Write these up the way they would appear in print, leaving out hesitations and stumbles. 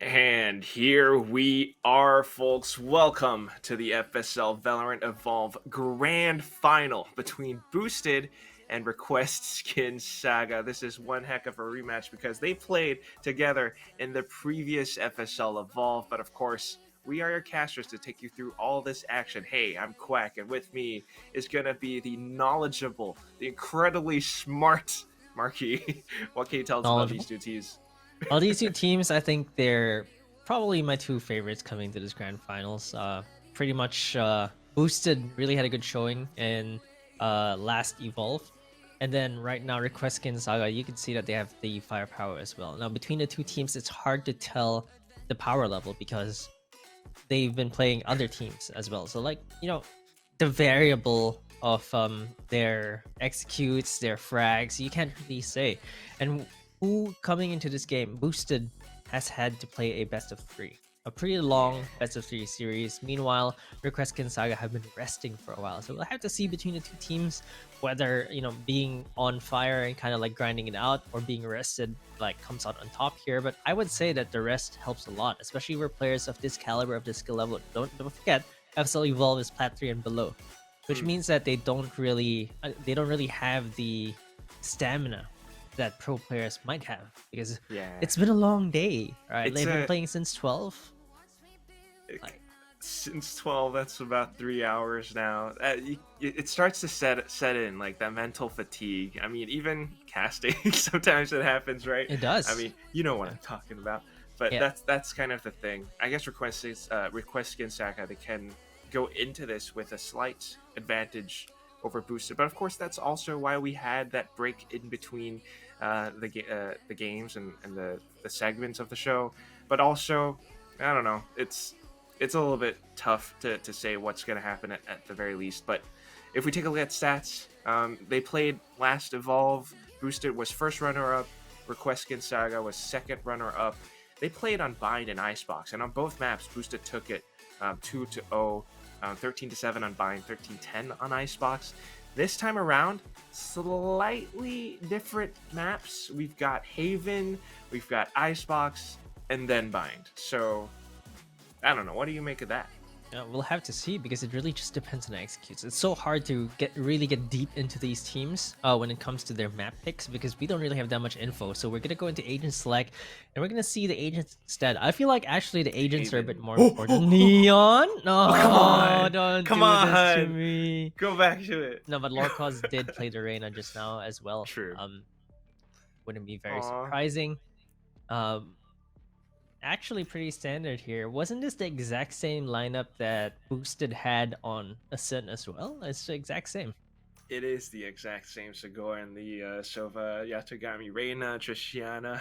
And here we are, folks. Welcome to the FSL Valorant Evolve Grand Final between Boosted and Request Skin Saga. This is one heck of a rematch because they played together in the previous FSL Evolve, but of course, we are your casters to take you through all this action. Hey, I'm Quack, and with me is going to be the knowledgeable, the incredibly smart Marquis. What can you tell us about these Knowledgeable. two teams? Well, these two teams, I think they're probably my two favorites coming to this grand finals. Pretty much Boosted really had a good showing in last Evolve. And then right now, Request Skin Saga, you can see that they have the firepower as well. Now, between the two teams, it's hard to tell the power level because they've been playing other teams as well. So, the variable of their executes, their frags, you can't really say. And who coming into this game, Boosted has had to play a best of three, a pretty long best of three series. Meanwhile, Request Skin Saga have been resting for a while, so we'll have to see between the two teams whether being on fire and kind of like grinding it out or being rested like comes out on top here. But I would say that the rest helps a lot, especially for players of this caliber, of this skill level. Don't forget, FSL Evolve is Plat 3 and below, which means that they don't really have the stamina that pro players might have, because Yeah. it's been a long day, right? It's They've been playing since 12. Since 12, that's about 3 hours now. It starts to set in, like, that mental fatigue. I mean, even casting, sometimes it happens, right? It does. I mean, you know what I'm talking about. But Yeah. that's kind of the thing. I guess Request Skin Saga, they can go into this with a slight advantage over Boosted. But of course, that's also why we had that break in between the games and the segments of the show. But also, I don't know, it's a little bit tough to say what's going to happen at the very least. But if we take a look at stats, they played last Evolve. Boosted was first runner-up. Request Skin Saga was second runner-up. They played on Bind and Icebox, and on both maps, Boosted took it 2-0, 13-7 on Bind, 13-10 on Icebox. This time around, slightly different maps. We've got Haven, we've got Icebox, and then Bind. So I don't know. What do you make of that? We'll have to see, because it really just depends on the executes. It's so hard to really get deep into these teams when it comes to their map picks, because we don't really have that much info. So we're gonna go into agent select, and we're gonna see the agents instead. I feel like actually the agents are a bit more important. Neon? No, come on, don't come do this to on, me. go back to it. No, but Lorcos did play the Reyna just now as well. True. Wouldn't be very Aw. surprising. Actually pretty standard here. Wasn't this the exact same lineup that Boosted had on Ascent as well? It's the exact same. It is the exact same. Sagor and the Sova, Yatagami, Reina, Triciana,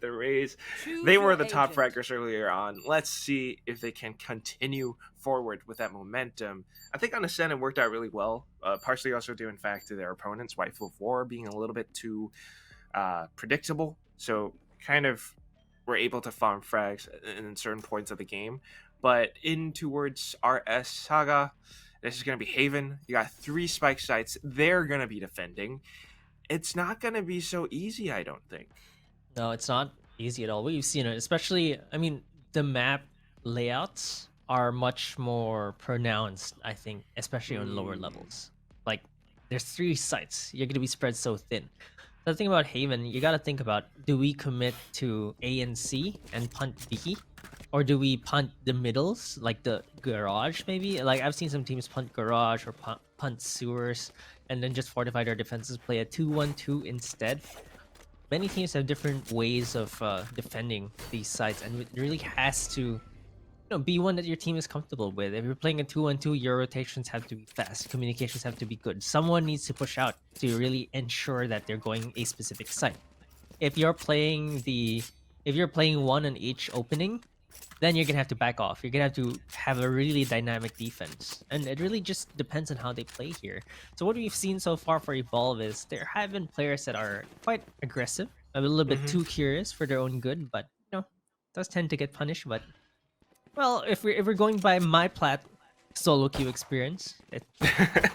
the Rays. They were the top fraggers earlier on. Let's see if they can continue forward with that momentum. I think on Ascent it worked out really well. Partially also due, in fact, to their opponents, Waifu of War, being a little bit too predictable. So kind of were able to farm frags in certain points of the game. But in towards RS Saga, this is going to be Haven. You got 3 spike sites. They're going to be defending. It's not going to be so easy, I don't think. No, it's not easy at all. We've seen it, especially, I mean, the map layouts are much more pronounced, I think, especially on lower levels. Like, there's 3 sites. You're going to be spread so thin. The thing about Haven, you got to think about, do we commit to A and C and punt B? Or do we punt the middles, like the garage maybe? Like, I've seen some teams punt garage or punt sewers, and then just fortify their defenses, play a 2-1-2 instead. Many teams have different ways of defending these sites, and it really has to be one that your team is comfortable with. If you're playing a 2-1-2, your rotations have to be fast, communications have to be good. Someone needs to push out to really ensure that they're going a specific site. If you're playing one on each opening, then you're gonna have to back off. You're gonna have to have a really dynamic defense, and it really just depends on how they play here. So what we've seen so far for Evolve is there have been players that are quite aggressive, a little bit too curious for their own good, but does tend to get punished. But well, if we're going by my plat solo queue experience,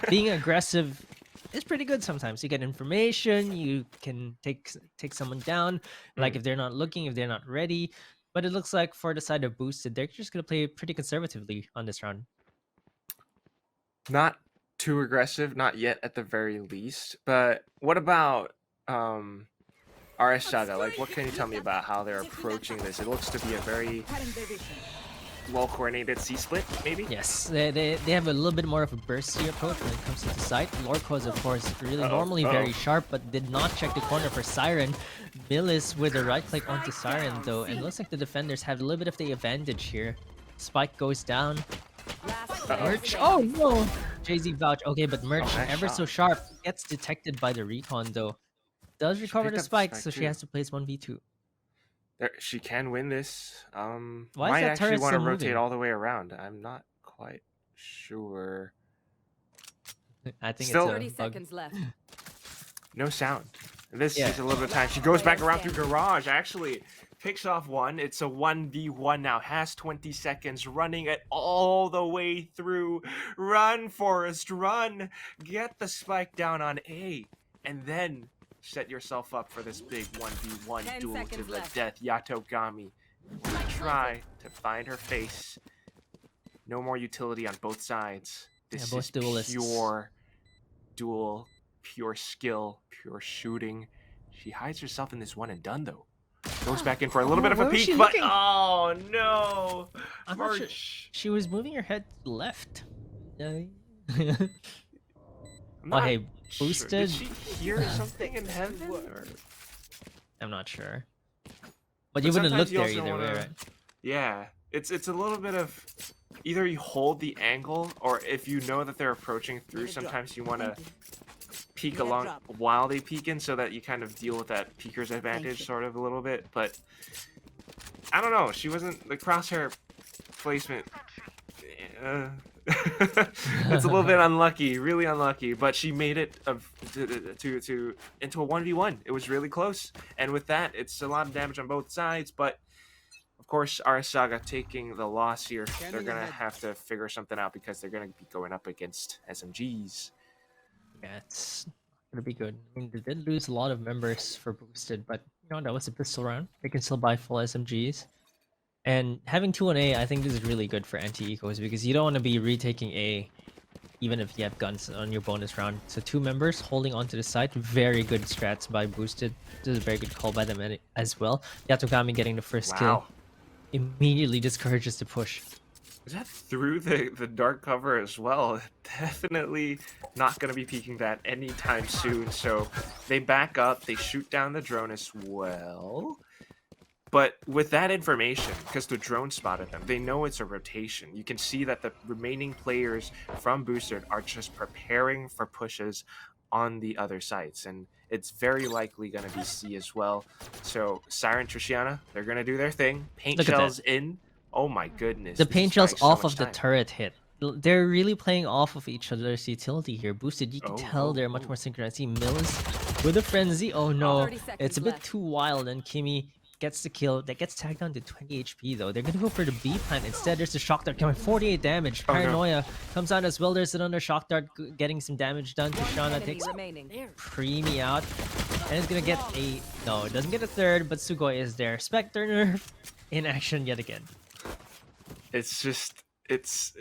being aggressive is pretty good sometimes. You get information, you can take someone down, like if they're not looking, if they're not ready. But it looks like for the side of Boosted, they're just gonna play pretty conservatively on this round. Not too aggressive, not yet at the very least. But what about RS Saga? Like, what can you tell me about how they're approaching this? It looks to be a very well-coordinated C-split, maybe? Yes, they have a little bit more of a bursty approach when it comes to the site. Lorco is, of course, really normally very sharp, but did not check the corner for Siren. Millis with a right click onto Siren, though, and looks like the defenders have a little bit of the advantage here. Spike goes down. Merch, oh no! Jay-Z vouch, okay, but Merch, ever so sharp, gets detected by the recon, though. Does recover the spike, so she has to place 1v2. She can win this. Why might is that actually turret want to still rotate moving? all the way around. I'm not quite sure. I think Still, it's 30 a bug. seconds left. No sound. This is a little bit of time. She goes back around through Garage, actually. Picks off one. It's a 1v1 now. Has 20 seconds. Running it all the way through. Run, Forrest, run. Get the spike down on A. And then set yourself up for this big 1v1 duel to the death. Yatogami will try to find her face. No more utility on both sides. This is pure duel, pure skill, pure shooting. She hides herself in this one and done, though. Goes back in for a little bit of a peek, but oh no! I'm not sure. She was moving her head left. Oh, hey, Boosted. Did she hear something in heaven? I'm not sure. But you wouldn't look there either way, right? Yeah, it's a little bit of either you hold the angle, or if you know that they're approaching through, sometimes you want to peek along while they peek in, so that you kind of deal with that peeker's advantage sort of a little bit. But I don't know. She wasn't the crosshair placement. It's a little bit unlucky, really unlucky, but she made it into a 1v1. It was really close, and with that, it's a lot of damage on both sides. But of course, RS Saga taking the loss here. They're gonna have to figure something out because they're gonna be going up against SMGs. Yeah, it's gonna be good. I mean, they did lose a lot of members for Boosted, but you know, that was a pistol round. They can still buy full SMGs. And having 2 on A, I think this is really good for anti-ecos because you don't want to be retaking A even if you have guns on your bonus round. So 2 members holding onto the side, very good strats by Boosted. This is a very good call by them as well. Yatogami getting the first kill immediately discourages the push. Is that through the dark cover as well? Definitely not going to be peeking that anytime soon. So they back up, they shoot down the drone as well. But with that information, because the drone spotted them, they know it's a rotation. You can see that the remaining players from Boosted are just preparing for pushes on the other sites. And it's very likely going to be C as well. So Siren, Triciana, they're going to do their thing. Paint shells in. Oh my goodness. The paint shells off of the turret hit. They're really playing off of each other's utility here. Boosted, you can tell they're much more synchronized. See Mills with a frenzy. Oh no, it's a bit too wild, and Kimi gets the kill. That gets tagged down to 20 HP though. They're gonna go for the B plant instead. There's the shock dart coming, 48 damage. Paranoia comes out as well. There's another shock dart getting some damage done. Triciana takes Preemie out, and it's gonna get a no. It doesn't get a third, but Sugoi is there. Spectre nerf in action yet again. It's just it's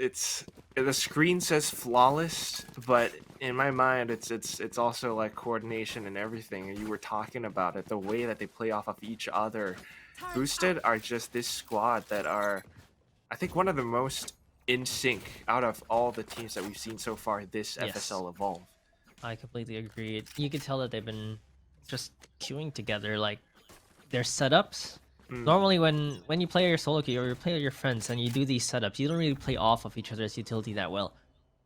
the screen says flawless, but in my mind it's also like coordination and everything. And you were talking about it, the way that they play off of each other. Boosted are just this squad that are, I think, one of the most in sync out of all the teams that we've seen so far this FSL Evolve. I completely agree. You can tell that they've been just queuing together, like their setups. Normally when you play your solo queue or you play with your friends and you do these setups, you don't really play off of each other's utility that well.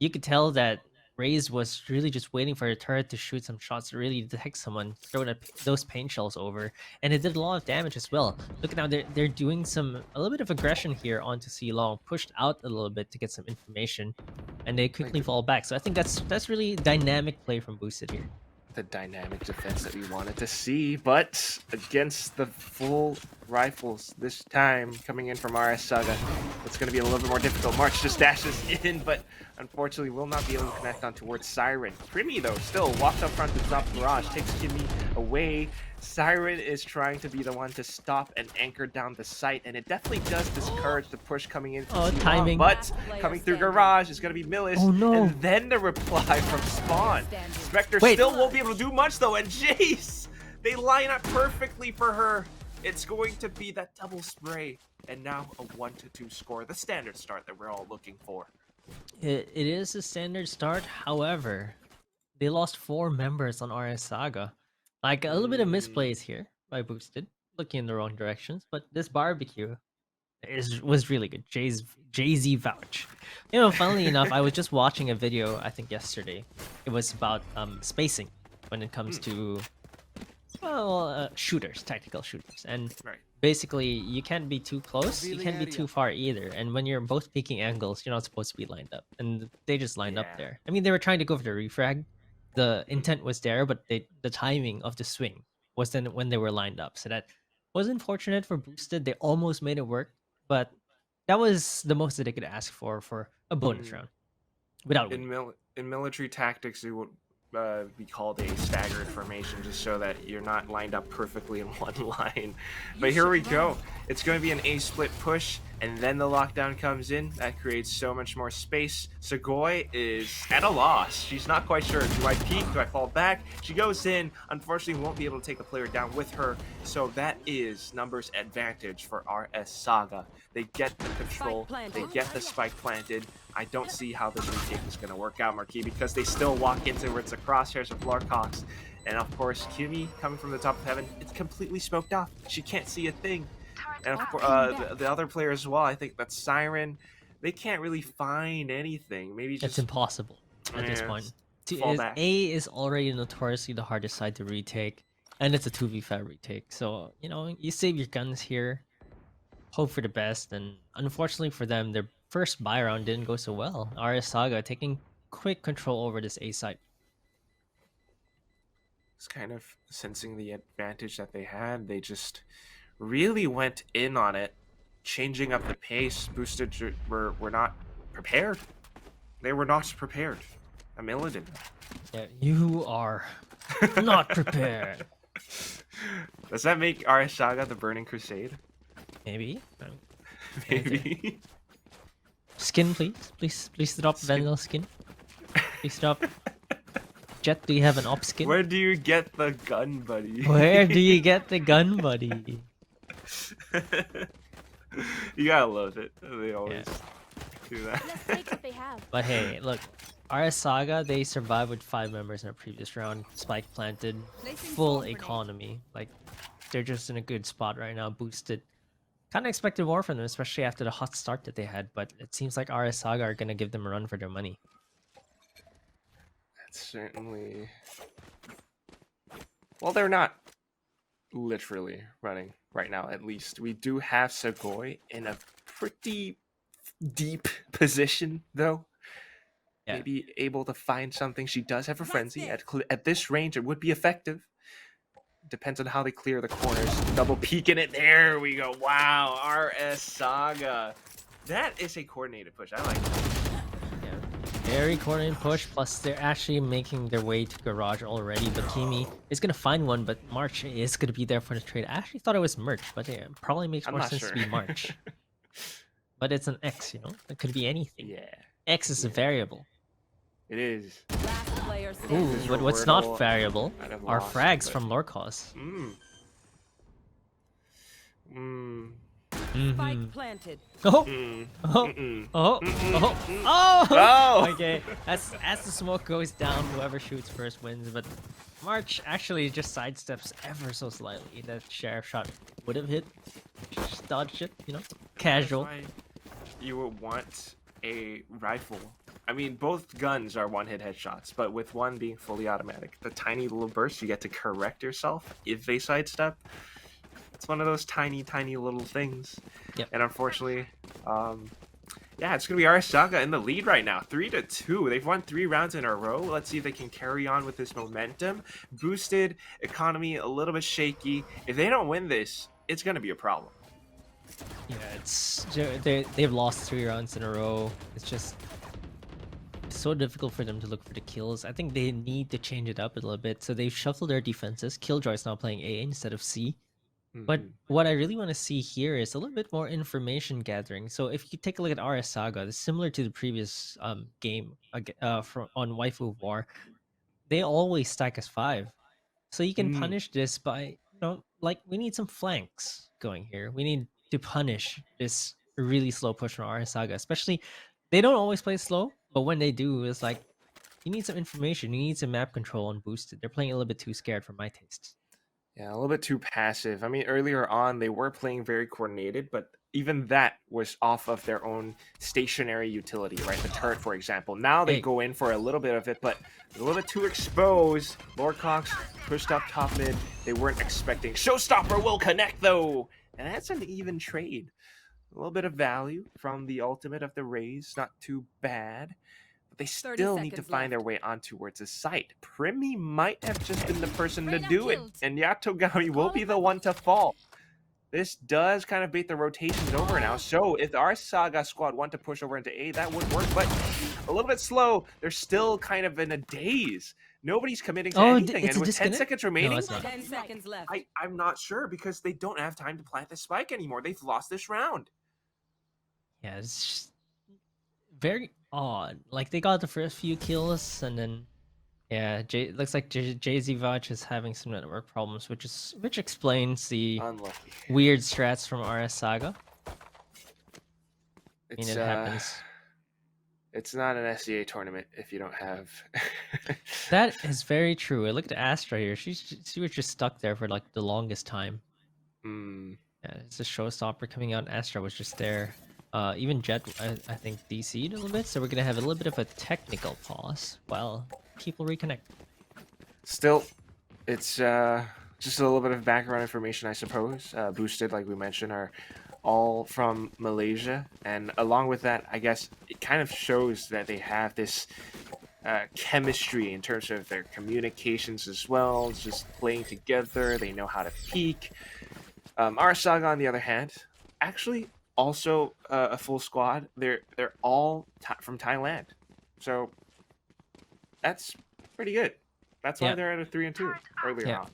You could tell that Raze was really just waiting for a turret to shoot some shots to really detect someone, throw those paint shells over, and it did a lot of damage as well. Look at now, they're doing a little bit of aggression here onto C Long, pushed out a little bit to get some information, and they quickly fall back. So I think that's really dynamic play from Boosted here. The dynamic defense that we wanted to see, but against the full rifles this time coming in from RS Saga. It's going to be a little bit more difficult. March just dashes in, but unfortunately will not be able to connect on towards Siren. Primi, though, still walks up front to stop Barrage, takes Kimmy away. Siren is trying to be the one to stop and anchor down the site, and it definitely does discourage the push coming in from timing. but coming through Garage is going to be Millis, Oh, no. and then the reply from Spawn. Spectre Wait. still won't be able to do much, though, and Jace, they line up perfectly for her. It's going to be that double spray, and now a 1-2 score, the standard start that we're all looking for. It is a standard start. However, they lost 4 members on RS Saga. Like, a little bit of misplays here by Boosted, looking in the wrong directions. But this barbecue was really good. Jay-Z vouch. You know, funnily enough, I was just watching a video, I think yesterday. It was about spacing when it comes to, well, shooters, tactical shooters. And Right. basically, you can't be too close, you can't be too far either. And when you're both peeking angles, you're not supposed to be lined up. And they just lined up there. I mean, they were trying to go for the refrag. The intent was there, but the timing of the swing was then when they were lined up. So that was unfortunate for Boosted. They almost made it work, but that was the most that they could ask for a bonus round without winning. In military tactics, it would be called a staggered formation, just so that you're not lined up perfectly in one line. But here we go. It's going to be an A split push, and then the lockdown comes in. That creates so much more space. Segoy is at a loss. She's not quite sure. Do I peek? Do I fall back? She goes in. Unfortunately, won't be able to take the player down with her. So that is numbers advantage for RS Saga. They get the control. They get the spike planted. I don't see how this retake is going to work out, Marquis, because they still walk into where it's the crosshairs of Larcox. And of course, Kimmy coming from the top of heaven, it's completely smoked off. She can't see a thing. And of course, the other player as well, I think that's Siren. They can't really find anything. Maybe just... It's impossible at this point. A is already notoriously the hardest side to retake, and it's a 2v5 retake. So, you know, you save your guns here, hope for the best, and unfortunately for them, their first buy round didn't go so well. RS Saga taking quick control over this A site. It's kind of sensing the advantage that they had. They just really went in on it, changing up the pace. Boosted were not prepared. They were not prepared. I'm Illidan. Yeah, you are not prepared. Does that make RS Saga the Burning Crusade? Maybe. Maybe. Skin, please drop vanilla skin. Please drop. Jet, do you have an op skin? Where do you get the gun, buddy? Where do you get the gun, buddy? You gotta love it. They always do that. Let's take what they have. But hey, look, RS Saga, they survived with 5 members in a previous round. Spike planted, full economy. Like, they're just in a good spot right now, boosted. Kind of expected more from them, especially after the hot start that they had, but it seems like RS Saga are going to give them a run for their money. That's certainly... Well, they're not literally running right now, at least. We do have Segoy in a pretty deep position, though. Yeah. Maybe able to find something. She does have a frenzy. At this range, it would be effective. Depends on how they clear the corners. Double peek in it. There we go. Wow, RS Saga. That is a coordinated push. I like that. Yeah, very coordinated push. Plus, they're actually making their way to Garage already. Bakimi is going to find one, but March is going to be there for the trade. I actually thought it was Merch, but yeah, it probably makes more sense to be March. But it's an X, you know? It could be anything. Yeah. X is a variable. It is. Ooh, but what's not variable are frags from Lorcos. Spike planted. Oh! Okay, as the smoke goes down, whoever shoots first wins. But March actually just sidesteps ever so slightly. That sheriff shot would have hit. Just dodged it, you know, casual. You would want a rifle. I mean, both guns are one-hit headshots, but with one being fully automatic, the tiny little burst, you get to correct yourself if they sidestep. It's one of those tiny, tiny little things. Yep. And unfortunately, yeah, it's going to be RS Saga in the lead right now, 3-2. They've won 3 rounds in a row. Let's see if they can carry on with this momentum. Boosted economy, a little bit shaky. If they don't win this, it's going to be a problem. Yeah, they've lost 3 rounds in a row. It's just so difficult for them to look for the kills. I think they need to change it up a little bit. So they've shuffled their defenses. Killjoy's now playing A instead of C. But what I really want to see here is a little bit more information gathering. So if you take a look at RS Saga, it's similar to the previous game on Waifu War. They always stack as 5. So you can punish this by, like we need some flanks going here. We need to punish this really slow push from RS Saga. Especially, they don't always play slow, but when they do, it's like you need some information. You need some map control and boosted. They're playing a little bit too scared for my taste. Yeah, a little bit too passive. I mean, earlier on, they were playing very coordinated, but even that was off of their own stationary utility, right? The turret, for example. Now they go in for a little bit of it, but a little bit too exposed. Lord Cox pushed up top mid. They weren't expecting. Showstopper will connect, though. And that's an even trade. A little bit of value from the ultimate of the Rays. Not too bad. But they still need to find their way on towards the site. Primi might have just been the person to do it, and Yatogami will be the one to fall. This does kind of bait the rotations over now. So if our Saga squad want to push over into A, that would work, but a little bit slow. They're still kind of in a daze. Nobody's committing to anything, and with 10 seconds remaining, 10 seconds left. I'm not sure because they don't have time to plant the spike anymore. They've lost this round. Yeah, it's just very odd. Like they got the first few kills, and then looks like JZ Vach is having some network problems, which explains the Unlucky. weird strats from RS Saga. I mean, it happens. It's not an SEA tournament if you don't have. That is very true. I look at Astra here. She was just stuck there for like the longest time. Yeah, it's a showstopper coming out. Astra was just there. Even Jet, I think, DC'd a little bit, so we're gonna have a little bit of a technical pause while people reconnect. Still, it's just a little bit of background information, I suppose. Boosted, like we mentioned, are all from Malaysia, and along with that, I guess it kind of shows that they have this chemistry in terms of their communications as well. It's just playing together, they know how to peak. Our Saga, on the other hand, actually also a full squad. They're all from Thailand, so that's pretty good. That's why they're at a 3-2 earlier on.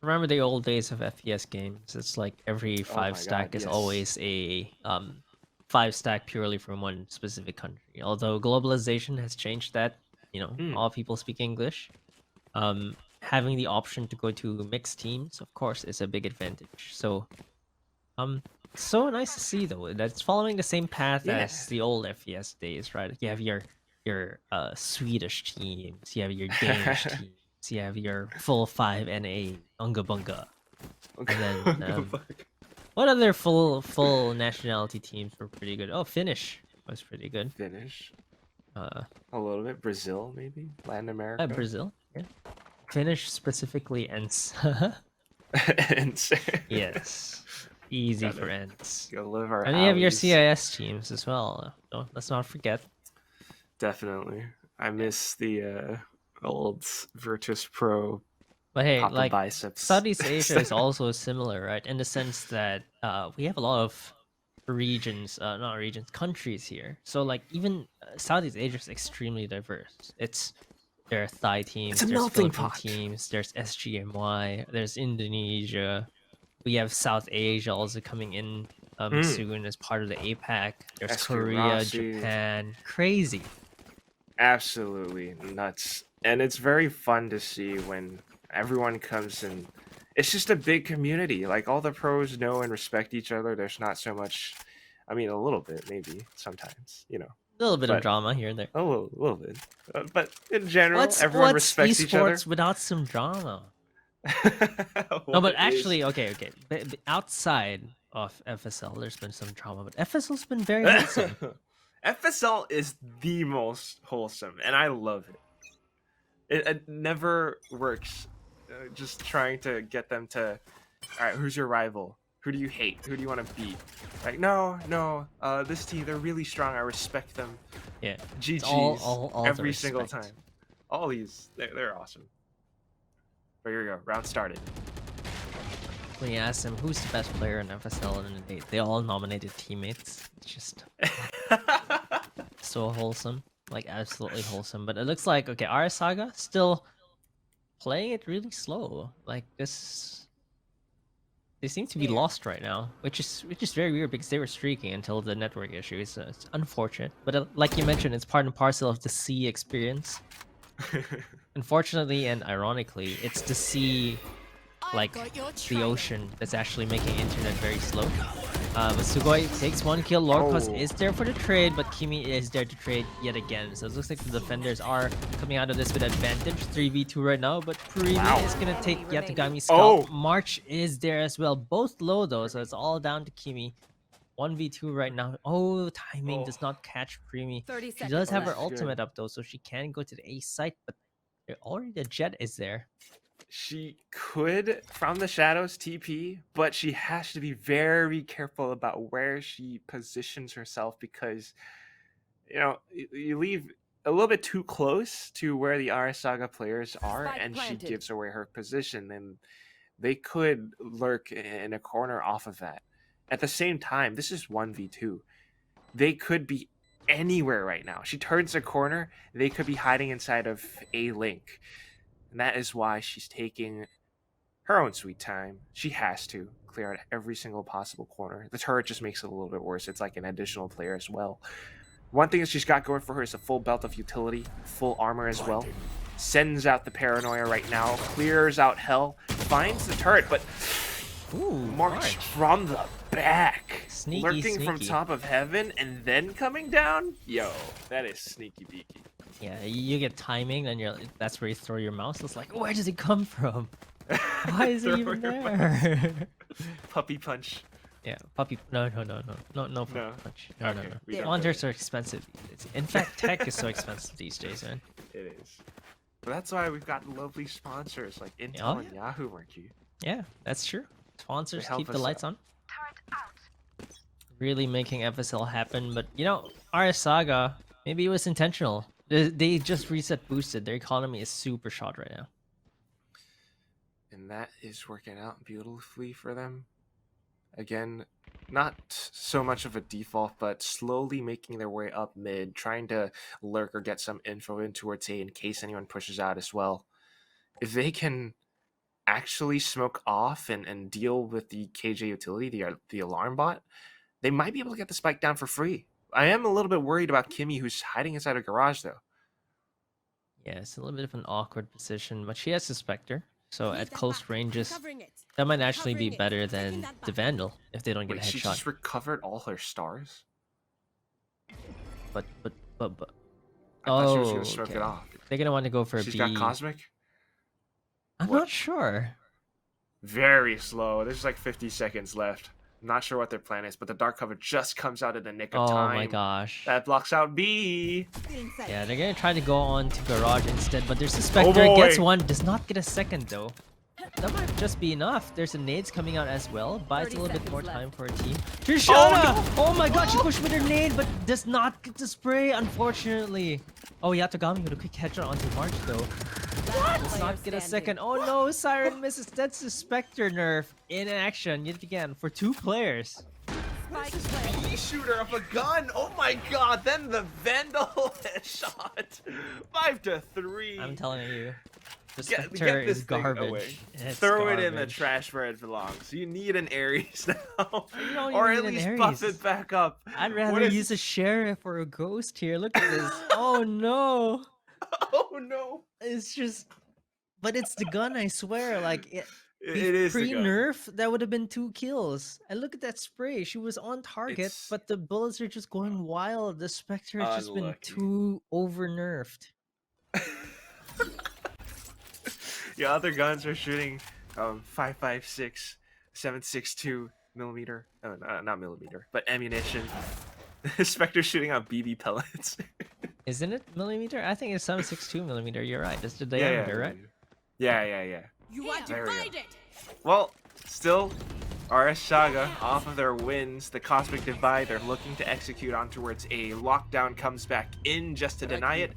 Remember the old days of FPS games? It's like every 5 stack is always a 5 stack purely from one specific country. Although globalization has changed that, all people speak English. Having the option to go to mixed teams, of course, is a big advantage. So, so nice to see though. That's following the same path as the old FPS days, right? You have your Swedish teams, you have your Danish teams. You have your full 5 NA Unga Bunga. And then what other full nationality teams were pretty good? Oh, Finnish was pretty good. Finnish. A little bit. Brazil, maybe. Latin America. Brazil, yeah. Finnish specifically ENS. ENS. Yes. Easy for ENS. Go live our and you have your CIS teams as well. Let's not forget. Definitely. I miss the old Virtus Pro. But hey, Papa like biceps. Southeast Asia is also similar, right? In the sense that we have a lot of countries here. So like even Southeast Asia is extremely diverse. There are Thai teams, there's Philippine teams, there's SGMY, there's Indonesia. We have South Asia also coming in soon as part of the APAC. There's Korea, Japan. Crazy. Absolutely nuts. And it's very fun to see when everyone comes in. It's just a big community. Like all the pros know and respect each other. There's not so much, I mean, a little bit maybe sometimes, A little bit of drama here and there. A little bit. But in general, everyone respects each other. Esports without some drama? No, but actually, okay. But outside of FSL, there's been some drama, but FSL's been very wholesome. FSL is the most wholesome, and I love it. It never works. Just trying to get them to, all right, who's your rival? Who do you hate? Who do you want to beat? Like, no, this team, they're really strong. I respect them. Yeah. GG's all every single time. All these, they're awesome. But here we go. Round started. when you ask them who's the best player in FSL, and they all nominated teammates. It's just so wholesome, like absolutely wholesome. But it looks like okay, our Saga still playing it really slow. Like this, they seem to be lost right now, which is very weird because they were streaking until the network issues. So it's unfortunate, but like you mentioned, it's part and parcel of the C experience. Unfortunately and ironically, it's the sea, like the ocean, that's actually making internet very slow. But Sugoi takes one kill. Lorcos is there for the trade, but Kimi is there to trade yet again. So it looks like the defenders are coming out of this with advantage. 3v2 right now, but Primi is going to take Yatagami's scalp. March is there as well. Both low though, so it's all down to Kimi. 1v2 right now. Oh, timing does not catch Primi. She does have her ultimate up though, so she can go to the A site, but already the jet is there. She could from the shadows TP, but she has to be very careful about where she positions herself because, you know, you leave a little bit too close to where the RS Saga players are, and she gives away her position, and they could lurk in a corner off of that. At the same time, this is 1v2. They could be anywhere right now. She turns a corner, they could be hiding inside of a link. And that is why she's taking her own sweet time. She has to clear out every single possible corner. The turret just makes it a little bit worse. It's like an additional player as well. One thing that she's got going for her is a full belt of utility, full armor as well. Sends out the paranoia right now, clears out hell, finds the turret, but March from the back, lurking from top of heaven and then coming down. Yo, that is sneaky beaky. Yeah, you get timing, and that's where you throw your mouse. It's like, where does it come from? Why is it even there? Puppy punch. Yeah, puppy. No puppy punch. No. Sponsors are expensive. In fact, tech is so expensive these days, man. It is. But that's why we've got lovely sponsors like Intel and Yahoo, Marky. Yeah, that's true. Sponsors keep the lights on. Really making FSL happen, but you know, our Saga, maybe it was intentional. They just reset boosted. Their economy is super shot right now. And that is working out beautifully for them. Again, not so much of a default, but slowly making their way up mid, trying to lurk or get some info in towards A in case anyone pushes out as well. If they can actually smoke off and deal with the KJ utility, the alarm bot, they might be able to get the spike down for free. I am a little bit worried about Kimi, who's hiding inside a garage, though. Yeah, it's a little bit of an awkward position, but she has a Spectre, so at close ranges, that might actually be better than the Vandal if they don't get a headshot. She just recovered all her stars? But... I thought she was going to smoke it off. They're going to want to go for a B. She's got Cosmic? I'm not sure. Very slow. There's like 50 seconds left. I'm not sure what their plan is, but the dark cover just comes out in the nick of time. Oh my gosh. That blocks out B. Yeah, they're gonna try to go on to Garage instead, but there's a Spectre, gets one, does not get a second though. That might just be enough. There's a nades coming out as well. Buys a little bit more time for a team. Trishana! Oh my god, she pushed with her nade, but does not get the spray, unfortunately. Oh, Yatagami with a quick headshot onto March though. Does not get a second. Oh no, Siren misses. That's the Spectre nerf in action yet again for 2 players. B shooter of a gun. Oh my god. Then the Vandal headshot. 5-3. I'm telling you. The Spectre is garbage. Throw it in the trash where it belongs. You need an Ares now. Or at least buff it back up. I'd rather use a Sheriff or a Ghost here. Look at this. Oh no. Oh no. It's just... But it's the gun, I swear. Like, it is pre-nerf, that would have been 2 kills. And look at that spray. She was on target, but the bullets are just going wild. The Spectre has just been too over-nerfed. Yeah, other guns are shooting 5.56, 7.62 millimeter. Oh, not millimeter, but ammunition. Spectre shooting on BB pellets. Isn't it millimeter? I think it's 7.62 millimeter. You're right. That's the diameter, right? Yeah. You are divided. Well, still, RS Saga off of their wins. The Cosmic Divide they're looking to execute on towards A. Lockdown comes back in just to deny it.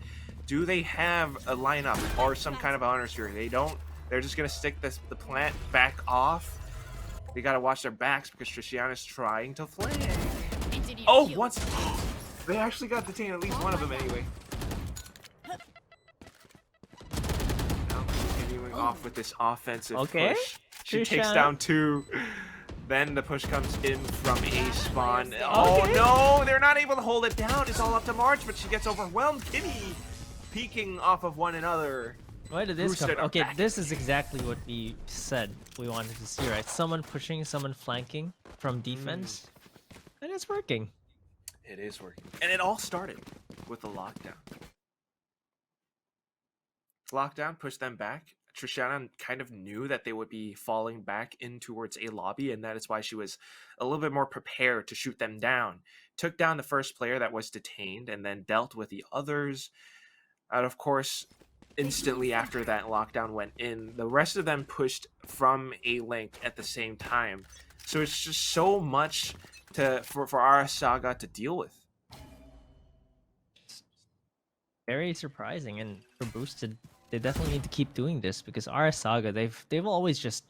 Do they have a lineup or some kind of honor sphere? They don't. They're just going to stick the plant back off. They gotta watch their backs because Triciana's trying to flank. Oh, once they actually got detained at least one of them anyway. Now continuing off with this offensive Okay, push. She takes Triciana. down 2. Then the push comes in from A spawn. Oh no, they're not able to hold it down. It's all up to March, but she gets overwhelmed. Kimmy peeking off of one another. Why did this come? Boosted are Okay, back. this is exactly what we said we wanted to see, right? Someone pushing, someone flanking from defense, and it's working. It is working. And it all started with a lockdown. Lockdown pushed them back. Triciana kind of knew that they would be falling back in towards a lobby, and that is why she was a little bit more prepared to shoot them down. Took down the first player that was detained, and then dealt with the others. And of course, instantly after that lockdown went in, the rest of them pushed from a link at the same time. So it's just so much for our SAGA to deal with. Very surprising, and for Boosted, they definitely need to keep doing this because our Saga, they've always just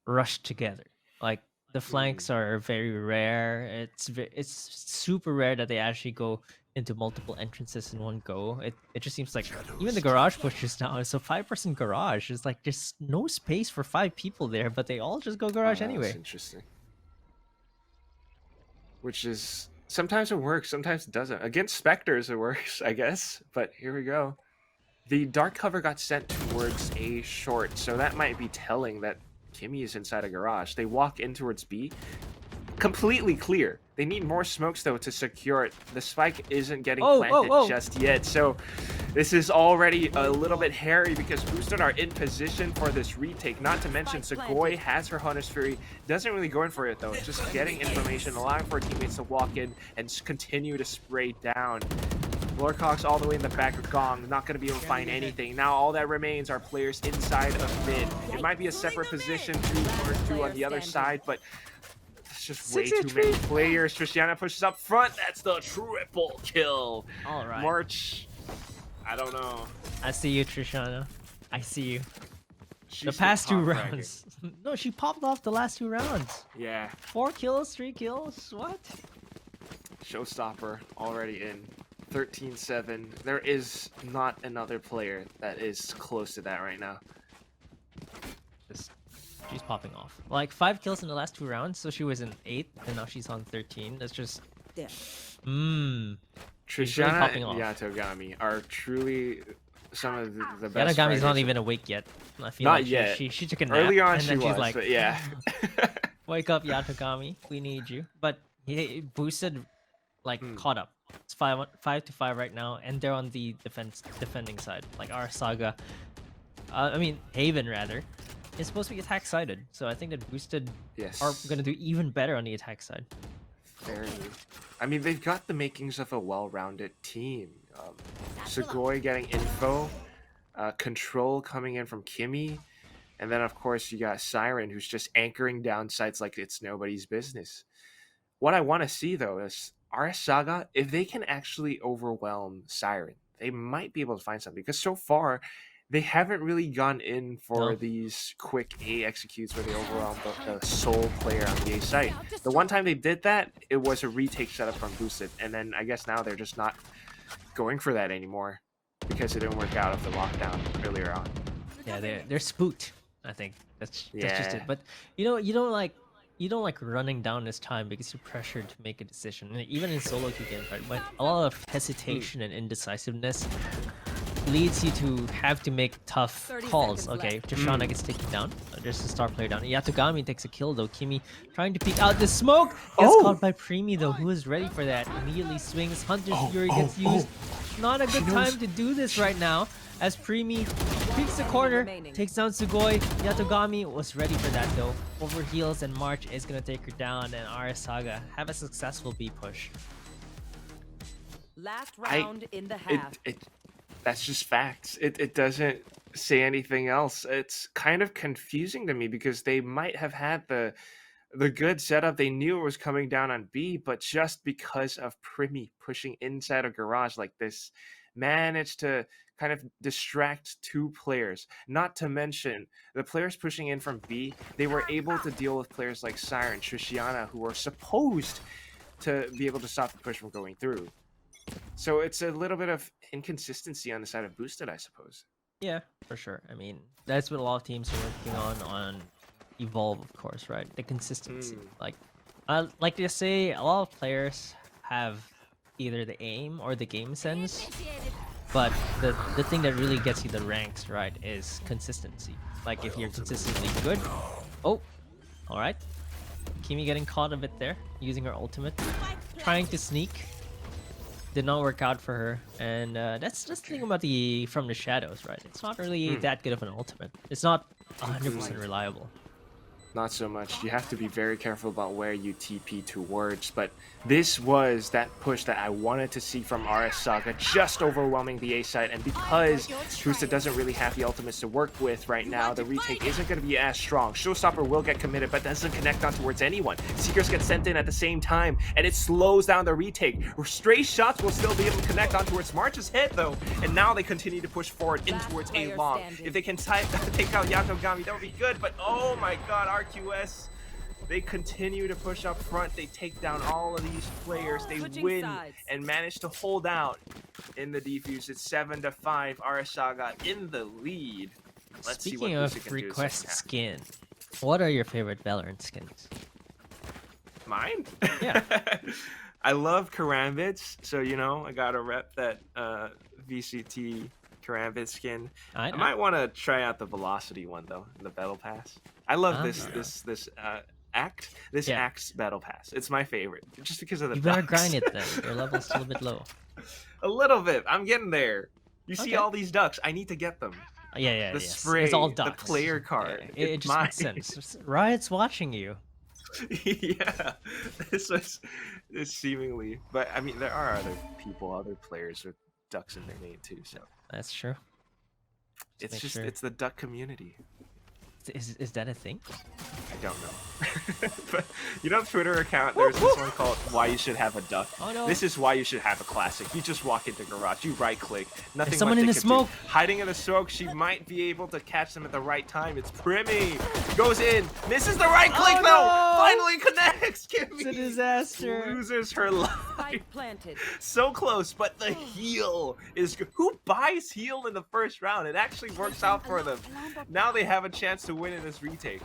rushed together. Like the flanks are very rare. It's super rare that they actually go into multiple entrances in one go. It just seems like even the garage pushes now. So 5% garage is like just no space for 5 people there, but they all just go garage That's anyway. interesting. Which is sometimes it works, sometimes it doesn't. Against Spectres it works, I guess. But here we go. The dark cover got sent towards A short, so that might be telling that Kimmy is inside a garage. They walk in towards B. Completely clear. They need more smokes though to secure it. The spike isn't getting planted just yet, so this is already a little bit hairy because Boosted are in position for this retake. Not to mention Sugoi has her Hunter's Fury, doesn't really go in for it though. It's just getting information, allowing for her teammates to walk in and continue to spray down. Lorcock's all the way in the back of Gong, not going to be able to find anything. Now all that remains are players inside of mid. It might be a separate position, 2 or 2 on the other side, but it's just way too many players. Triciana pushes up front. That's the triple kill. All right. March, I don't know. I see you, Triciana. I see you. She's The past 2 top bracket. rounds. No, she popped off the last 2 rounds. Yeah. 4 kills, 3 kills. What? Showstopper already in. 13-7. There is not another player that is close to that right now. She's popping off. Like 5 kills in the last 2 rounds, so she was in 8th, and now she's on 13. That's just. Triciana popping and off. Yatogami are truly some of the best. Yanagami's not fighters. even awake yet. I feel Not like yet. She took a nap. Early on and she then was, she's like, but yeah. wake up, Yatogami. We need you. But he boosted, like, caught up. It's 5-5 right now, and they're on the defending side. Like our Saga, I mean Haven rather, is supposed to be attack sided. So I think that Boosted Yes. are gonna do even better on the attack side. Fairly. I mean, they've got the makings of a well-rounded team. Sugoi getting info, control coming in from Kimmy, and then of course you got Siren, who's just anchoring down sites like it's nobody's business. What I want to see though is our Saga, if they can actually overwhelm Siren, they might be able to find something. Because so far, they haven't really gone in for these quick A executes where they overwhelm the sole player on the A site. The one time they did that, it was a retake setup from Boosted, and then I guess now they're just not going for that anymore because it didn't work out of the lockdown earlier on. Yeah, they're spooked. I think that's just it. But you don't like running down this time because you're pressured to make a decision. And even in solo queue games, right? But a lot of hesitation and indecisiveness leads you to have to make tough calls. Okay, Triciana gets taken down. There's a star player down. Yatogami takes a kill though. Kimmy trying to peek out the smoke. Gets caught by Preemy though, who is ready for that. Immediately swings. Hunter's Fury gets used. Not a good time to do this right now. As Preemy peeks the corner, takes down Sugoi. Yatogami was ready for that though. Over heals, and March is gonna take her down, and our Saga have a successful B push. Last round in the half. That's just facts. It doesn't say anything else. It's kind of confusing to me because they might have had the good setup. They knew it was coming down on B, but just because of Primi pushing inside a garage like this managed to kind of distract 2 players. Not to mention, the players pushing in from B, they were able to deal with players like Siren, Trishiana, who were supposed to be able to stop the push from going through. So it's a little bit of inconsistency on the side of Boosted, I suppose. Yeah, for sure. I mean, that's what a lot of teams are working on Evolve, of course, right? The consistency. Like they say, a lot of players have either the aim or the game sense, but the thing that really gets you the ranks, right, is consistency. Like if you're consistently good. Oh, all right. Kimi getting caught a bit there, using her ultimate, trying to sneak. Did not work out for her, and that's the thing about the From the Shadows, right? It's not really that good of an ultimate. It's not 100% reliable. Not so much. You have to be very careful about where you TP towards, but this was that push that I wanted to see from RS Saga, just overwhelming the A side, and because Trusta doesn't really have the ultimates to work with right now, the retake isn't going to be as strong. Showstopper will get committed, but doesn't connect on towards anyone. Seekers get sent in at the same time, and it slows down the retake. Stray shots will still be able to connect on towards March's head, though, and now they continue to push forward in towards A long. If they can take out Yakogami, that would be good, but oh my god, RQS, they continue to push up front. They take down all of these players. They win and manage to hold out in the defuse. It's 7-5. RS Saga in the lead. Let's Speaking see what of request skin, what are your favorite Valorant skins? Mine? Yeah. I love Karambits, so you know I gotta rep that VCT Karambit skin. I might want to try out the Velocity one though, the Battle Pass. I love this Act's Battle Pass. It's my favorite, just because of the. You better grind it then. Your level's still a bit low. A little bit. I'm getting there. You see all these ducks. I need to get them. Yeah. The spray, it's all ducks. the player card. Yeah, it just makes sense. Riot's watching you. Yeah, this was seemingly, but I mean there are other players with ducks in their name too. So that's true. It's the duck community. Is that a thing? I don't know. But you know, Twitter account, there's this one called Why You Should Have a Duck. Oh, no. This is why you should have a classic. You just walk into garage, you right click, nothing. There's someone in the smoke. Hiding in the smoke, she might be able to catch them at the right time. It's Primy. Goes in, misses the right click though. No! Finally connects. It's a disaster. Loses her life. So close, but the heal is good. Who buys heal in the first round? It actually works out for them. Now they have a chance to win in this retake.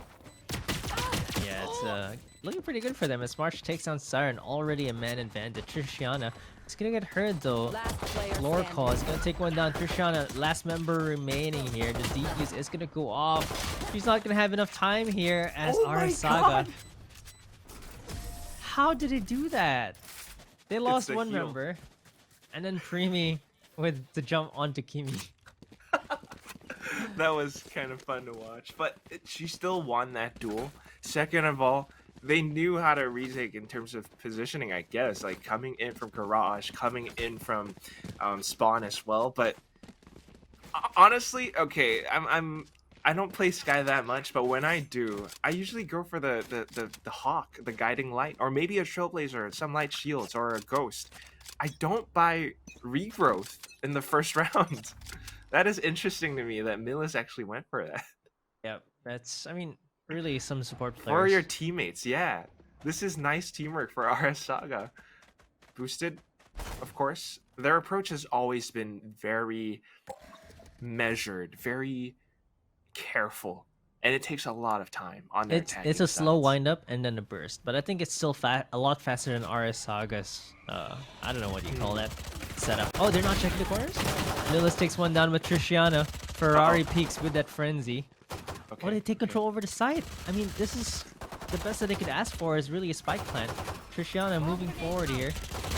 Yeah, it's looking pretty good for them as March takes down Siren, already a man advantage. Trishiana is gonna get hurt though. Floor call is gonna take one down. Trishiana, last member remaining here. The defuse is gonna go off. She's not gonna have enough time here as RS Saga. How did it do that? They lost one member, and then Primy with the jump onto Kimi. That was kind of fun to watch, but she still won that duel. Second of all, they knew how to retake in terms of positioning, I guess, like coming in from garage, coming in from spawn as well. But honestly, okay, I don't play Sky that much, but when I do, I usually go for the Hawk, the guiding light, or maybe a Trailblazer, some light shields, or a Ghost. I don't buy regrowth in the first round. That is interesting to me that Millis actually went for that. Yep, that's, I mean, really some support players. For your teammates, yeah. This is nice teamwork for RS Saga. Boosted, of course. Their approach has always been very measured, very careful, and it takes a lot of time on their It's a slow wind up and then a burst, but I think it's still a lot faster than RS Saga's, I don't know what you call that setup. Oh, they're not checking the corners? Millis takes one down with Trishiana. Ferrari peaks with that frenzy. Okay, they take control over the site. I mean, this is the best that they could ask for is really a spike plant. Trishiana moving forward here.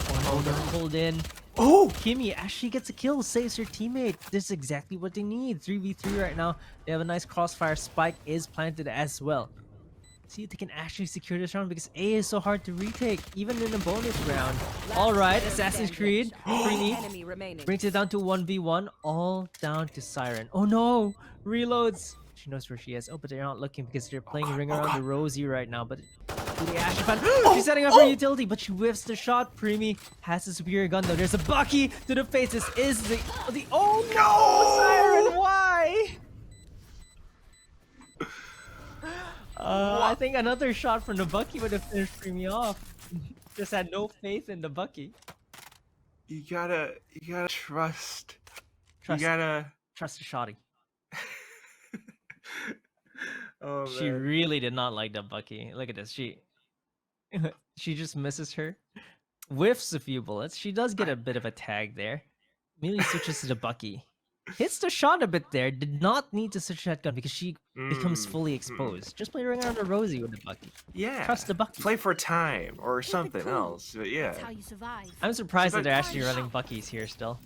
Oh no, they're pulled in. Oh! Kimi actually gets a kill, saves her teammate. This is exactly what they need. 3v3 right now. They have a nice crossfire. Spike is planted as well. See if they can actually secure this round because A is so hard to retake, even in a bonus round. Alright, Assassin's Creed. Brings it down to 1v1. All down to Siren. Oh no! Reloads! She knows where she is. Oh, but they're not looking because they're playing Ring Around the Rosie right now. But The Ashe fan. She's setting up her utility, but she whiffs the shot. Preemy has a superior gun though. There's a Bucky to the face. This is the oh no! Siren, why? I think another shot from the Bucky would have finished Preemy off. Just had no faith in the Bucky. You gotta trust. Trust You gotta trust the shotty. Oh, She man. really did not like that Bucky. Look at this. She just misses her. Whiffs a few bullets. She does get a bit of a tag there. Immediately switches to the Bucky. Hits the shot a bit there. Did not need to switch that gun because she becomes fully exposed. Just play around the Rosie with the Bucky. Yeah. Trust the Bucky. Play for time or something else. But yeah. That's how you survive. I'm surprised that they're Survive. actually running Buckies here still.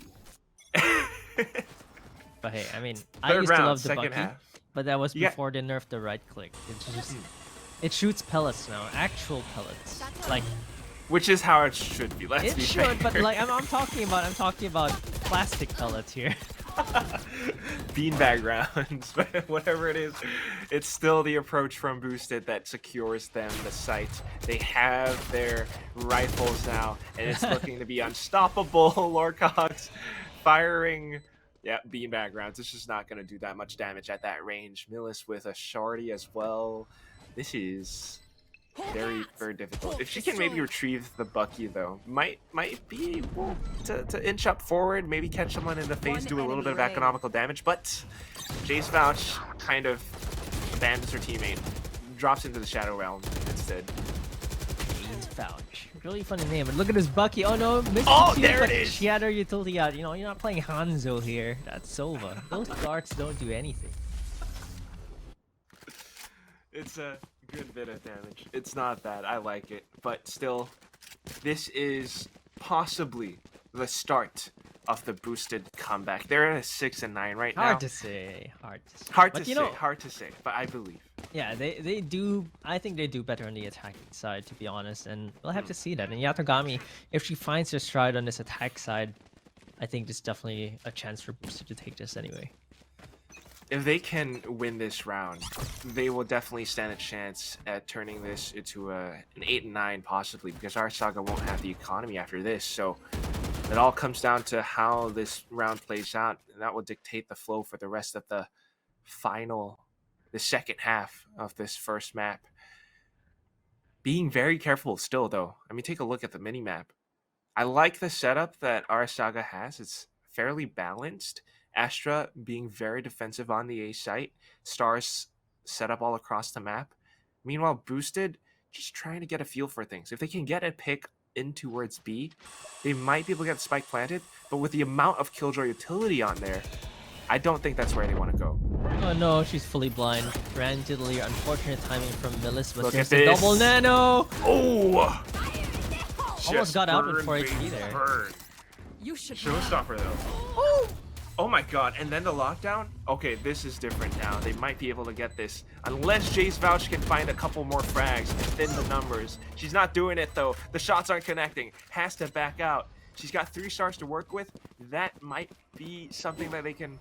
But hey, I mean, I Third used to round, love the second Bucky, half. but that was You got- before they nerfed the right click. It's just it shoots pellets now, actual pellets. Like Which is how it should be. Let's it be should, but fair. like I'm talking about plastic pellets here. Beanbag rounds, but whatever it is, it's still the approach from Boosted that secures them the site. They have their rifles now, and it's looking to be unstoppable. Lorcox firing, beanbag rounds. It's just not going to do that much damage at that range. Millis with a shorty as well. This is very, very difficult. If she can maybe retrieve the Bucky though, might be able to inch up forward, maybe catch someone in the face, do a little bit of economical damage, but Jace Vouch kind of abandons her teammate, drops into the Shadow Realm instead. James Vouch. Really funny name. And look at this Bucky. Oh no, missed Oh, the there but it is! She had her utility out. You know, you're not playing Hanzo here. That's Sova. Those darts don't do anything. It's a good bit of damage. It's not bad. I like it. But still, this is possibly the start of the Boosted comeback. They're at a 6-9 right now. Hard to say. Hard to say. Hard But to you say. know, Hard to say. But I believe. yeah, they do. I think they do better on the attacking side, to be honest. And we'll have to see that. And Yatogami, if she finds her stride on this attack side, I think there's definitely a chance for Boosted to take this anyway. If they can win this round, they will definitely stand a chance at turning this into an 8-9 possibly, because our Saga won't have the economy after this. So it all comes down to how this round plays out, and that will dictate the flow for the rest of the second half of this first map. Being very careful still, though. I mean, take a look at the mini-map. I like the setup that our Saga has. It's fairly balanced. Astra being very defensive on the A site. Stars set up all across the map. Meanwhile, Boosted just trying to get a feel for things. If they can get a pick in towards B, they might be able to get spike planted. But with the amount of Killjoy utility on there, I don't think that's where they want to go. Oh no, she's fully blind. Ran into the leer. Unfortunate timing from Millis, but Look there's at a this. double nano. Oh! Almost got out before HP there. Burn. You should Showstopper though. Oh my god, and then the lockdown? Okay, this is different now. They might be able to get this. Unless Jace Vouch can find a couple more frags and thin the numbers. She's not doing it though. The shots aren't connecting. Has to back out. She's got 3 stars to work with. That might be something that they can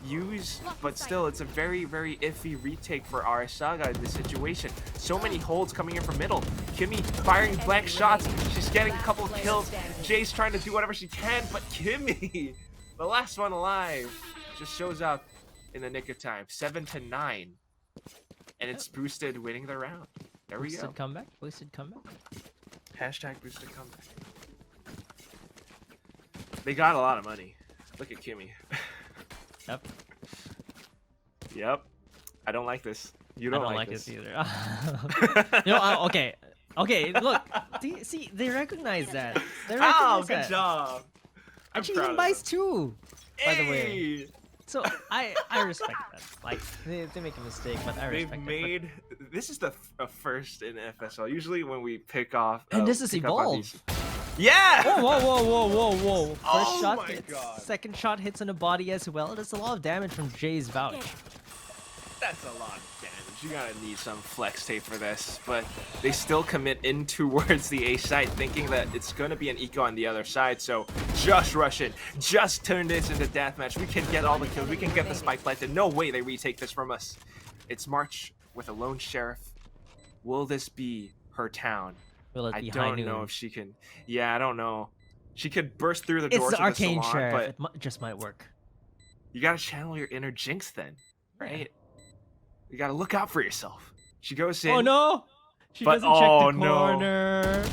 use, but still, it's a very, very iffy retake for our Saga in this situation. So many holds coming in from middle. Kimmy firing blank shots. She's getting a couple of kills. Jace trying to do whatever she can, but Kimmy, the last one alive, just shows up in the nick of time. 7-9, and it's Boosted winning the round. There we go. Boosted comeback. Boosted comeback. Hashtag Boosted comeback. They got a lot of money. Look at Kimmy. Yep. Yep. I don't like this. You I don't, don't like this this. either. You know, okay. Okay, look. See, they recognize that. They recognize Oh, good that. job. I'm And she proud even of buys them. 2, by the way. Hey! So I respect that. Like they make a mistake, but I They've respect it. made this is the first in FSL. Usually when we pick off, And this is pick up on Evolve. these- Yeah. Whoa. First Oh shot my hits. God. Second shot hits on the body as well. There's a lot of damage from Jay's Vouch. That's a lot of damage. You gotta need some flex tape for this, but they still commit in towards the A side, thinking that it's gonna be an eco on the other side. So just rush it, just turn this into deathmatch. We can get all the kills. We can get the spike planted. No way they retake this from us. It's March with a lone sheriff. Will this be her town. Will it I be high don't noon? know if she can. Yeah, I don't know. She could burst through the It's doors the of the arcane salon, sheriff. but It just might work. you gotta channel your inner Jinx then, Yeah. right? You gotta look out for yourself. She goes in. Oh no! She But- doesn't check oh, the no. corner.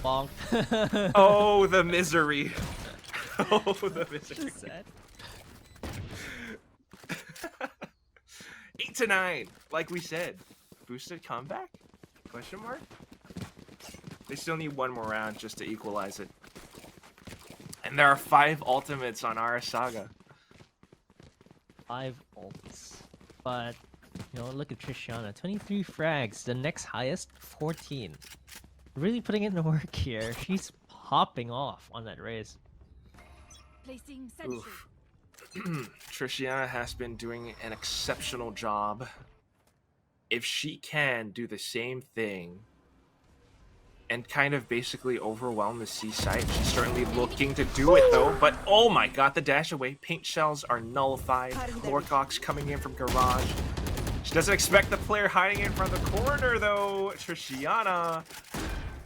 Bonk. Oh, the misery. Oh, the misery. Just sad. 8 to 9, like we said. Boosted comeback? Question mark? They still need one more round just to equalize it. And there are 5 ultimates on our Saga. 5 ults. But, you know, look at Trishana. 23 frags. The next highest, 14. Really putting in the work here. She's popping off on that race. Placing sentry. Oof. Trishana has been doing an exceptional job. If she can do the same thing and kind of basically overwhelm the C site, she's certainly looking to do it though. But oh my god, the dash away. Paint shells are nullified. Lorcock's coming in from garage. She doesn't expect the player hiding in front of the corner though. Trishana.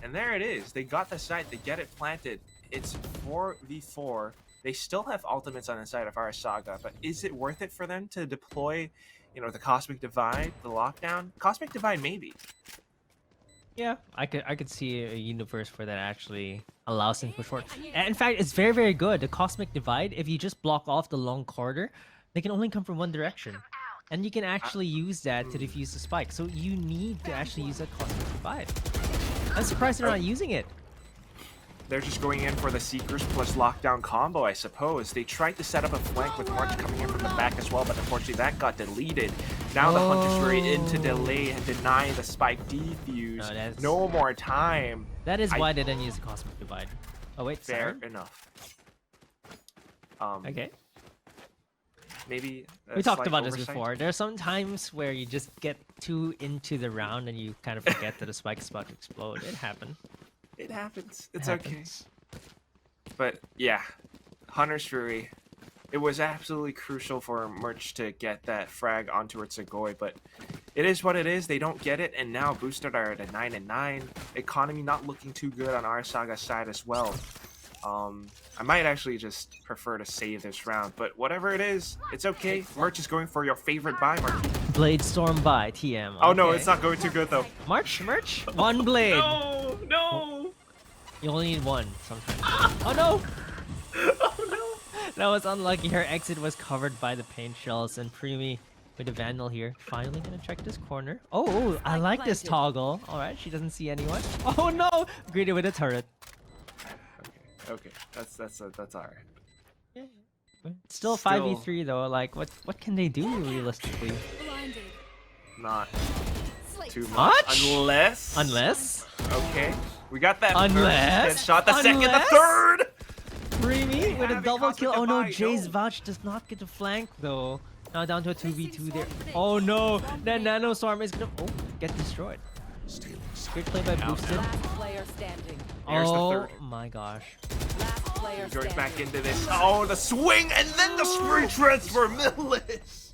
And there it is. They got the site. They get it planted. It's 4v4. They still have ultimates on the side of our Saga, but is it worth it for them to deploy, you know, the Cosmic Divide, the lockdown? Cosmic Divide, maybe. Yeah, I could see a universe where that actually allows them to push forward. And in fact, it's very, very good. The Cosmic Divide, if you just block off the long corridor, they can only come from one direction. And you can actually use that to defuse the spike. So you need to actually use that Cosmic Divide. I'm surprised they're not using it. They're just going in for the Seekers plus lockdown combo, I suppose. They tried to set up a flank with March coming in from the back as well, but unfortunately that got deleted. Now the Hunter's Fury into delay and deny the spike defuse. No more time. That is why they didn't use the Cosmic Divide. Oh wait, fair Siren? enough. Okay. Maybe We talked slight about this oversight. before. There are some times where you just get too into the round and you kind of forget that the spike is about to explode. It happened. It happens. It It's happens. okay. But yeah, Hunter's Fury. It was absolutely crucial for Merch to get that frag onto her Tsugoi, but it is what it is. They don't get it, and now Boosted are at a 9 and 9. Economy not looking too good on our Saga side as well. I might actually just prefer to save this round, but whatever it is, it's okay. Merch is going for your favorite buy, Merch. Blade Storm by TM. Oh no, okay. it's not going too good though. Merch? One blade. No, no. You only need one sometimes. Oh no! Oh no. That was unlucky. Her exit was covered by the paint shells, and Preemy with the Vandal here. Finally gonna check this corner. Oh, I like this toggle. Alright, she doesn't see anyone. Oh no! Greeted with a turret. Okay, that's alright. Yeah. Still 5v3 though. Like, what can they do realistically? Blinded. Not too Much? Unless. Okay, we got that Unless? first shot, the second, the Unless? third. Preemy with a have a double Cosmic kill. Oh no, Divide, Jay's no. Vouch does not get the flank though. Now down to a 2v2 there. Oh no, that Nano Storm is gonna get destroyed. Great play by Boosted. Last player standing. Here's the Oh third. my gosh. Last player Going standing. back into this. Oh, the swing and then the spree transfer. Millis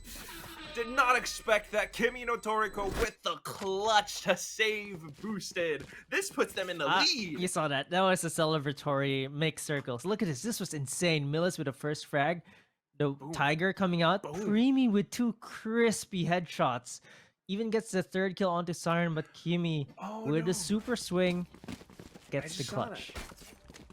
did not expect that. Kimi no Toriko with the clutch to save Boosted. This puts them in the lead. You saw that. That was a celebratory make circles. Look at this. This was insane. Millis with the first frag. The Tiger coming out. Boom. Preemy with 2 crispy headshots. Even gets the 3rd kill onto Siren, but Kimi with no. a super swing gets the just saw clutch.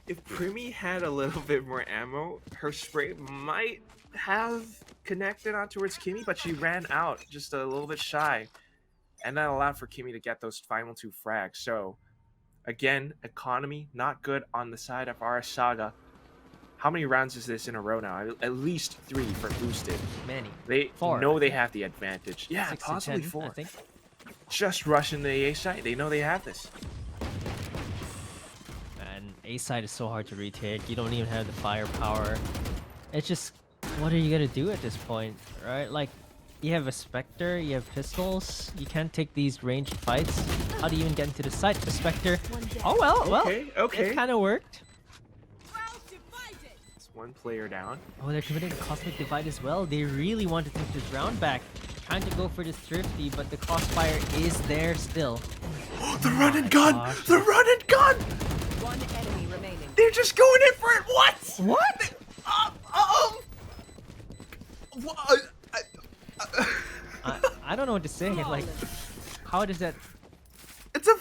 If Preemy had a little bit more ammo, her spray might have connected on towards Kimi, but she ran out just a little bit shy. And that allowed for Kimi to get those final 2 frags. So, again, economy not good on the side of our Saga. How many rounds is this in a row now? At least 3 for Boosted. Many. They 4, know I they think. have the advantage. Yeah, 6 to possibly 10, 4. I think. Just rushing the A site. They know they have this. And A side is so hard to retake. You don't even have the firepower. It's just, what are you gonna do at this point, right? Like, you have a Spectre, you have pistols. You can't take these ranged fights. How do you even get into the site? The Spectre. Oh well, Okay. it kind of worked. It's 1 player down. Oh, they're committing a Cosmic Divide as well. They really want to take this round back. trying to go for this thrifty, but the crossfire is there still. The run and gun! gosh. The run and gun! One enemy remaining. They're just going in for it. What? What? What? I don't know what to say. Like, how does that? It's a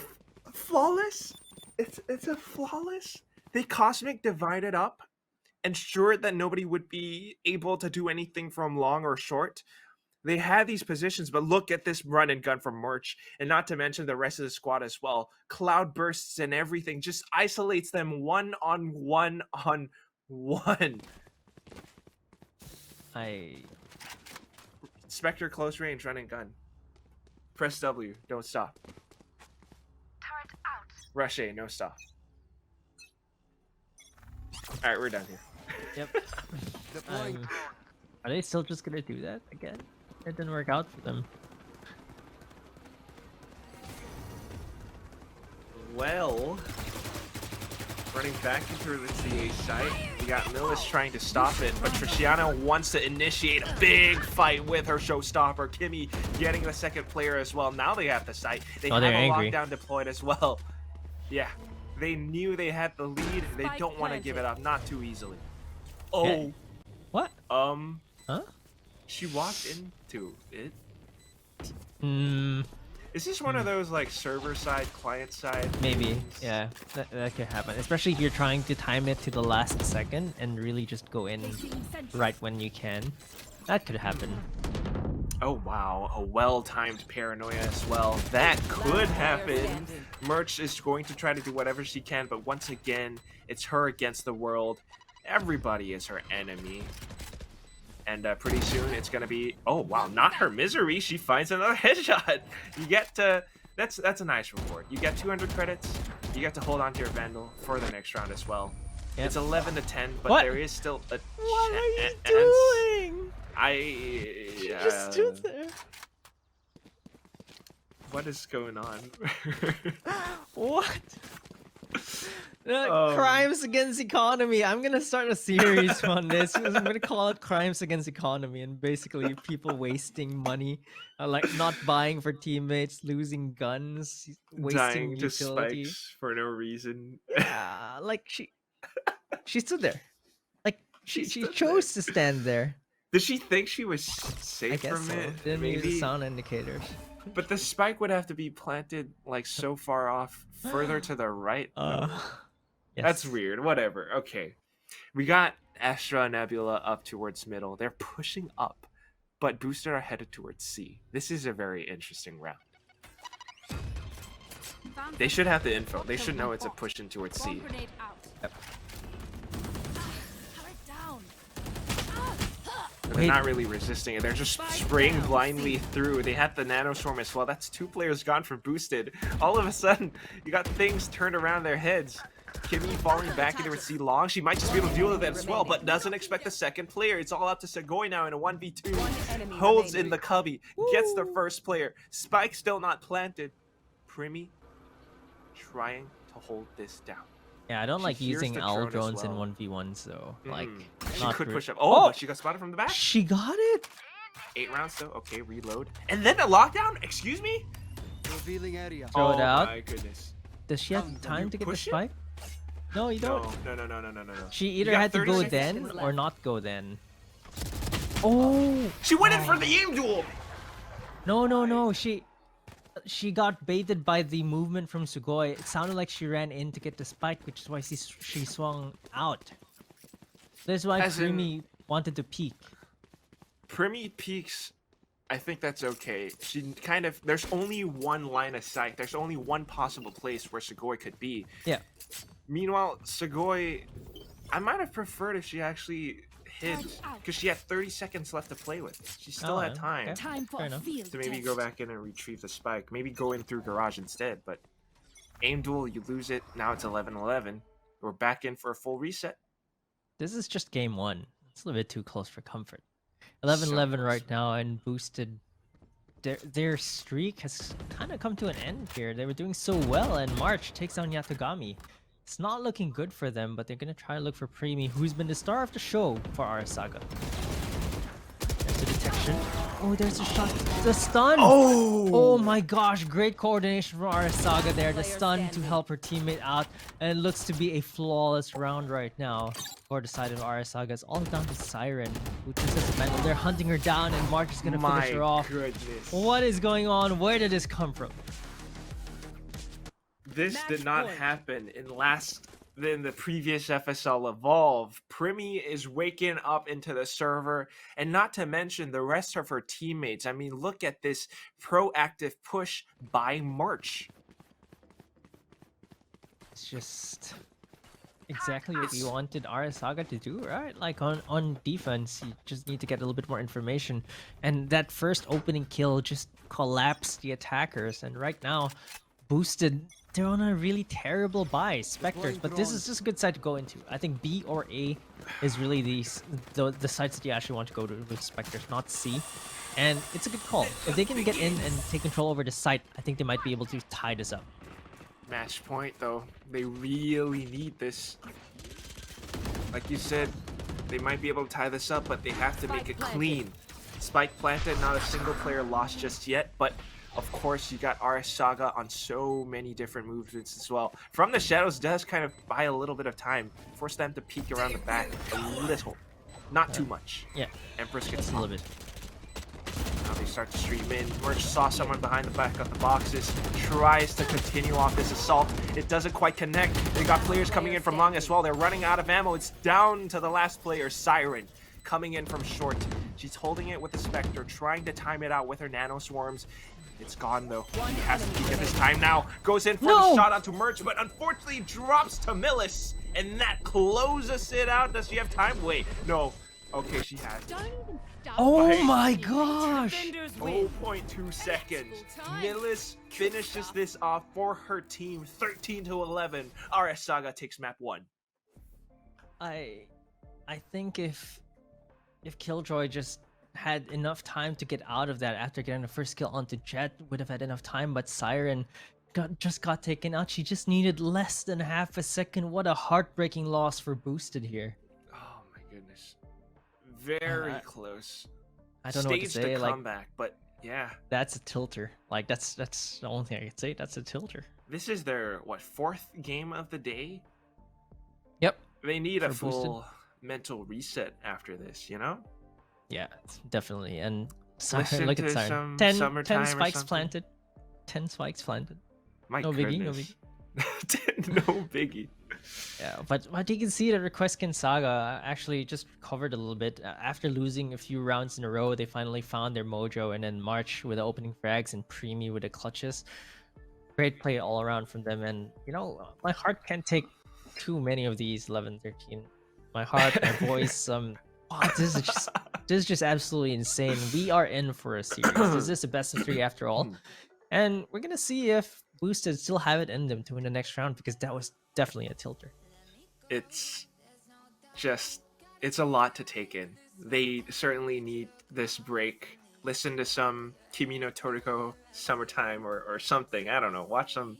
flawless. It's a flawless. They cosmic divided up, ensured that nobody would be able to do anything from long or short. They had these positions, but look at this run and gun from Merch, and not to mention the rest of the squad as well. Cloud bursts and everything just isolates them one on one on one. Spectre close range, run and gun. Press W, don't stop. Turret out. Rush A, no stop. Alright, we're done here. Yep. Are they still just gonna do that again? It didn't work out for them. Well, running back into the CA site, we got Millis trying to stop it, but Triciana wants to initiate a big fight with her showstopper. Kimmy getting the second player as well. Now they have the site. They have they're a angry. lockdown deployed as well. Yeah, they knew they had the lead. They Spike don't want to give it planted. up, not too easily. Okay. Oh, What? Huh? she walked into it. Hmm. Is this one of those like server side, client side? Maybe. things? Yeah. That could happen. Especially if you're trying to time it to the last second and really just go in Placing sentry. right when you can. That could happen. Oh wow, a well-timed paranoia as well. That could happen. Merch is going to try to do whatever she can, but once again, it's her against the world. Everybody is her enemy. And pretty soon it's gonna be, oh wow, not her misery. She finds another headshot. You get to, that's a nice reward. You get 200 credits. You get to hold on to your Vandal for the next round as well. Yep. It's 11 to 10, but What? there is still a What are you chance. doing? I Just stood there. What is going on? What? Crimes against economy. I'm gonna start a series on this. I'm gonna call it crimes against economy, and basically people wasting money, like not buying for teammates, losing guns, wasting Dying to utility. spikes for no reason. Yeah, like she stood there, like she stood chose to stand there. Did she think she was I safe guess from so. it? Didn't use the Maybe. sound indicators. But the spike would have to be planted like so far off, further to the right. That's Yes. weird. Whatever. Okay. We got Astra and Nebula up towards middle. They're pushing up, but Boosted are headed towards C. This is a very interesting round. They should have the info. They should know it's a push in towards C. Bomb grenade out. Yep. Turret down. They're Wait. not really resisting it. They're just spraying blindly through. They had the nanoswarm as well. That's 2 players gone from Boosted. All of a sudden, you got things turned around their heads. Kimmy falling back into her C long. She might just be able to deal with it as well, but doesn't expect the second player. It's all up to Segoy now in a 1v2. One enemy Holds in remaining. the cubby. Gets the first player. Spike still not planted. Primi trying to hold this down. Yeah, I don't She like hears using the owl drone as drones well. in 1v1s though. Like, She not could re- push up. Oh, Oh! but she got spotted from the back. She got it. 8 rounds though. Okay, reload. And then a lockdown? Excuse me? Revealing area. Throw it Oh out. my goodness. Does she have time to get the push it? spike? No, you don't. No. She You either got had to 30 go seconds then or left. not go then. Oh She went in for the aim duel! no! She got baited by the movement from Sugoi. It sounded like she ran in to get the spike, which is why she swung out. That's why As in- Primi wanted to peek. Primi peaks, I think that's okay. She kind of, there's only one line of sight. There's only one possible place where Sugoi could be. Yeah. Meanwhile, Sugoi, I might have preferred if she actually hid, Target out. because she had 30 seconds left to play with. She still Oh, had okay. time Time for Fair a enough. field to maybe test. go back in and retrieve the spike. Maybe go in through garage instead, but aim duel, you lose it. Now it's 11-11. We're back in for a full reset. This is just game one. It's a little bit too close for comfort. 11-11 close. right now, and Boosted. Their streak has kind of come to an end here. They were doing so well, and March takes down Yatogami. It's not looking good for them, but they're gonna try to look for Primi, who's been the star of the show for our Saga. There's the detection coordination. Oh, there's a shot. The stun! Oh! Oh my gosh, great coordination from our Saga there. The Player stun to standing. help her teammate out. And it looks to be a flawless round right now for the side of our Saga. It's all down to Siren, who just has a mental. They're hunting her down, and March is gonna finish her off. Goodness. What is going on? Where did this come from? This Match did not point. happen in the previous FSL Evolve. Primi is waking up into the server, and not to mention the rest of her teammates. I mean, look at this proactive push by March. It's just exactly what we wanted our Saga to do, right? Like on defense, you just need to get a little bit more information. And that first opening kill just collapsed the attackers. And right now, Boosted, they're on a really terrible buy, Spectres. But this is just a good side to go into. I think B or A is really the sites that you actually want to go to with Spectres, not C. And it's a good call. If they can get in and take control over the site, I think they might be able to tie this up. Match point, though. They really need this. Like you said, they might be able to tie this up, but they have to make it clean. Spike planted, not a single player lost just yet, but of course you got RS Saga on so many different movements as well. From the Shadows does kind of buy a little bit of time, force them to peek around the back a little. Not too much. Yeah, Empress gets just a little bit. Now they start to stream in. Merch saw someone behind the back of the boxes, tries to continue off this assault. It doesn't quite connect. They got players coming in from long as well. They're running out of ammo. It's down to the last player, Siren, coming in from short. She's holding it with the Spectre, trying to time it out with her nano swarms. It's gone though. He has to peek at this time now. Goes in for the shot onto Merch, but unfortunately drops to Millis. And that closes it out. Does she have time? Wait, no. Okay, she has. Don't even stop. Oh Right. my gosh! Defenders win. 0.2 seconds. Millis finishes this off for her team, 13-11. RS Saga takes map 1. I think if Killjoy just had enough time to get out of that after getting the first kill onto Jet, would have had enough time, but Siren just got taken out. She just needed less than half a second. What a heartbreaking loss for Boosted here. Oh my goodness. Very close. I don't know what to Staged say. a Like, comeback, but yeah. that's a tilter. Like, that's the only thing I could say. That's a tilter. This is their, what, 4th game of the day? Yep. They need a For Boosted. full mental reset after this, you know? Yeah, definitely. And Listen look at to Siren. some 10 Summertime or spikes something. planted. 10 spikes planted. My No biggie, no goodness. No biggie. Yeah, but you can see that Requeskin Saga actually just recovered a little bit. After losing a few rounds in a row, they finally found their mojo, and then March with the opening frags and Primi with the clutches. Great play all around from them, and you know, my heart can't take too many of these 11-13. My heart, my voice, wow, this is just absolutely insane. We are in for a series. This is a best of 3 after all. And we're gonna see if Boosted still have it in them to win the next round, because that was definitely a tilter. It's a lot to take in. They certainly need this break. Listen to some Kimi no Toriko Summertime or something. I don't know. Watch some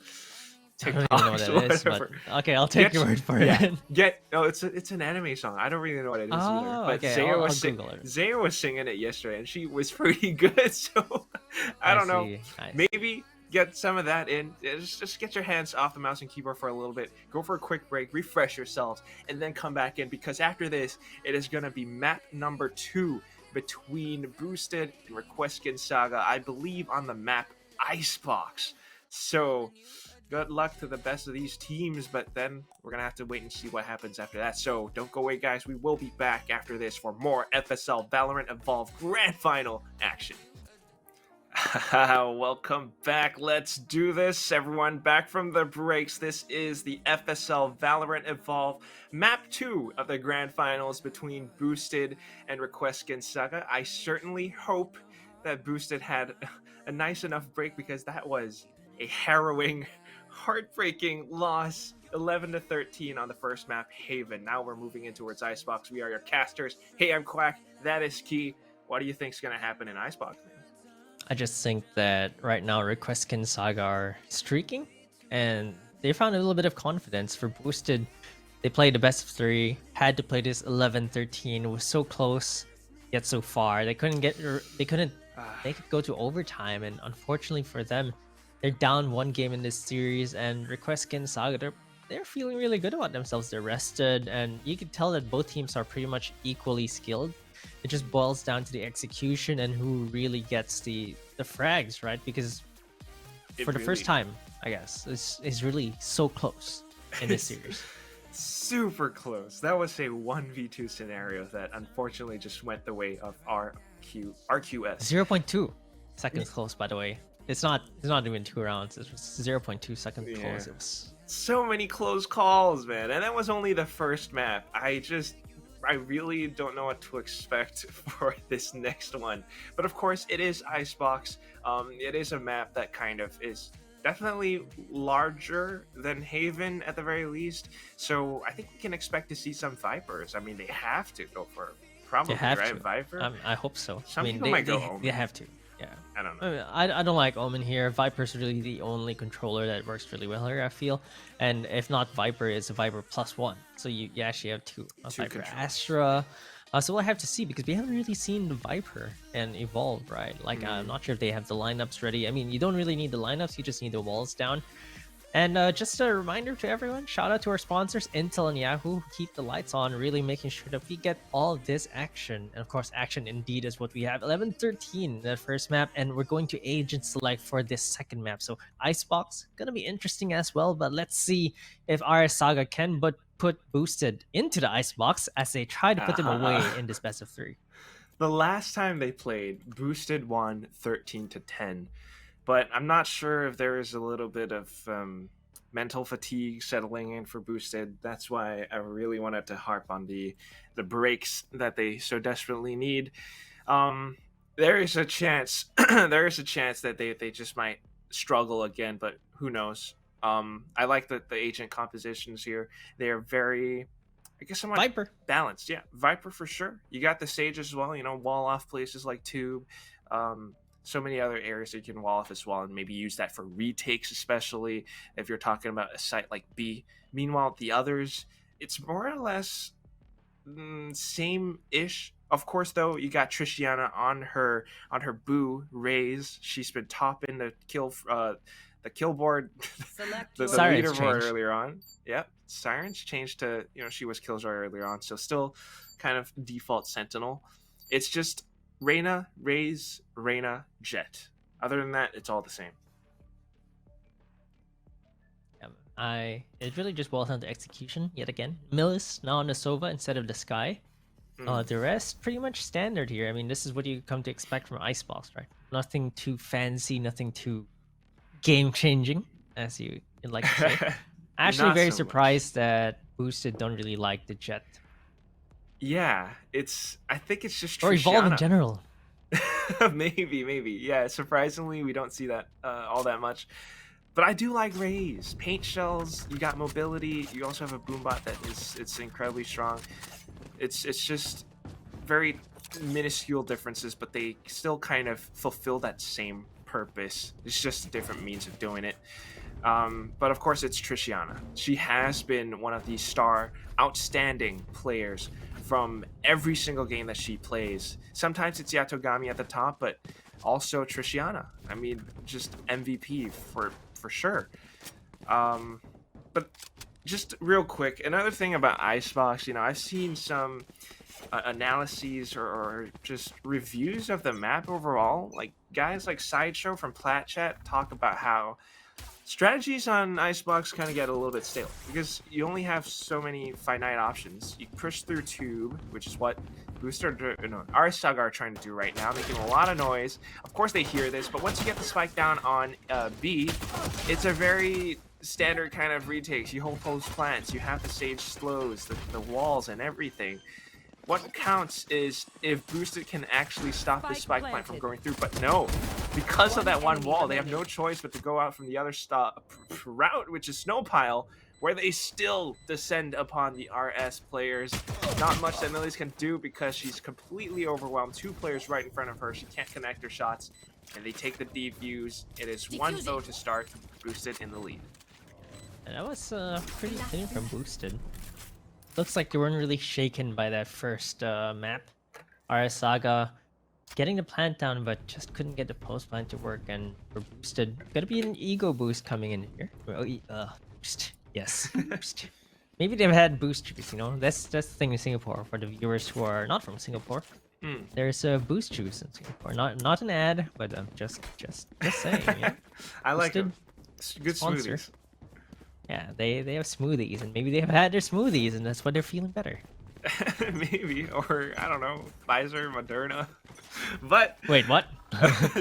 I don't even know what TikToks, that is, but whatever. okay, I'll take your word for it. It's an anime song. I don't really know what it is either. Oh, But okay, Zaya I'll Zaya Google it. was singing it yesterday, and she was pretty good. So I don't know. see, I see. Maybe get some of that in. Just get your hands off the mouse and keyboard for a little bit. Go for a quick break, refresh yourselves, and then come back in, because after this, it is going to be map number 2 between Boosted and Requeskin Saga. I believe on the map Icebox. So good luck to the best of these teams, but then we're going to have to wait and see what happens after that. So don't go away, guys. We will be back after this for more FSL Valorant Evolve Grand Final action. Welcome back. Let's do this. Everyone back from the breaks. This is the FSL Valorant Evolve Map 2 of the Grand Finals between Boosted and Requeskin Saga. I certainly hope that Boosted had a nice enough break, because that was a harrowing, heartbreaking loss. 11-13 on the first map, Haven. Now we're moving in towards Icebox. We are your casters. Hey, I'm Quack. That is Key. What do you think's going to happen in Icebox, man? I just think that right now Requeskin Saga are streaking, and they found a little bit of confidence. For Boosted, they played the best of 3, had to play this 11-13, it was so close. get so far. They couldn't make it go to overtime, and unfortunately for them, they're down one game in this series. And Request Skin Saga, they're feeling really good about themselves. They're rested, and you can tell that both teams are pretty much equally skilled. It just boils down to the execution and who really gets the frags, right? Because for the first time, I guess, is really so close in this series. Super close. That was a 1v2 scenario that unfortunately just went the way of RQS. 0.2 seconds close, by the way. It's not even 2 rounds. It was 0.2 seconds close. It was so many close calls, man. And that was only the first map. I really don't know what to expect for this next one. But of course, it is Icebox. It is a map that kind of is definitely larger than Haven at the very least. So I think we can expect to see some Vipers. I mean, they have to go for probably, right? Viper? I hope so. Some people they, might go they, Omen. they have to. Yeah. I don't know. I mean, I don't like Omen here. Viper's really the only controller that works really well here, I feel. And if not Viper, it's a Viper +1. So you actually have two Viper controllers. Astra. So we'll have to see, because we haven't really seen the Viper and Evolve, right? Like, I'm not sure if they have the lineups ready. I mean, you don't really need the lineups, you just need the walls down. And just a reminder to everyone, shout out to our sponsors, Intel and Yahoo, who keep the lights on, really making sure that we get all this action. And of course, action indeed is what we have. 11-13, the first map, and we're going to agent select for this second map. So Icebox, gonna be interesting as well, but let's see if our SAGA can put Boosted into the Icebox as they try to put them away in this best of 3. The last time they played, Boosted won 13-10. But I'm not sure if there is a little bit of mental fatigue settling in for Boosted. That's why I really wanted to harp on the breaks that they so desperately need. There is a chance that they just might struggle again, but who knows? I like the agent compositions here. They are very, I guess, somewhat Viper balanced. Yeah, Viper for sure. You got the Sage as well. Wall off places like Tube. So many other areas that you can wall off as well, and maybe use that for retakes, especially if you're talking about a site like B. Meanwhile, the others, it's more or less same-ish. Of course, though, you got Trishiana on her boo Raze. She's been topping the kill board, the leaderboard earlier on. Yep, Sirens changed to she was Killjoy earlier on, so still kind of default Sentinel. It's just Reyna, Raze, Reyna, Jet. Other than that, it's all the same. It really just boils down to execution yet again. Millis now on the Sova instead of the Sky. The rest pretty much standard here. I mean, this is what you come to expect from Icebox, right? Nothing too fancy, nothing too game-changing, as you like to say. Actually, very surprised that Boosted don't really like the Jet. Yeah, I think it's just or Evolve in general. maybe. Yeah, surprisingly, we don't see that all that much. But I do like Raze. Paint shells, you got mobility, you also have a boombot it's incredibly strong. It's just very minuscule differences, but they still kind of fulfill that same purpose. It's just a different means of doing it. But of course, it's Trishiana. She has been one of the outstanding players from every single game that she plays. Sometimes it's Yatogami at the top, but also Trishiana. I mean, just MVP for sure. But just real quick, another thing about Icebox, I've seen some analyses or just reviews of the map overall. Like guys like Sideshow from Platchat talk about how strategies on Icebox kind of get a little bit stale because you only have so many finite options. You push through Tube, which is what our SAGA are trying to do right now, making a lot of noise. Of course they hear this, but once you get the spike down on B, it's a very standard kind of retakes. You hold close plants, you have the Sage slows, the walls and everything. What counts is if Boosted can actually stop the spike plant from going through, but no, because of that one wall, they have no choice but to go out from the other route, which is Snowpile, where they still descend upon the RS players. Not much that Millis can do because she's completely overwhelmed. 2 players right in front of her. She can't connect her shots, and they take the defuse. It is 1-0 to start. Boosted in the lead. And that was pretty clean from Boosted. Looks like they weren't really shaken by that first map. RS Saga getting the plant down, but just couldn't get the post plant to work, and we're boosted. Gonna be an ego boost coming in here. Boost. Yes, boost. Maybe they've had boosters, you know. That's the thing in Singapore for the viewers who are not from Singapore. There's a boost juice in Singapore. Not an ad, but just saying. Yeah. I like Boosted them. Good sponsor. smoothies. Yeah, they have smoothies, and maybe they've had their smoothies, and that's why they're feeling better. Maybe, or I don't know, Pfizer, Moderna. But Wait, what?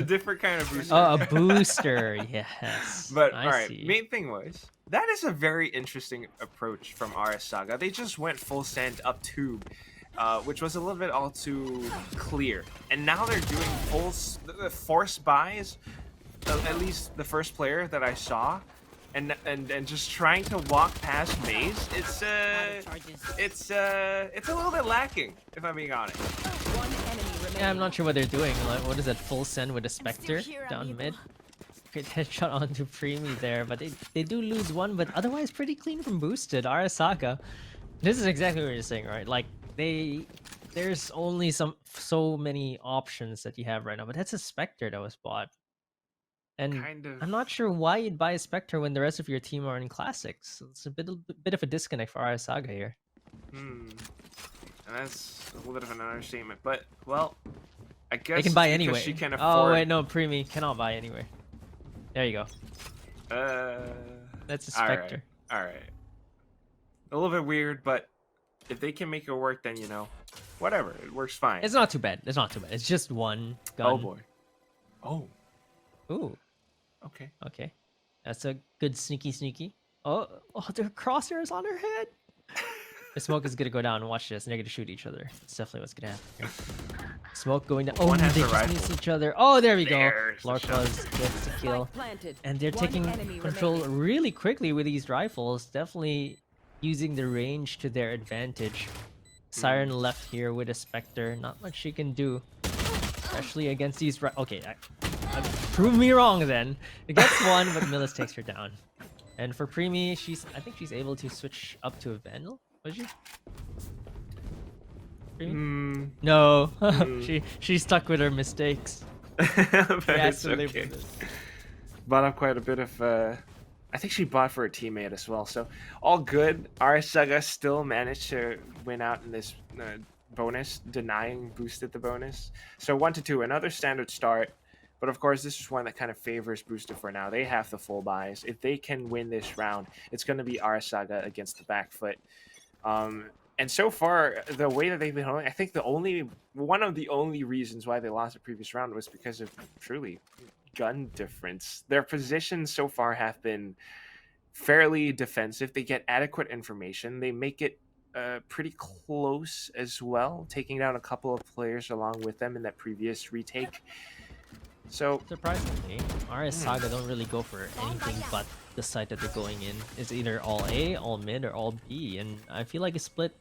different kind of booster. Oh, a booster. Yes. But I all right, see. main thing was that is a very interesting approach from RS Saga. They just went full send up tube, which was a little bit all too clear, and now they're doing full force buys. At least the first player that I saw, and just trying to walk past maze. It's a little bit lacking, if I'm being honest. One enemy remaining. Yeah, I'm not sure what they're doing. Like, what is that full send with a Spectre down mid? Great headshot onto Preemy there, but they do lose one, but otherwise pretty clean from boosted. RS Saga. This is exactly what you're saying, right? Like there's only so many options that you have right now, but that's a Spectre that was bought. And Kind of. I'm not sure why you'd buy a Spectre when the rest of your team are in classics. It's a bit of a disconnect for RS Saga here. And that's a little bit of an understatement, but well, I guess They can buy it's because anyway. She can Oh afford. wait, no, Preemy cannot buy anyway. There you go. That's a All right. Spectre. All right. A little bit weird, but if they can make it work, then whatever, it works fine. It's not too bad. It's not too bad. It's just one gun. Oh boy. Oh. Ooh. Okay. Okay. That's a good sneaky. Oh, their crosshairs on her head. The smoke is gonna go down. Watch this. They're gonna shoot each other. That's definitely what's gonna happen here. Smoke going down. Oh, One has they a just rifle. miss each other. Oh, there we go. There's the Lorclaws gets the kill. Spike planted. And they're One taking enemy control remaining. really quickly with these rifles. Definitely using the range to their advantage. Siren left here with a Spectre. Not much she can do. Especially against these... Okay, prove me wrong then. It gets one, but Millis takes her down. And for Preemy, I think she's able to switch up to a Vandal. Was she? Preemy? No. She's stuck with her mistakes. But She has it's to live okay. with it. Bought up quite a bit of. I think she bought for a teammate as well. So all good. RS Saga still managed to win out in this bonus, denying boosted the bonus. So 1-2, another standard start. But of course, this is one that kind of favors boosted for now. They have the full buys. If they can win this round, it's going to be RS Saga against the back foot. And so far, the way that they've been holding, I think one of the only reasons why they lost the previous round was because of truly gun difference. Their positions so far have been fairly defensive. They get adequate information. They make it pretty close as well, taking down a couple of players along with them in that previous retake. So Surprisingly, RS Saga don't really go for anything but the site that they're going in. It's either all A, all mid, or all B, and I feel like a split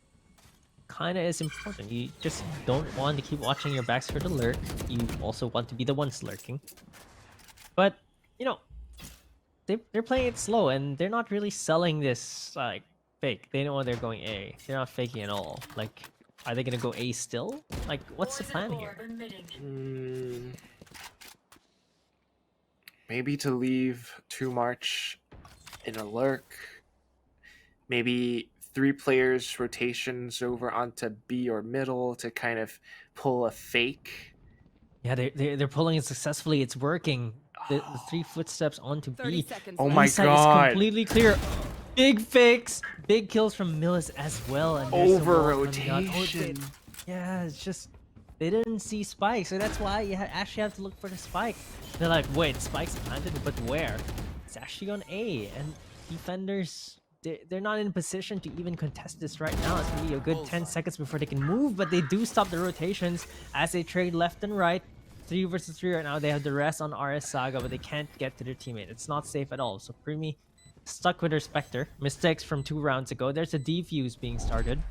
kind of is important. You just don't want to keep watching your backs for the lurk. You also want to be the ones lurking. But, you know, they're playing it slow, and they're not really selling this, like, fake. They know they're going A. They're not faking at all. Like, are they going to go A still? Like, what's the plan here? Maybe to leave 2 March in a lurk. Maybe 3 players rotations over onto B or middle to kind of pull a fake. Yeah, they're pulling it successfully. It's working. The 3 footsteps onto 30 B. seconds Oh left. my Side God. is completely clear. Big fakes, big kills from Millis as well. And there's some Over wall coming out. rotation. Yeah, it's just they didn't see spike, so that's why you actually have to look for the spike. They're like, wait, spike's planted, but where? It's actually on A, and defenders they're not in position to even contest this right now. It's gonna be a good 10 seconds before they can move, but they do stop the rotations as they trade left and right. 3 versus 3 right now. They have the rest on RS Saga, but they can't get to their teammate. It's not safe at all. So Preemy stuck with her Spectre. Mistakes from 2 rounds ago. There's a defuse being started.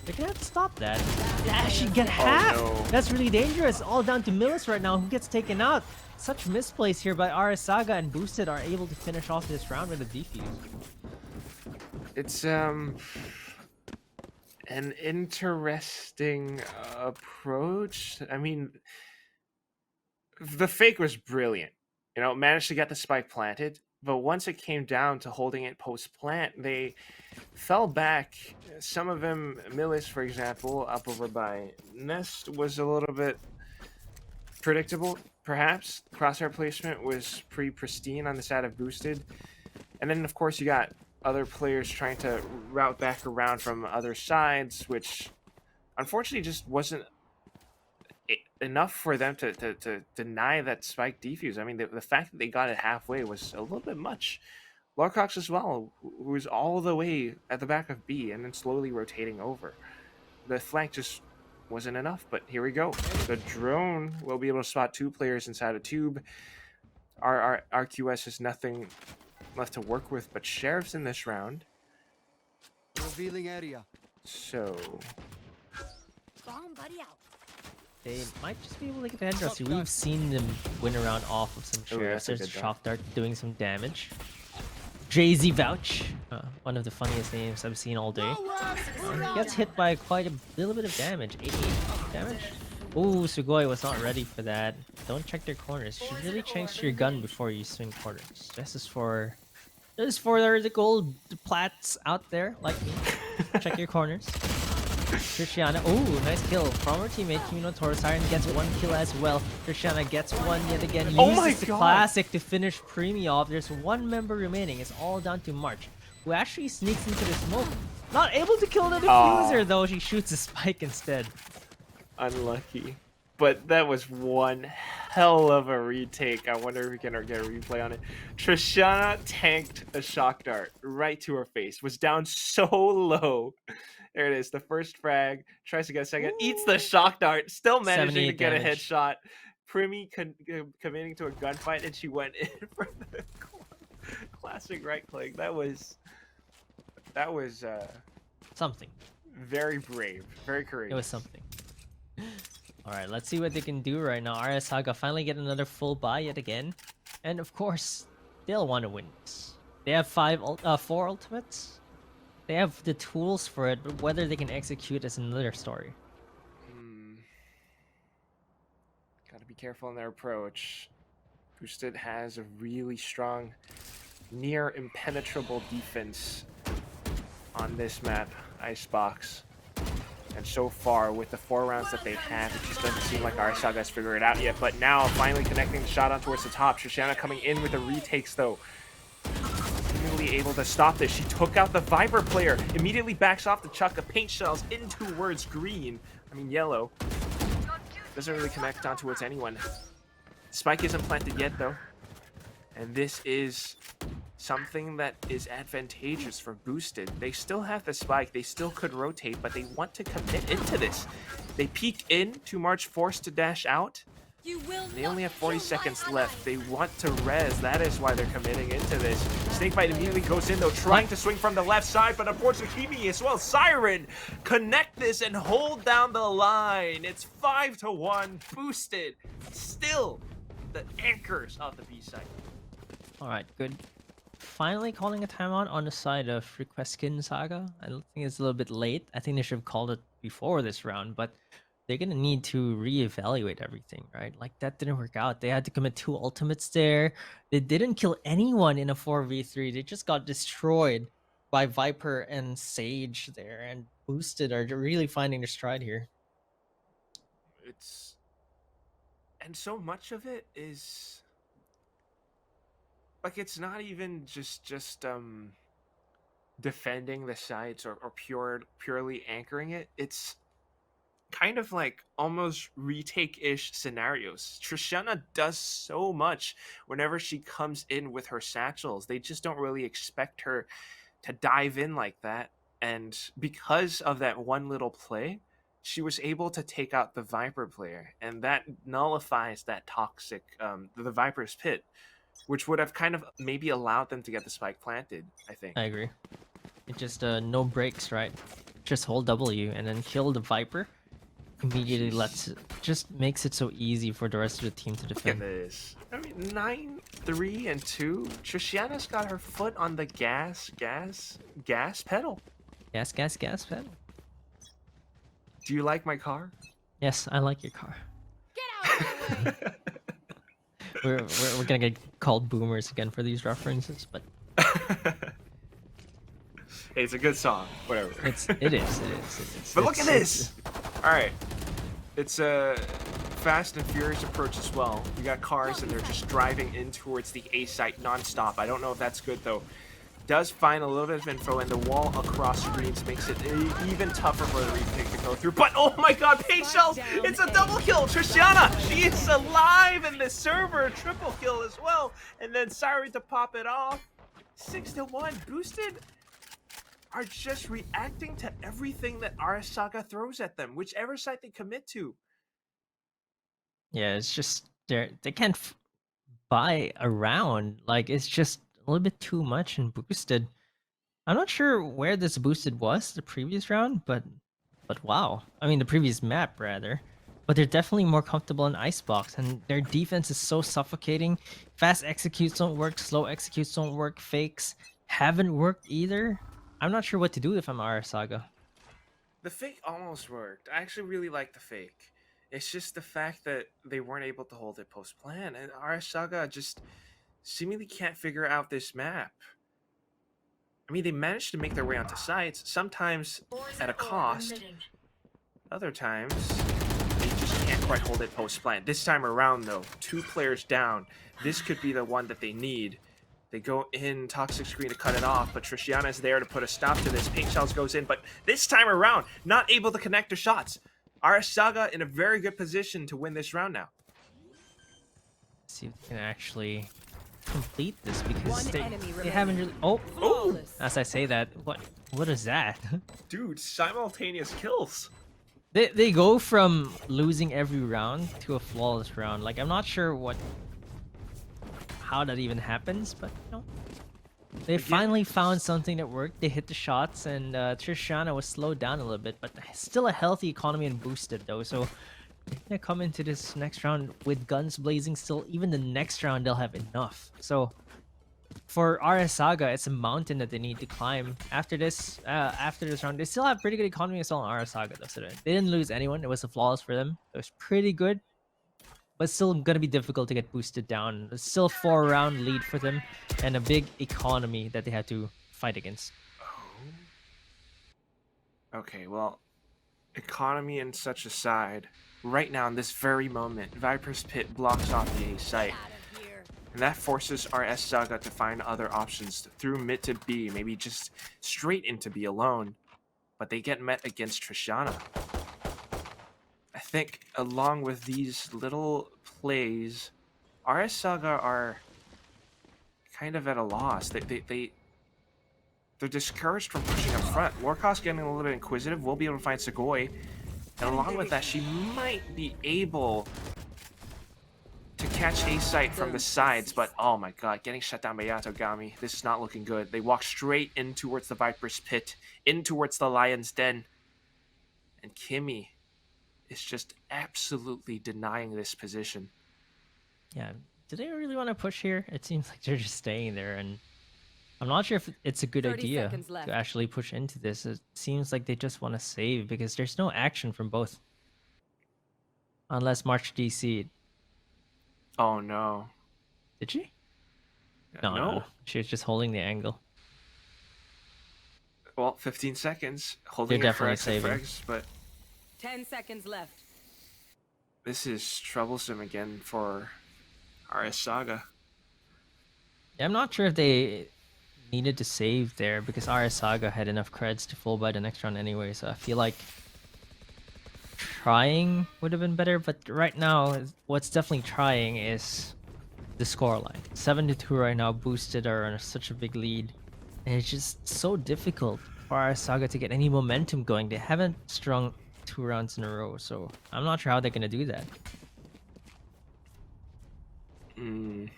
They're gonna have to stop that. They actually get half. no. That's really dangerous. All down to Millis right now, who gets taken out. Such misplays here by RS Saga, and Boosted are able to finish off this round with a defuse. It's an interesting approach. I mean, the fake was brilliant. You know, managed to get the spike planted, but once it came down to holding it post plant, they fell back. Some of them, Millis, for example, up over by Nest, was a little bit predictable, perhaps. Crosshair placement was pretty pristine on the side of boosted. And then, of course, you got other players trying to route back around from other sides, which unfortunately just wasn't enough for them to deny that spike defuse. I mean, the fact that they got it halfway was a little bit much. Larcox as well, who was all the way at the back of B and then slowly rotating over. The flank just wasn't enough, but here we go. The drone will be able to spot 2 players inside a tube. Our RQS has nothing left to work with but sheriffs in this round. Revealing area. So Bomb buddy out. They might just be able to get the head rusty. We've seen them win around off of some Oh, yeah, sheriffs. that's a There's good Shock Dart doing some damage. Jay-Z Vouch, one of the funniest names I've seen all day. Gets hit by quite a little bit of damage. 88 damage. Ooh, Sugoi was not ready for that. Don't check their corners. You should really change your gun before you swing corners. This is for the gold plats out there like me. Check your corners. Triciana, ooh, nice kill from her teammate. Kimino Torosiren gets 1 kill as well. Triciana gets 1 yet again. Oh my Uses the God. classic to finish Preemie off. There's 1 member remaining. It's all down to March, who actually sneaks into the smoke. Not able to kill the diffuser though. She shoots a spike instead. unlucky. But that was one hell of a retake. I wonder if we can get a replay on it. Trishana tanked a shock dart right to her face. Was down so low. There it is. The first frag. Tries to get a second. Eats the shock dart. Still managing to 78 get a damage. headshot. Primi committing to a gunfight, and she went in for the classic right click. That was Something. very brave. Very courageous. It was something. Alright, let's see what they can do right now. RS Saga finally get another full buy yet again. And of course, they'll want to win this. They have 4 ultimates. They have the tools for it, but whether they can execute is another story. Got to be careful in their approach. Boosted has a really strong, near impenetrable defense on this map, Icebox. And so far, with the 4 rounds that they've had, it just doesn't seem like our Saga has figured it out yet. But now, finally connecting the shot on towards the top. Shoshana coming in with the retakes, though. Immediately able to stop this. She took out the Viper player. Immediately backs off the chuck of paint shells in towards green. I mean, yellow. Doesn't really connect on towards anyone. Spike isn't planted yet, though. And this is something that is advantageous for Boosted. They still have the spike, they still could rotate, but they want to commit into this. They peek in to March, forced to dash out. They only have 40 seconds left. They want to res. That is why they're committing into this. Snakebite immediately goes in, though, trying to swing from the left side, but unfortunately, Kimi as well. Siren, connect this and hold down the line. It's 5-1. Boosted. Still the anchors of the B side. Alright, good. Finally calling a timeout on the side of Requeskin Saga. I think it's a little bit late. I think they should have called it before this round, but they're gonna need to reevaluate everything, right? Like, that didn't work out. They had to commit 2 ultimates there. They didn't kill anyone in a 4v3. They just got destroyed by Viper and Sage there, and Boosted are really finding their stride here. And so much of it is like, it's not even just defending the sites or purely anchoring it. It's kind of like almost retake-ish scenarios. Trishana does so much whenever she comes in with her satchels. They just don't really expect her to dive in like that. And because of that one little play, she was able to take out the Viper player, and that nullifies that toxic, the Viper's pit, which would have kind of maybe allowed them to get the spike planted, I think. I agree. It just no breaks, right? Just hold W and then kill the Viper. Immediately just makes it so easy for the rest of the team to Look at defend. this. I mean, 9-3-2. Trishana's got her foot on the gas pedal. Gas pedal. Do you like my car? Yes, I like your car. Get out of my way! We're gonna get called boomers again for these references, but Hey, it's a good song. Whatever. it is. But look at It's- this! Alright. It's a Fast and Furious approach as well. We got cars and they're just driving in towards the A site non-stop. I don't know if that's good though. Does find a little bit of info, and the wall across screens makes it even tougher for the retake to go through. But oh my god, Paige Shells! It's a double kill! Trishana! She is alive in the server! Triple kill as well! And then Siren to pop it off. 6-1. Boosted are just reacting to everything that RS Saga throws at them, whichever side they commit to. Yeah, it's just they can't buy around. Like it's just a little bit too much and boosted. I'm not sure where this boosted was the previous round, but wow. I mean the previous map rather. But they're definitely more comfortable in Icebox, and their defense is so suffocating. Fast executes don't work, slow executes don't work, fakes haven't worked either. I'm not sure what to do if I'm RS Saga. The fake almost worked. I actually really like the fake. It's just the fact that they weren't able to hold it post-plan, and RS Saga just seemingly can't figure out this map. I mean, they managed to make their way onto sites, sometimes at a cost. Other times, they just can't quite hold it post-plan. This time around, though, 2 players down. This could be the one that they need. They go in Toxic Screen to cut it off, but Trishana is there to put a stop to this. Pink Shells goes in, but this time around, not able to connect the shots. RS Saga in a very good position to win this round now. Let's see if they can actually complete this because One they enemy haven't really. Oh, Flawless. as I say that, what is that? Dude, simultaneous kills. They go from losing every round to a flawless round. Like I'm not sure how that even happens, but you know, they finally found something that worked. They hit the shots, and Trishana was slowed down a little bit, but still a healthy economy and boosted though. So they're gonna come into this next round with guns blazing. Still, even the next round they'll have enough. So for RS Saga, it's a mountain that they need to climb. After this round, they still have pretty good economy as well on RS Saga though. So they didn't lose anyone. It was a flawless for them. It was pretty good. But still gonna be difficult to get boosted down. There's still a 4-round lead for them, and a big economy that they had to fight against. Okay, well, economy and such aside, right now in this very moment, Viper's Pit blocks off the A site. Out of here. And that forces RS Saga to find other options through mid to B, maybe just straight into B alone. But they get met against Trishana. I think along with these little plays, RS Saga are kind of at a loss. They're discouraged from pushing up front. Lorcos getting a little bit inquisitive. We'll be able to find Segoy. And along with that, she might be able to catch A site from the sides, but oh my god, getting shut down by Yatogami. This is not looking good. They walk straight in towards the Viper's Pit, in towards the Lion's Den. And Kimmy is just absolutely denying this position. Yeah, do they really want to push here? It seems like they're just staying there, and I'm not sure if it's a good 30 idea seconds left. to actually push into this. It seems like they just want to save because there's no action from both. Unless March DC. Oh no. Did she? No. She was just holding the angle. Well, 15 seconds. Holding They're it for definitely saving. frags, but 10 seconds left. this is troublesome again for RS Saga. Yeah, I'm not sure if they needed to save there because RS Saga had enough creds to full buy the next round anyway, so I feel like trying would have been better, but right now what's definitely trying is the scoreline. 7-2 right now, boosted are on such a big lead, and it's just so difficult for RS Saga to get any momentum going. They haven't strung 2 rounds in a row, so I'm not sure how they're gonna do that. I'm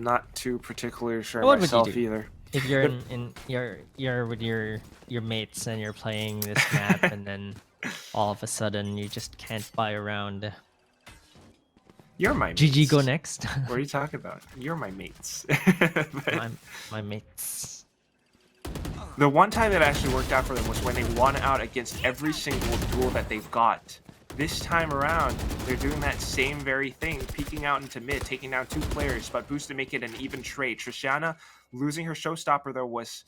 not too particularly sure What would you myself do? either. If you're in you're with your mates and you're playing this map and then all of a sudden you just can't buy around. You're my mates. GG go next. What are you talking about? You're my mates. my mates. The one time it actually worked out for them was when they won out against every single duel that they've got. This time around, they're doing that same very thing, peeking out into mid, taking down 2 players, but Boost to make it an even trade. Trishana losing her showstopper, though, was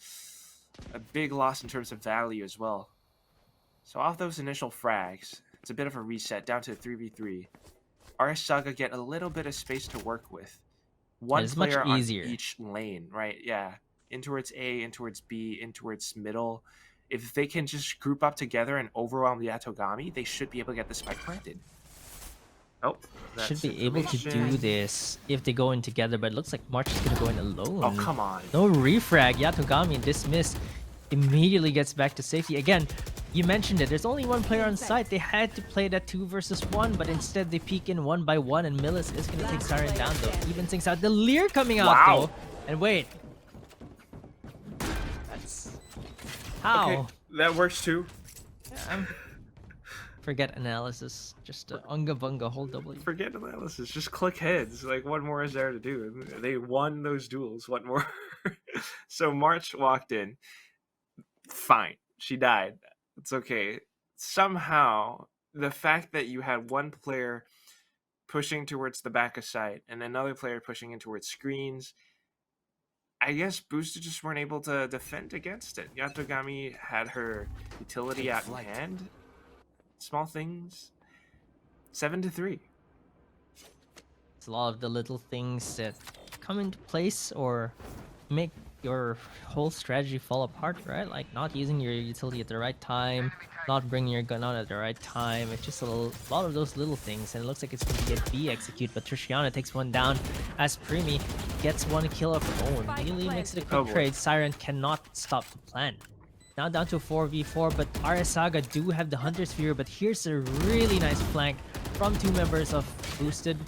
a big loss in terms of value as well. So off those initial frags, it's a bit of a reset, down to a 3v3. RS Saga get a little bit of space to work with. One It's much player on easier. each lane, right? Yeah. In towards A, in towards B, in towards middle. If they can just group up together and overwhelm the Yatogami, they should be able to get the spike planted. Oh, Should be able to do this if they go in together, but it looks like March is gonna go in alone. Oh, come on. No refrag. Yatogami dismissed. Immediately gets back to safety. Again, you mentioned it. There's only one player on site. They had to play that 2 versus 1, but instead they peek in 1 by 1, and Millis is gonna take Siren down though. Even things out. The Leer coming out though. And wait. That's how. Okay, that works too. Forget analysis. Just unga bunga, hold W. Forget analysis. Just click heads. Like, what more is there to do? They won those duels. What more? So March walked in. Fine. She died. It's okay. Somehow, the fact that you had one player pushing towards the back of site and another player pushing in towards screens, I guess Boosted just weren't able to defend against it. Yatogami had her utility out in hand. Small things. 7-3. It's a lot of the little things that come into place or make your whole strategy fall apart, right? Like not using your utility at the right time, not bringing your gun out at the right time. It's just a lot of those little things, and it looks like it's going to get B execute, but Trishana takes one down as Primi gets one kill of her own. Really makes it a quick trade. Siren cannot stop the plan. Now down to a 4v4, but RS Saga do have the Hunter Sphere, but here's a really nice flank from 2 members of Boosted.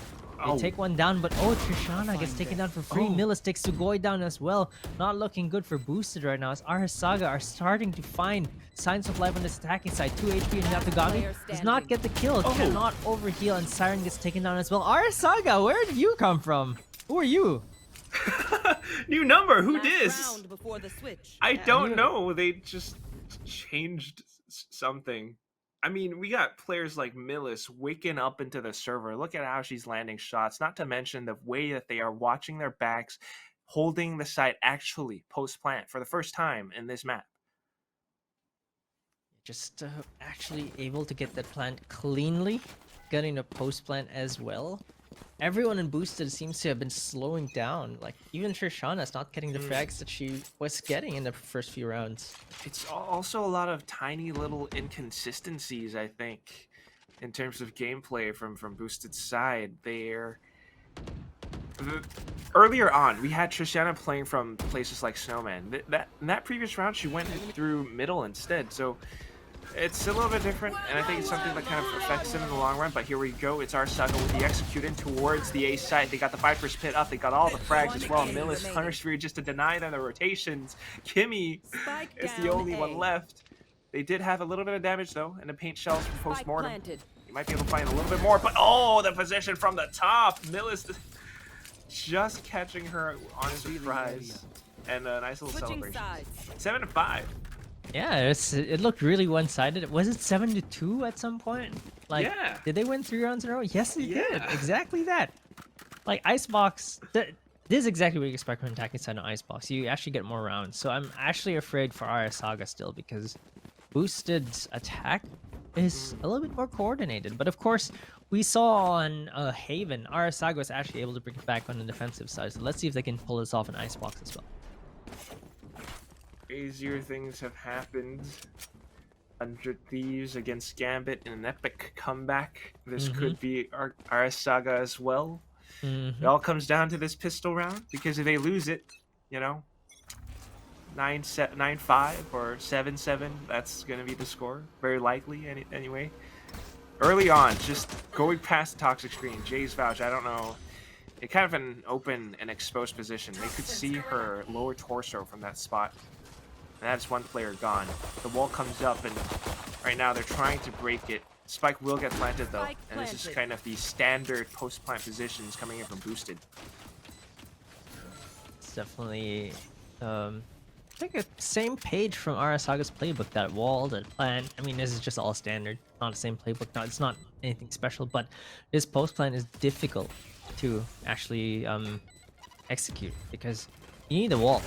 They take one down, but Trishana gets taken down for free. Millis takes Sugoi down as well. Not looking good for Boosted right now, as RS Saga are starting to find signs of life on this attacking side. 2 HP, and Yatogami does not get the kill. Cannot overheal, and Siren gets taken down as well. RS Saga, where did you come from? Who are you? New number. Who dis? Round before the switch. I don't know. They just changed something. I mean, we got players like Millis waking up into the server. Look at how she's landing shots. Not to mention the way that they are watching their backs, holding the site actually post-plant for the first time in this map. Just actually able to get that plant cleanly, getting a post-plant as well. Everyone in Boosted seems to have been slowing down. Like, even Trishana's not getting the frags that she was getting in the first few rounds. It's also a lot of tiny little inconsistencies, I think, in terms of gameplay from Boosted's side. Earlier on, we had Trishana playing from places like Snowman. In that previous round, she went through middle instead, so it's a little bit different, and I think it's something that kind of affects them in the long run. But here we go. It's our Saga with the executing towards the A side. They got the Viper's Pit up. They got all the frags as well. Millis, Hunter Sphere just to deny them the rotations. Kimmy is the only one left. They did have a little bit of damage, though, and the paint shells from post-mortem. You might be able to find a little bit more, but the position from the top. Millis just catching her on surprise. And a nice little celebration. 7-5. Yeah, it looked really one-sided. Was it 7-2 at some point? Like, yeah. Did they win 3 rounds in a row? Yes, they did. Exactly that. Like, Icebox, this is exactly what you expect from attacking side on Icebox. You actually get more rounds. So I'm actually afraid for RS Saga still, because Boosted's attack is a little bit more coordinated. But of course, we saw on Haven, RS Saga was actually able to bring it back on the defensive side. So let's see if they can pull this off in Icebox as well. Crazier things have happened. 100 Thieves against Gambit in an epic comeback. This could be RS Saga as well. It all comes down to this pistol round, because if they lose it, 9-5 or 7-7, that's going to be the score. Very likely, anyway. Early on, just going past the toxic screen, Jay's Vouch, I don't know. It kind of an open and exposed position. They could see her lower torso from that spot. And that's one player gone. The wall comes up, and right now they're trying to break it. Spike will get planted, though. And this is kind of the standard post-plant positions coming in from Boosted. It's definitely It's like a same page from Arasaga's playbook. That wall, that plan. I mean, this is just all standard. Not the same playbook. No, it's not anything special. But this post plan is difficult to actually execute because you need a wall.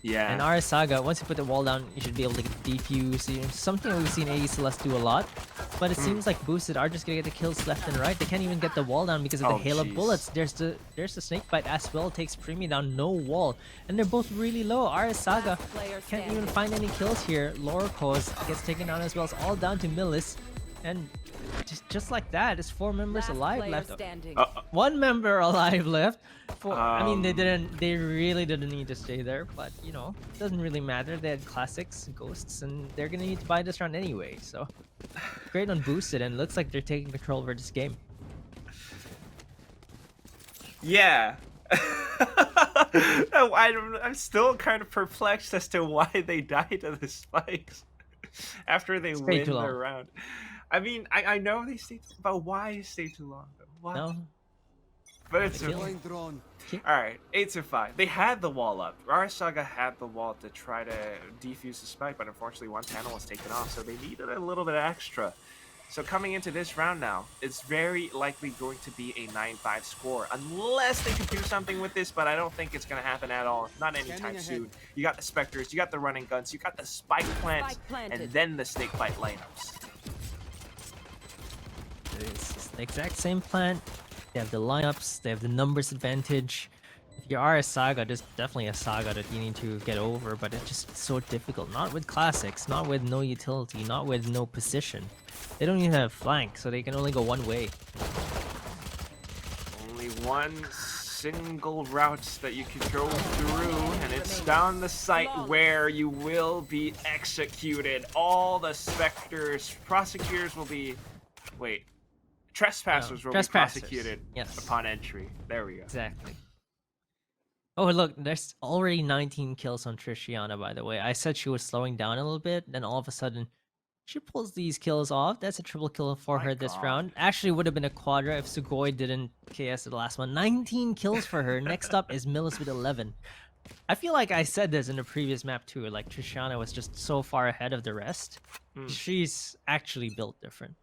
Yeah. And Arasaga, once you put the wall down, you should be able to get defuse. You know, something we've seen AE Celeste do a lot. But it seems like boosted are just gonna get the kills left and right. They can't even get the wall down because of the hail of bullets. There's the snake bite as well. Takes Premium down, no wall, and they're both really low. Arasaga can't even find any kills here. Lorcos gets taken down as well. It's all down to Millis, and just like that, there's 4 members alive left. One member alive left. I mean, they really didn't need to stay there, but you know, it doesn't really matter. They had classics, ghosts, and they're gonna need to buy this round anyway. So great on boosted, and looks like they're taking control over this game. Yeah. I'm still kind of perplexed as to why they died to the spikes after they win their round. I mean, I know they stayed, but why stay too long? Why? No. But it's okay. Alright, 8-5. They had the wall up. Arasaga had the wall to try to defuse the spike, but unfortunately one panel was taken off, so they needed a little bit extra. So coming into this round now, it's very likely going to be a 9-5 score, unless they can do something with this, but I don't think it's going to happen at all. Not anytime soon. You got the Spectres, you got the running guns, you got the spike plants, and then the snake bite lineups. It's the exact same plan. They have the lineups, they have the numbers advantage. If you are a Saga, there's definitely a Saga that you need to get over, but it's just so difficult. Not with classics, not with no utility, not with no position. They don't even have flank, so they can only go one way. Only one single route that you can go through, and it's down the site where you will be executed. All the Spectres, prosecutors will be... Wait. Trespassers will be prosecuted upon entry. There we go. Exactly. Oh, look, there's already 19 kills on Trishiana, by the way. I said she was slowing down a little bit, then all of a sudden, she pulls these kills off. That's a triple kill for her this round. Actually, would have been a quadra if Sugoi didn't KS the last one. 19 kills for her. Next up is Millis with 11. I feel like I said this in the previous map too. Like, Trishiana was just so far ahead of the rest. She's actually built different.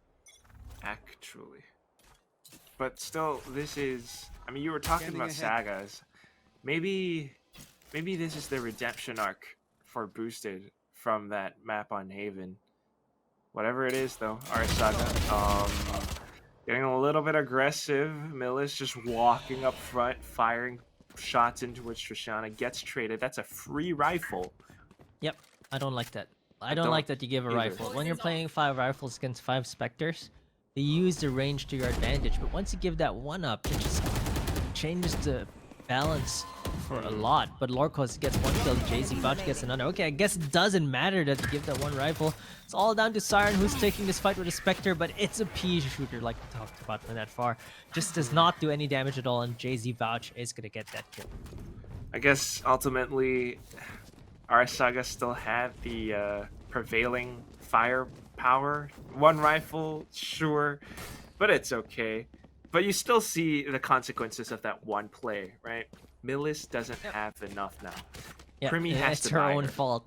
Actually. But still, this is... I mean, you were talking about Sagas. Maybe this is the redemption arc for Boosted from that map on Haven. Whatever it is, though. Arasaga. Getting a little bit aggressive. Millis just walking up front, firing shots into which Trishana gets traded. That's a free rifle. Yep, I don't like that. I don't like that you give a rifle. When you're playing 5 rifles against 5 Spectres, they use the range to your advantage, but once you give that one up, it just changes the balance for a lot. But Lorcos gets 1 kill, JZ Vouch gets another. Okay, I guess it doesn't matter that you give that 1 rifle. It's all down to Siren, who's taking this fight with a Spectre, but it's a pea shooter like we talked about from that far. Just does not do any damage at all, and JZ Vouch is gonna get that kill. I guess ultimately, Arasaga still had the prevailing firepower. 1 rifle, sure, but it's okay. But you still see the consequences of that 1 play, right? Millis doesn't have enough now. Yeah, Primi has it's to her buy own her. fault.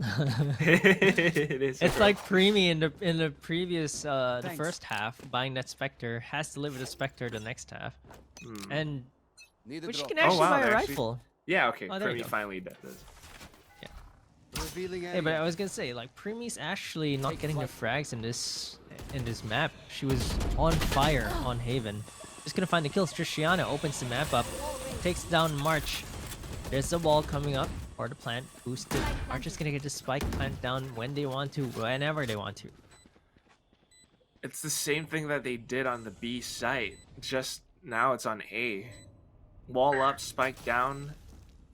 It is. It's like Primi in the previous the first half, buying that Spectre, has to live with a Spectre the next half, and but she can actually buy a rifle. Yeah, okay. Oh, there you Primi go. finally does. Hey, but I was gonna say, like, Primi's actually not getting the frags in this map. She was on fire on Haven. Just gonna find the kills. Trishiana opens the map up, takes down March. There's the wall coming up, or the plant boosted. March is gonna get the spike plant down when they want to, whenever they want to. It's the same thing that they did on the B site, just now it's on A. Wall up, spike down.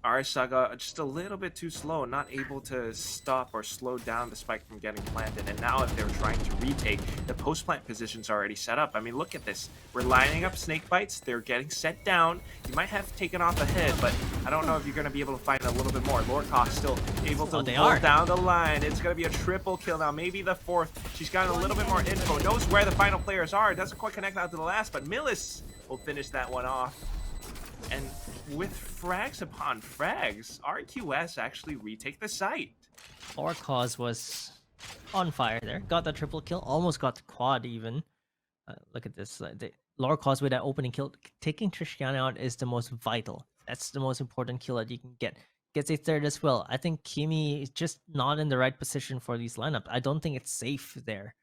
Arasaga just a little bit too slow, not able to stop or slow down the spike from getting planted. And now if they're trying to retake, the post-plant position's already set up. I mean, look at this. We're lining up snake bites. They're getting set down. You might have taken off a head, but I don't know if you're going to be able to find a little bit more. Lorcock still able to pull down the line. It's going to be a triple kill now, maybe the 4th. She's got a little bit more info, knows where the final players are. It doesn't quite connect out to the last, but Millis will finish that one off. And with frags upon frags, RQS actually retake the site. Our cause was on fire there. Got the triple kill, almost got the quad even. Look at this. Laura cause with that opening kill, taking Trishana out is the most vital. That's the most important kill that you can get. Gets a third as well. I think Kimi is just not in the right position for these lineups. I don't think it's safe there.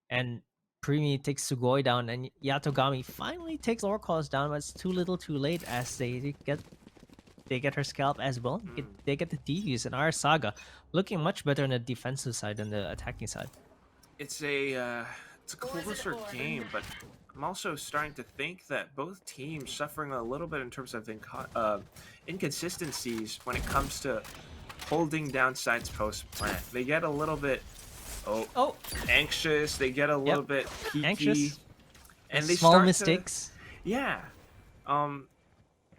And Primi takes Sugoi down, and Yatogami finally takes Laura cause down, but it's too little too late as they get her scalp as well. They get the defuse, and our Saga looking much better on the defensive side than the attacking side. It's a closer game, but I'm also starting to think that both teams suffering a little bit in terms of inconsistencies when it comes to holding down sides post plant. They get a little bit anxious. They get a little bit peaky, anxious, and they small start mistakes.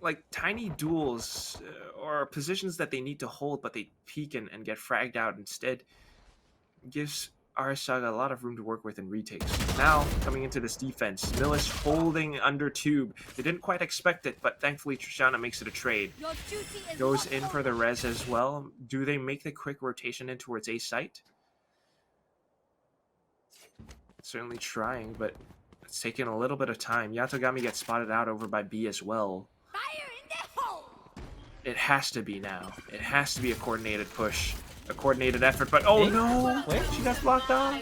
Like tiny duels or positions that they need to hold, but they peek and get fragged out instead. Gives our Saga a lot of room to work with in retakes. Now, coming into this defense, Millis holding under tube. They didn't quite expect it, but thankfully Trishana makes it a trade. Goes in for the res as well. Do they make the quick rotation in towards A site? Certainly trying, but it's taking a little bit of time. Yatogami gets spotted out over by B as well. It has to be now. It has to be a coordinated push. A coordinated effort, but oh no! Wait, she got blocked off.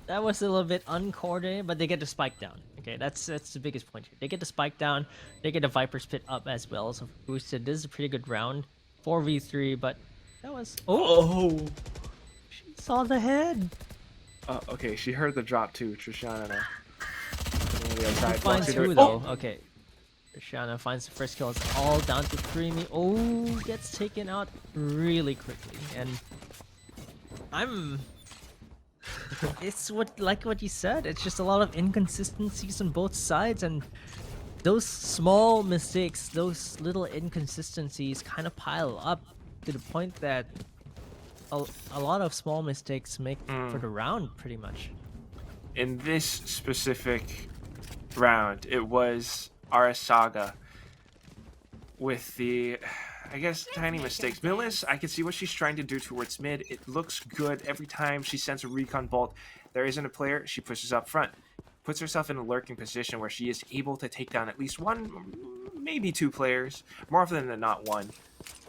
That was a little bit uncoordinated, but they get the spike down. Okay, that's the biggest point here. They get the spike down, they get the Viper's Pit up as well, so boosted. This is a pretty good round. 4v3, but that was she saw the head. Okay, she heard the drop too, Trishana. Finds who though? Okay. Trishana finds the first kill. It's all down to Primi. Oh, gets taken out really quickly. And it's what you said. It's just a lot of inconsistencies on both sides, and those small mistakes, those little inconsistencies kind of pile up to the point that a lot of small mistakes make for the round pretty much. In this specific round, it was our Saga with the, I guess, tiny mistakes. Millis, I can see what she's trying to do towards mid. It looks good every time she sends a recon bolt. There isn't a player, she pushes up front. Puts herself in a lurking position where she is able to take down at least one, maybe two players. More often than not one.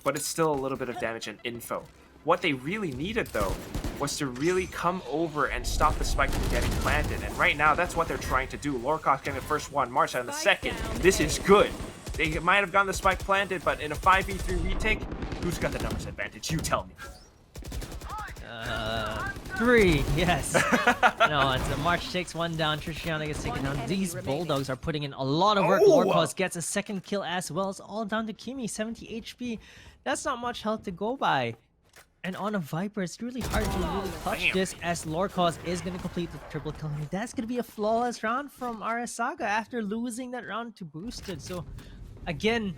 But it's still a little bit of damage and info. What they really needed, though, was to really come over and stop the spike from getting planted. And right now, that's what they're trying to do. Lorcock getting the first one, March on the second. This is good. They might have gotten the spike planted, but in a 5v3 retake, who's got the numbers advantage? You tell me. 3, yes. No, it's a March takes one down. Trishana gets taken down. These Bulldogs are putting in a lot of work. Lorcos gets a second kill as well. It's all down to Kimi, 70 HP. That's not much health to go by. And on a Viper, it's really hard to really clutch this, as Lorcos is going to complete the triple kill. And that's going to be a flawless round from RS Saga after losing that round to Boosted. So, again,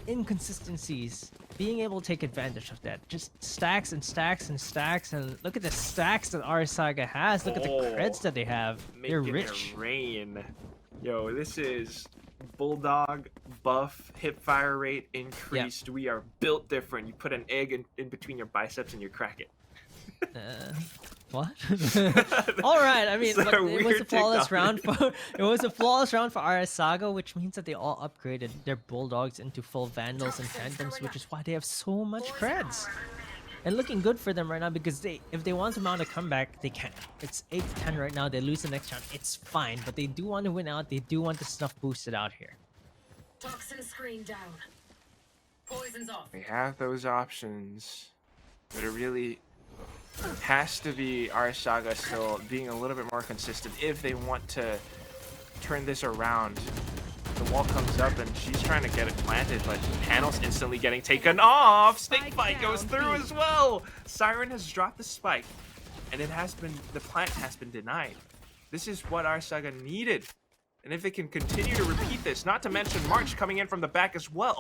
inconsistencies. Being able to take advantage of that. Just stacks and stacks and stacks. And look at the stacks that RS Saga has. Look at the creds that they have. They're rich. It rain. Yo, this is Bulldog buff, hip fire rate increased. We are built different. You put an egg in between your biceps and you crack it. What? All right. I mean, look, it was a flawless round for RS Saga, which means that they all upgraded their Bulldogs into full Vandals and Phantoms, which is why they have so much creds. And looking good for them right now, because if they want to mount a comeback, they can. It's 8-10 right now. They lose the next round. It's fine, but they do want to win out. They do want the stuff boosted out here. Toxin screen down. Poison's off. We have those options, but it really has to be our Saga still being a little bit more consistent if they want to turn this around. The wall comes up and she's trying to get it planted, but panel's instantly getting taken off. Snake fight goes through as well. Siren has dropped the spike, and the plant has been denied. This is what our Saga needed. And if they can continue to repeat this, not to mention March coming in from the back as well.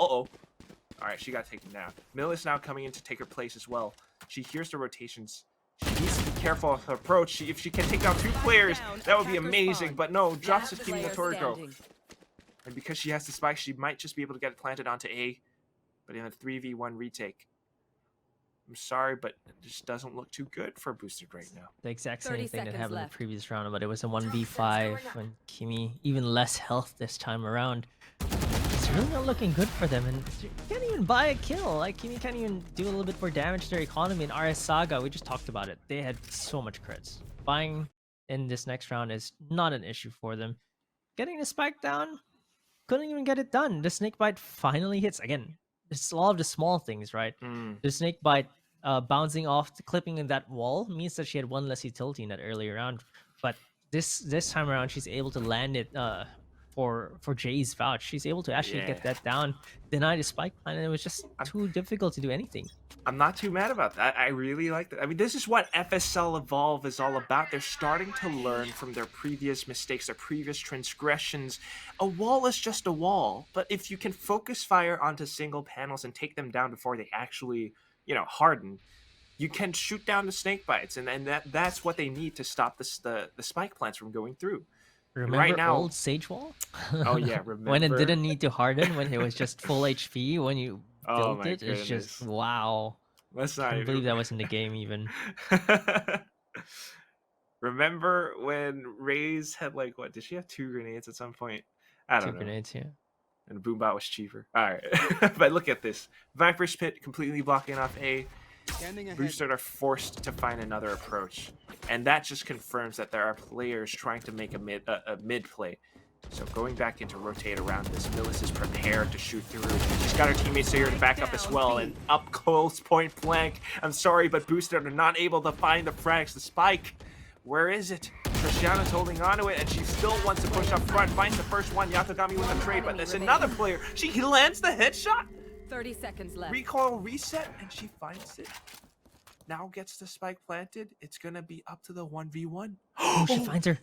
All right, she got taken down. Mill is now coming in to take her place as well. She hears the rotations. She needs to be careful of her approach. If she can take down two players, that would be amazing. But no, drops the Kimi no Toriko. And because she has the spike, she might just be able to get it planted onto A. But in a 3v1 retake, I'm sorry, but it just doesn't look too good for Boosted right now. The exact 30 same thing that seconds happened in the left. previous round, but it was a 1v5 when Kimi, even less health this time around. It's really not looking good for them, and you can't even buy a kill. Like, Kimi can't even do a little bit more damage to their economy. And RS Saga, we just talked about it. They had so much crits. Buying in this next round is not an issue for them. Getting the spike down, couldn't even get it done. The snake bite finally hits. Again, it's all of the small things, right? The snake bite bouncing off, clipping in that wall means that she had one less utility in that earlier round. But this time around, she's able to land it for Jay's vouch. She's able to actually get that down, deny the spike plan, and it was just too difficult to do anything. I'm not too mad about that. I really like that. I mean, this is what FSL Evolve is all about. They're starting to learn from their previous mistakes, their previous transgressions. A wall is just a wall, but if you can focus fire onto single panels and take them down before they actually, harden, you can shoot down the snake bites, and that's what they need to stop the spike plants from going through. Remember right now, old Sage Wall? Oh yeah, remember when it didn't need to harden, when it was just full HP when you built it. Goodness. It's just wow. Let's I not can't believe that was in the game even. Remember when Raze had what? Did she have 2 grenades at some point? I don't know. 2 grenades, yeah. And Boombot was cheaper. All right, but look at this. Viper's Pit completely blocking off A. Boosted are forced to find another approach, and that just confirms that there are players trying to make a mid play. So going back into rotate around this, Millis is prepared to shoot through. She's got her teammates here to back up as well, and up close, point blank. I'm sorry, but Boosted are not able to find the frags, the spike. Where is it? Trishana's holding onto it, and she still wants to push up front. Finds the first one, Yatogami with a trade, but there's another player. He lands the headshot. 30 seconds left. Recoil reset, and she finds it. Now gets the spike planted. It's gonna be up to the 1v1. Oh, she finds her.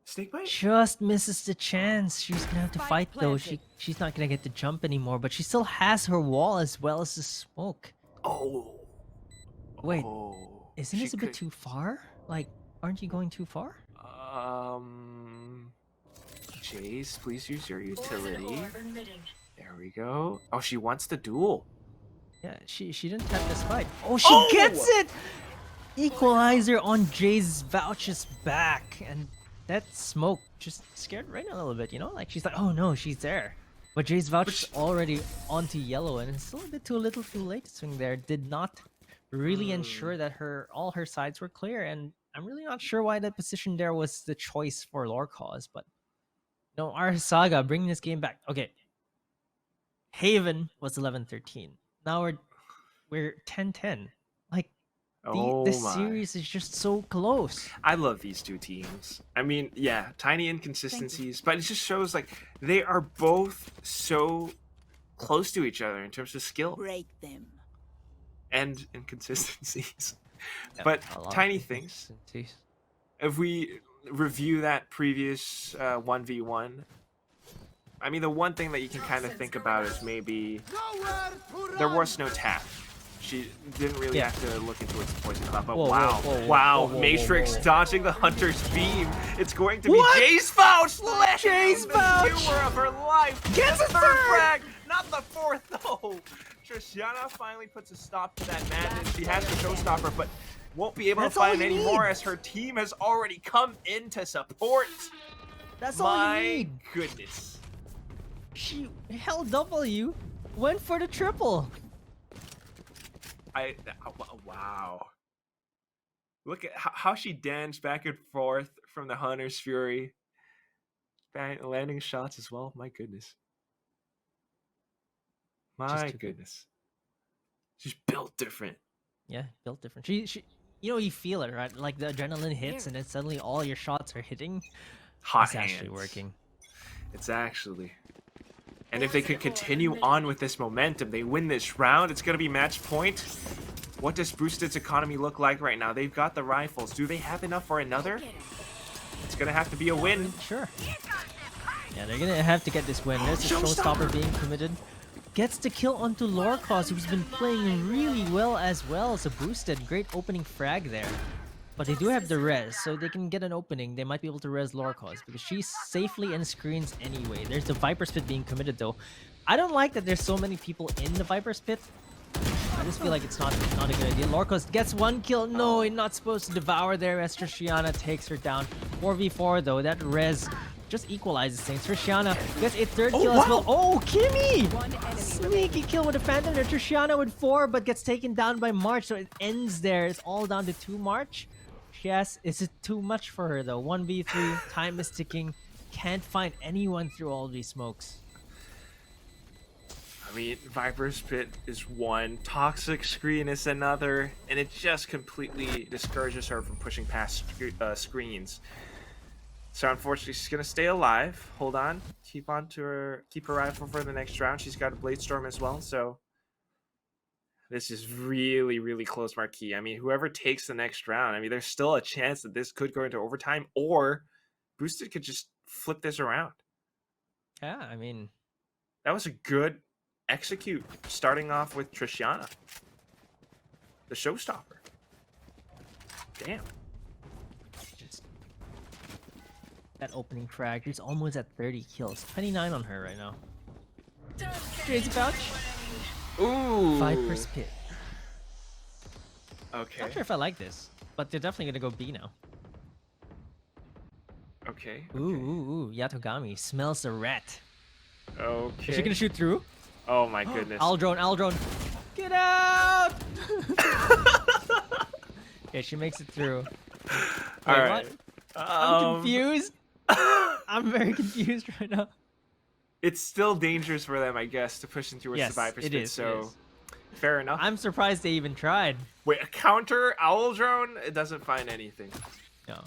Snakebite? Just misses the chance. She's gonna have to Spike fight though. planted. She's not gonna get the jump anymore, but she still has her wall as well as the smoke. Oh. Wait, Oh. isn't this a bit too far? Like, aren't you going too far? Jace, please use your utility. Poison orb emitting. There we go. Oh, she wants the duel. Yeah, she didn't tap the spike. Oh, she gets it! Equalizer on Jay's vouch's back, and that smoke just scared Rain a little bit, Like, she's like, oh no, she's there. But Jay's vouch is already onto yellow, and it's still a bit too little too late to swing there. Did not really ensure that all her sides were clear, and I'm really not sure why that position there was the choice for Lore Cause, but no, our Saga bringing this game back. Okay. Haven was 11-13. Now we're 10-10. Like, the series is just so close. I love these two teams. I mean, yeah, tiny inconsistencies, but it just shows they are both so close to each other in terms of skill. Break them. And inconsistencies. Yeah, but a lot of tiny things. inconsistencies. If we review that previous 1v1, I mean, the one thing that you can kind of think about is maybe there was no tap. She didn't really have to look into its poison cloud, but wow, Matrix dodging the Hunter's beam. It's going to be Jay's vouch! Jay's vouch! The viewer of her life! Gets the a third frag! Not the fourth, though! Trishana finally puts a stop to that madness. She has the showstopper, but won't be able to find any more as her team has already come in to support. That's all you My need. goodness. She held W, went for the triple. Wow. Look at how she danced back and forth from the Hunter's Fury. Landing shots as well. My goodness. My goodness. She's built different. Yeah, built different. She you feel it, right? Like the adrenaline hits and then suddenly all your shots are hitting. Hot it's hands. actually working. It's actually. And if they could continue on with this momentum, they win this round, it's going to be match point. What does Boosted's economy look like right now? They've got the rifles. Do they have enough for another? It's going to have to be a win. Sure. Yeah, they're going to have to get this win. There's a showstopper being committed. Gets the kill onto Lorcos, who's been playing really well as well. So Boosted, great opening frag there. But they do have the res, so they can get an opening. They might be able to res Lorcos because she's safely in screens anyway. There's the Viper Spit being committed though. I don't like that there's so many people in the Viper's pit. I just feel like it's not a good idea. Lorcos gets 1 kill. No, he's not supposed to devour there as Triciana takes her down. 4v4 though, that res just equalizes things. Triciana gets a 3rd kill as well. Oh, Kimmy! One enemy Sneaky kill with a Phantom there. Triciana with 4, but gets taken down by March, so it ends there. It's all down to 2 March. Yes, is it too much for her though? 1v3, time is ticking. Can't find anyone through all these smokes. I mean, Viper's Pit is one, Toxic Screen is another, and it just completely discourages her from pushing past screens. So unfortunately, she's gonna stay alive. Hold on, keep her rifle for the next round. She's got a Blade Storm as well, so this is really, really close marquee. I mean, whoever takes the next round, I mean, there's still a chance that this could go into overtime, or Boosted could just flip this around. Yeah, I mean, That was a good execute, starting off with Triciana, the showstopper. Damn. just that opening frag. She's almost at 30 kills. 29 on her right now. Crazy pouch. Ooh. Viper's Pit. Okay. Not sure if I like this, but they're definitely gonna go B now. Okay. Ooh, Yatogami smells the rat. Okay. Is she gonna shoot through? Oh my goodness. Aldrone. Get out! Okay, she makes it through. Wait, All right. what? I'm confused. I'm very confused right now. It's still dangerous for them, I guess, to push in towards Yes, the Viper's it Pit, is, it so is. fair enough. I'm surprised they even tried. Wait, a counter Owl Drone? It doesn't find anything. No.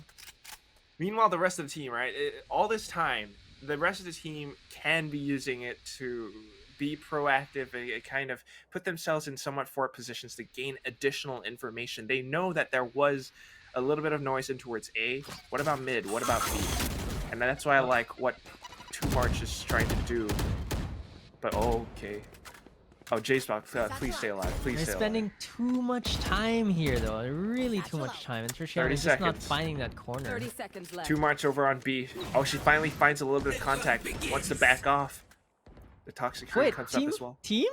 Meanwhile, the rest of the team, right? All this time, the rest of the team can be using it to be proactive and kind of put themselves in somewhat forward positions to gain additional information. They know that there was a little bit of noise in towards A. What about mid? What about B? And that's why I like what 2 March is trying to do. But okay. Oh, J-Spot, please stay alive. Please They're stay spending alive. too much time here, though. Really too much time. And Triciana is just not seconds. finding that corner. 30 seconds left. 2 March over on B. Oh, she finally finds a little bit of contact. Wants to back off. The Toxic Fury Wait, comes team? up as well. Team?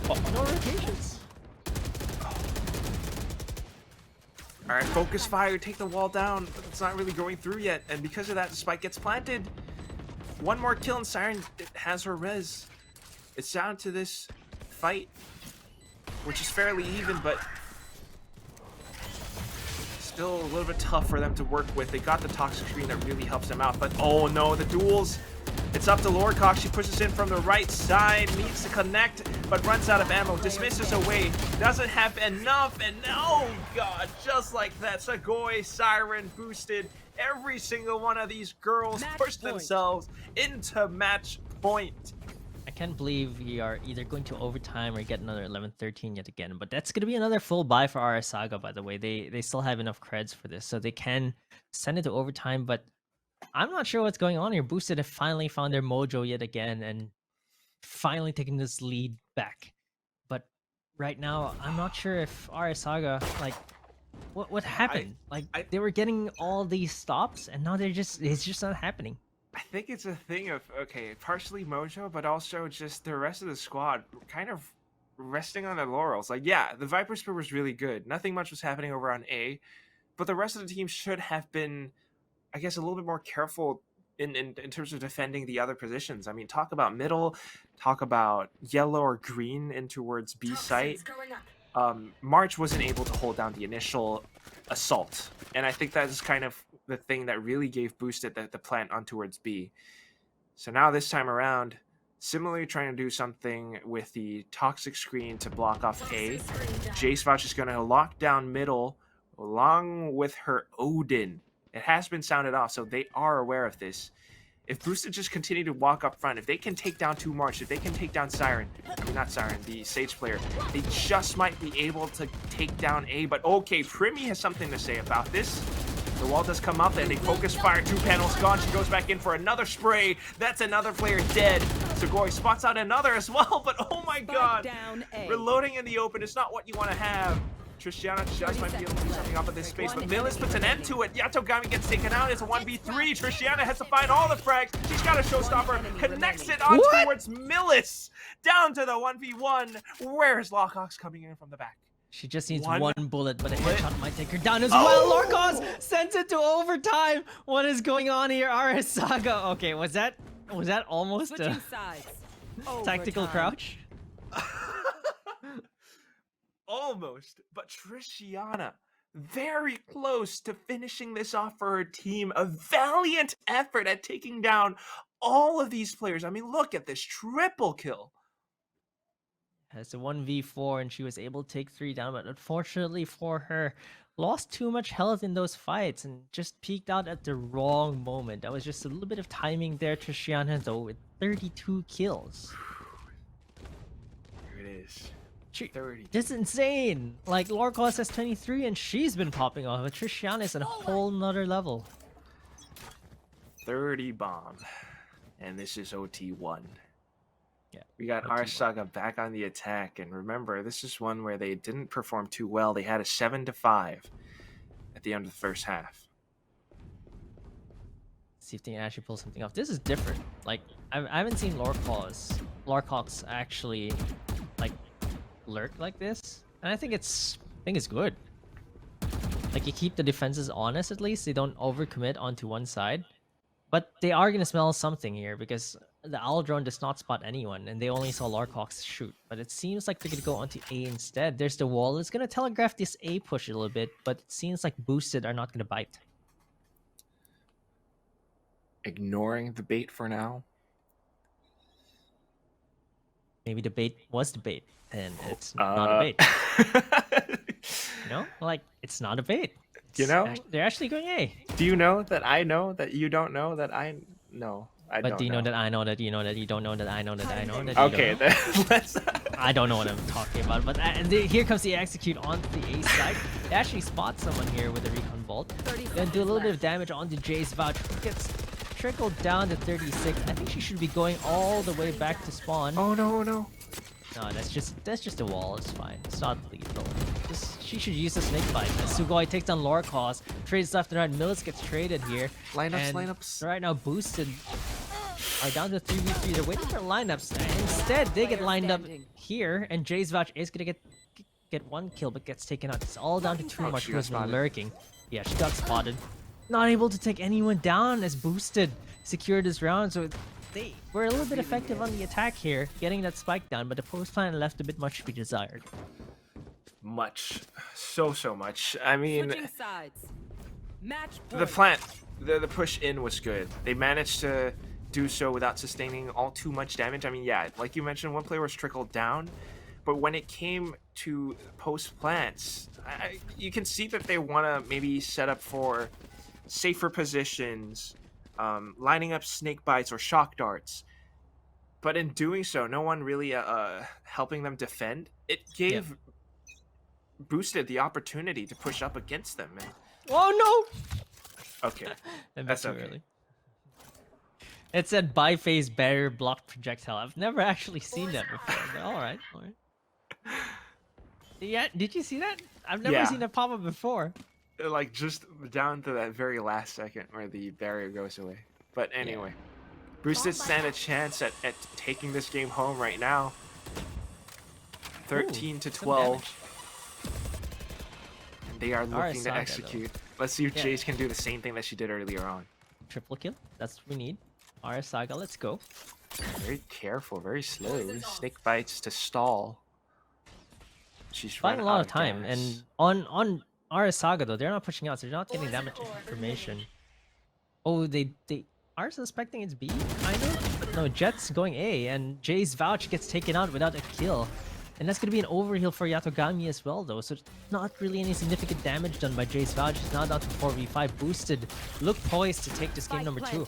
No rotations. Alright, focus fire, take the wall down. It's not really going through yet, and because of that, the spike gets planted. 1 more kill and Siren has her res. It's down to this fight, which is fairly even, but still a little bit tough for them to work with. They got the Toxic Screen that really helps them out, but oh no, the duels. It's up to Lordcock. She pushes in from the right side, needs to connect, but runs out of ammo, dismisses away, doesn't have enough, and oh god, just like that, Sagoi, Siren, Boosted, every single one of these girls pushed themselves into match point. I can't believe we are either going to overtime or get another 11-13 yet again. But that's going to be another full buy for RS Saga, by the way. They still have enough creds for this, so they can send it to overtime. But I'm not sure what's going on here. Boosted have finally found their mojo yet again and finally taking this lead back. But right now, I'm not sure if RS Saga, like, what happened? They were getting all these stops, and now it's just not happening. I think it's a thing of, okay, partially mojo, but also just the rest of the squad kind of resting on their laurels. Like, yeah, the Viper Spear was really good. Nothing much was happening over on A, but the rest of the team should have been, I guess, a little bit more careful in terms of defending the other positions. I mean, talk about middle, talk about yellow or green in towards B site. March wasn't able to hold down the initial assault, and I think that is kind of the thing that really gave Boosted the plant on towards B. So now this time around, similarly trying to do something with the Toxic Screen to block off A. J-Spot is going to lock down middle along with her Odin. It has been sounded off, so they are aware of this. If Boosted just continue to walk up front, if they can take down 2 March, if they can take down Siren, I mean not Siren, the Sage player, they just might be able to take down A. But okay, Primi has something to say about this. The wall does come up and they focus fire. 2 panels gone. She goes back in for another spray. That's another player dead. Sugoi spots out another as well, but oh my god. Down A. Reloading in the open is not what you want to have. Tristiana just might be able to do something off of this space, but Millis puts an end to it. Yatogami gets taken out. It's a 1v3. Tristiana has to find all the frags. She's got a showstopper. Connects it on towards Millis. Down to the 1v1. Where's Lockhawks coming in from the back? She just needs one bullet, but a headshot might take her down as well. Lorcos sends it to overtime. What is going on here? RS Saga. Okay, was that almost a Switching sides. tactical Overtime. crouch? Almost, but Tristiana very close to finishing this off for her team. A valiant effort at taking down all of these players. I mean, look at this triple kill. It's a 1v4 and she was able to take 3 down, but unfortunately for her, lost too much health in those fights and just peaked out at the wrong moment. That was just a little bit of timing there. Tristiana though with 32 kills. Here it is. 30. This is insane. Like Lorcos has 23 and she's been popping off, but Tristiana is at a whole nother level. 30 bomb. And this is OT1. Yeah, we got our Saga back on the attack, and remember, this is one where they didn't perform too well. They had a 7-5 at the end of the first half. See if they can actually pull something off. This is different. Like I haven't seen Lorcos actually like lurk like this, and I think it's good. Like you keep the defenses honest at least. They don't overcommit onto one side, but they are gonna smell something here because the owl drone does not spot anyone, and they only saw Lorcos shoot. But it seems like they're gonna go onto A instead. There's the wall. It's gonna telegraph this A push a little bit, but it seems like boosted are not gonna bite. Ignoring the bait for now. Maybe the bait was the bait, and it's not a bait. You know, like it's not a bait. You know, they're actually going A. Do you know that I know that you don't know that I know? But do you know that I know that you know that you don't know that I know that I know that you okay, don't know? then let's. I don't know what I'm talking about, but here comes the execute onto the A side. They actually spot someone here with a recon bolt. Then do a little bit of damage onto Jay's Vouch. Gets trickled down to 36. I think she should be going all the way back to spawn. Oh no, no. No, that's just a wall. It's fine. It's not lethal. She should use the snake bite. Sugoi takes down Lorcos. Trades left and right. Millis gets traded here. Lineups. Right now, boosted are down to 3v3. They're waiting for lineups. Instead, they get lined up here, and Jay's Vouch is gonna get one kill, but gets taken out. It's all down to too much who's been lurking. Yeah, she got spotted. Not able to take anyone down as boosted secured this round, so they were a little bit effective on the attack here, getting that spike down, but the post plan left a bit much to be desired. Much. So much. I mean, Switching sides. Match the push in was good. They managed to do so without sustaining all too much damage. I mean, yeah, like you mentioned, one player was trickled down, but when it came to post plants, you can see that they want to maybe set up for safer positions, lining up snake bites or shock darts. But in doing so, no one really helping them defend. It gave boosted the opportunity to push up against them. Man. Oh no! Okay, that's okay. Early. It said biphase barrier block projectile. I've never actually seen that before. But all right. Yeah, did you see that? I've never seen that pop up before. Like just down to that very last second where the barrier goes away. But anyway, boosted stand a chance at taking this game home right now. 13-12. And they are looking to execute. Let's see if Jace can do the same thing that she did earlier on. Triple kill. That's what we need. RS Saga, let's go. Very careful, very slow. Snake bites to stall. She's buying a lot of time, and on RS Saga though, they're not pushing out, so they're not getting that much information. Oh, they are suspecting it's B, kind of. But no, Jet's going A, and Jay's Vouch gets taken out without a kill. And that's going to be an overheal for Yatogami as well, though. So it's not really any significant damage done by Jay's Vouch. He's now down to 4v5 boosted. Look poised to take this game number 2.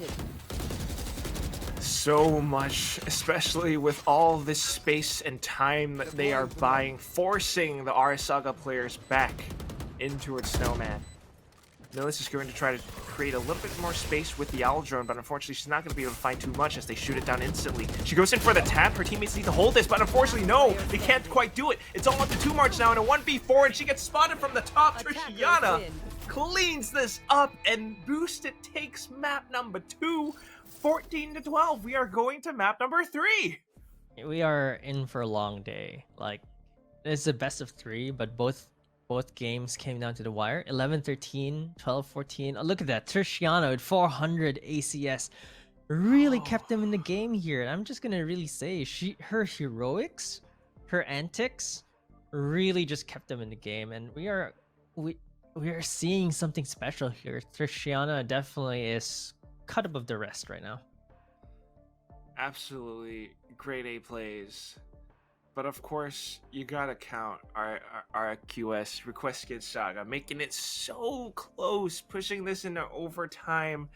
So much, especially with all this space and time that they are buying, forcing the RS Saga players back in towards Snowman. Millis is going to try to create a little bit more space with the Owl Drone, but unfortunately she's not going to be able to find too much as they shoot it down instantly. She goes in for the tap. Her teammates need to hold this, but unfortunately, no, they can't quite do it. It's all up to 2 March now in a 1v4, and she gets spotted from the top. Trishiana cleans this up, and Boosted takes map number 2, 14-12. We are going to map number 3. We are in for a long day. Like, it's the best of 3, but both games came down to the wire. 11-13, 12-14. Oh, look at that. Trishiana with 400 ACS really kept them in the game here. I'm just gonna really say her heroics, her antics really just kept them in the game, and we are seeing something special here. Trishiana definitely is cut above the rest right now. Absolutely grade A plays. But of course, you gotta count our QS Request Skin Saga, making it so close, pushing this into overtime.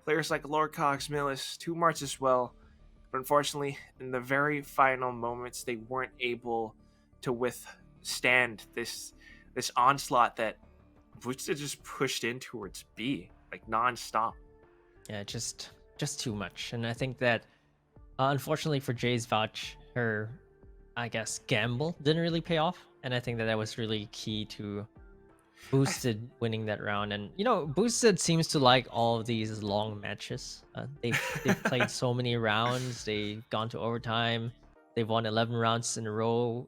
Players like Lord Cox, Millis, 2 March as well. But unfortunately, in the very final moments, they weren't able to withstand this onslaught that Boosted just pushed in towards B, like non-stop. Yeah, just too much. And I think that, unfortunately for Jay's Vouch, her, I guess, gamble didn't really pay off, and I think that was really key to Boosted winning that round. And Boosted seems to like all of these long matches. They've played so many rounds. They've gone to overtime. They've won 11 rounds in a row.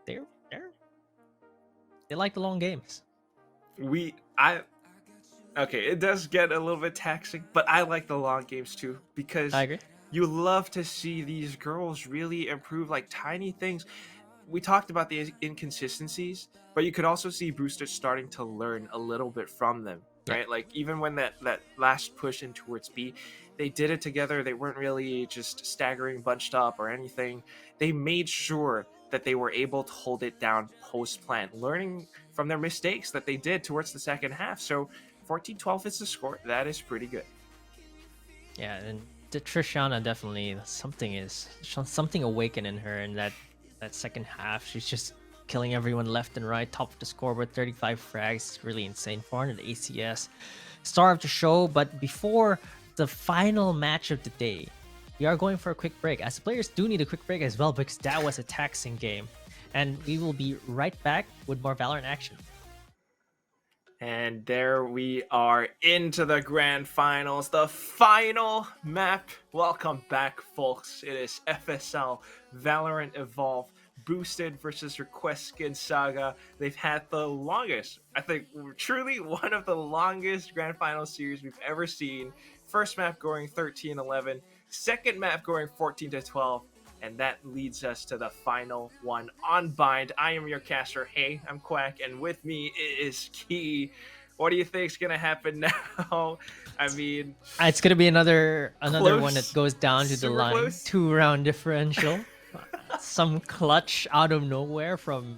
They like the long games. Okay, it does get a little bit taxing, but I like the long games too, because I agree. you love to see these girls really improve, like tiny things. We talked about the inconsistencies, but you could also see Boosted starting to learn a little bit from them, right? Yeah. Like even when that last push in towards B, they did it together. They weren't really just staggering bunched up or anything. They made sure that they were able to hold it down post-plan, learning from their mistakes that they did towards the second half. So 14-12 is the score. That is pretty good. Yeah, and the Trishiana definitely something awakened in her in that second half. She's just killing everyone left and right, top of the scoreboard, 35 frags, really insane, 400 ACS, star of the show. But before the final match of the day, we are going for a quick break, as the players do need a quick break as well, because that was a taxing game, and we will be right back with more Valorant action. And there we are into the grand finals, the final map. Welcome back, folks. It is FSL Valorant Evolve Boosted versus Request Skin Saga. They've had the longest, I think truly one of the longest grand final series we've ever seen. First map going 13-11, second map going 14-12. And that leads us to the final one on Bind. I am your caster. Hey, I'm Quack, and with me is Key. What do you think's gonna happen now? I mean, it's gonna be another one that goes down to the line. Close. 2-round differential. Some clutch out of nowhere from,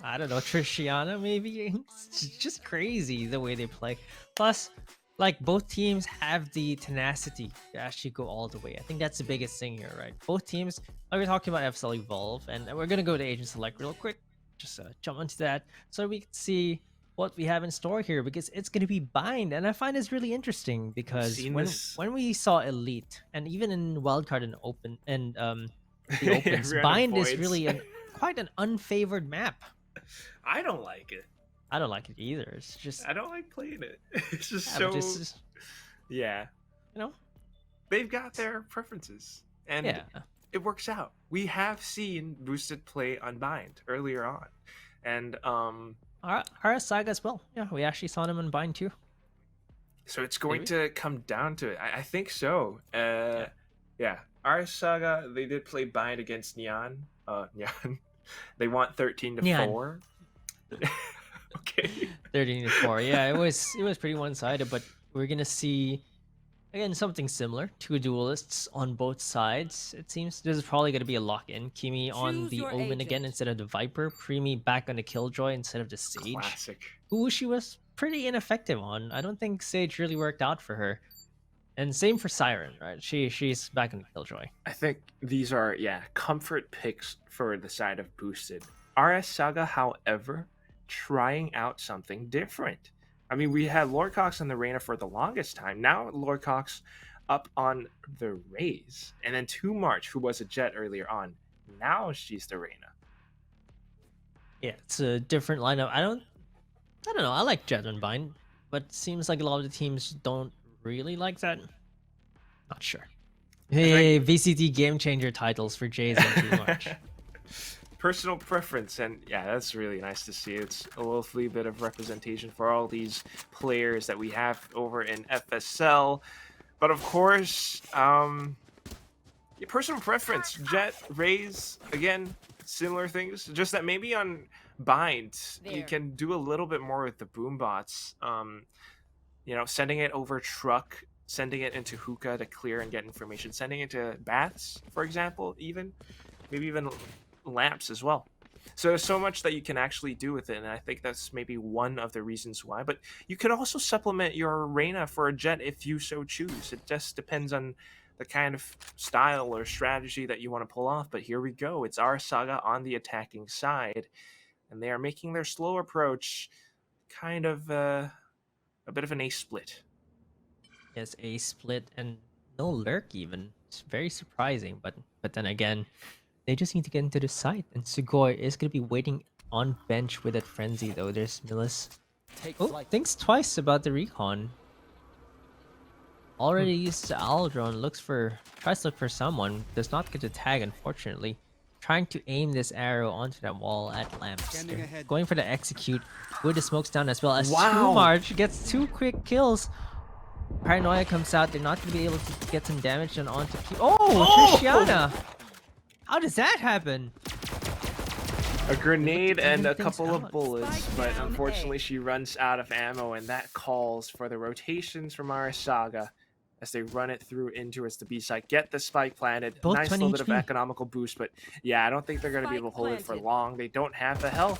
I don't know, Trishiana maybe. It's just crazy the way they play. Plus, like, both teams have the tenacity to actually go all the way. I think that's the biggest thing here, right? Both teams, like we're talking about FSL Evolve, and we're going to go to Agent Select real quick. Just jump into that so we can see what we have in store here, because it's going to be Bind. And I find this really interesting because when we saw Elite, and even in Wildcard and Open, and the Opens, Bind is really quite an unfavored map. I don't like it. I don't like it either. It's just, I don't like playing it. It's just yeah. They've got their preferences, and it works out. We have seen Boosted play Unbind earlier on, and our Saga as well. Yeah, we actually saw them Unbind too. So it's going to come down to it. I think so. Yeah. Our Saga, they did play Bind against Neon. Neon. They want 13-4. Okay. 13-4. Yeah, it was pretty one-sided, but we're gonna see again something similar. 2 duelists on both sides. It seems this is probably gonna be a lock-in. Kimi on the Omen again instead of the Viper. Preemy back on the Killjoy instead of the Sage. Classic. Who she was pretty ineffective on. I don't think Sage really worked out for her. And same for Siren, right? She's back on the Killjoy. I think these are comfort picks for the side of Boosted. RS Saga, however, trying out something different. I mean, we had Lord Cox on the Reyna for the longest time. Now Lord Cox up on the Raze, and then to March, who was a Jet earlier on. Now she's the Reyna. Yeah, it's a different lineup. I don't know. I like Jet and Bind, but seems like a lot of the teams don't really like that. Not sure. Hey, VCT game changer titles for Jays and Too Much. Personal preference, and yeah, that's really nice to see. It's a lovely bit of representation for all these players that we have over in FSL. But of course, your personal preference, Jet, Raze, again, similar things. Just that maybe on Bind, you can do a little bit more with the boom bots. You know, sending it over truck, sending it into hookah to clear and get information, sending it to baths, for example, maybe even lamps as well. So there's so much that you can actually do with it, and I think that's maybe one of the reasons why. But you could also supplement your Reyna for a Jet if you so choose. It just depends on the kind of style or strategy that you want to pull off. But here we go. It's our Saga on the attacking side, and they are making their slow approach kind of a bit of an ace split. Yes, a split and no lurk even. It's very surprising, but then again, they just need to get into the site, and Sugoi is gonna be waiting on bench with that frenzy though. There's Millis. Thinks twice about the recon. Already used to Owl Drone, tries to look for someone, does not get the tag unfortunately. Trying to aim this arrow onto that wall at lamps. Going for the execute with the smokes down as well as March gets 2 quick kills. Paranoia comes out, they're not going to be able to get some damage done onto Triciana! How does that happen? A grenade and a couple of bullets, but unfortunately she runs out of ammo, and that calls for the rotations from our Saga as they run it through into the B site, get the spike planted. Both nice 20 little bit of HP. economical boost, but yeah, I don't think they're going to be able to hold it for long. They don't have the health.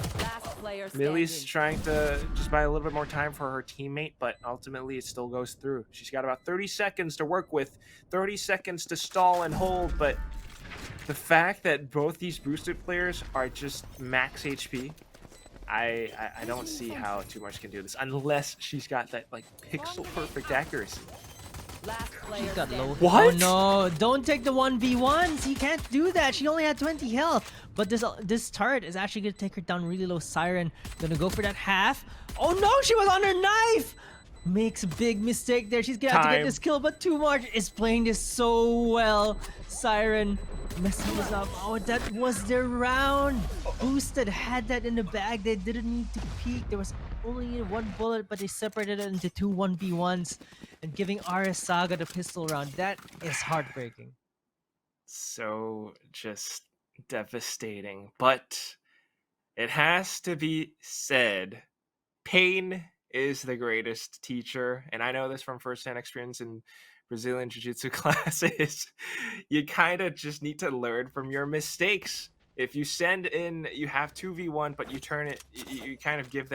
Millie's trying to just buy a little bit more time for her teammate, but ultimately it still goes through. She's got about 30 seconds to work with, 30 seconds to stall and hold, but the fact that both these boosted players are just max HP, I don't see how Too Much can do this unless she's got that like pixel perfect accuracy. She's got low. What? Oh no! Don't take the 1v1s. You can't do that. She only had 20 health. But this turret is actually gonna take her down really low. Siren gonna go for that half. Oh no! She was on her knife. Makes a big mistake there. She's gonna have to get this kill. But Too Much is playing this so well. Siren messing this up. Oh, that was their round. Boosted had that in the bag. They didn't need to peek. There was only 1 bullet, but they separated it into 2 1v1s and giving RS Saga the pistol round. That is heartbreaking. So just devastating. But it has to be said, pain is the greatest teacher. And I know this from firsthand experience in Brazilian Jiu-Jitsu classes. You kind of just need to learn from your mistakes. If you send in, you have 2v1, but you turn it, you kind of give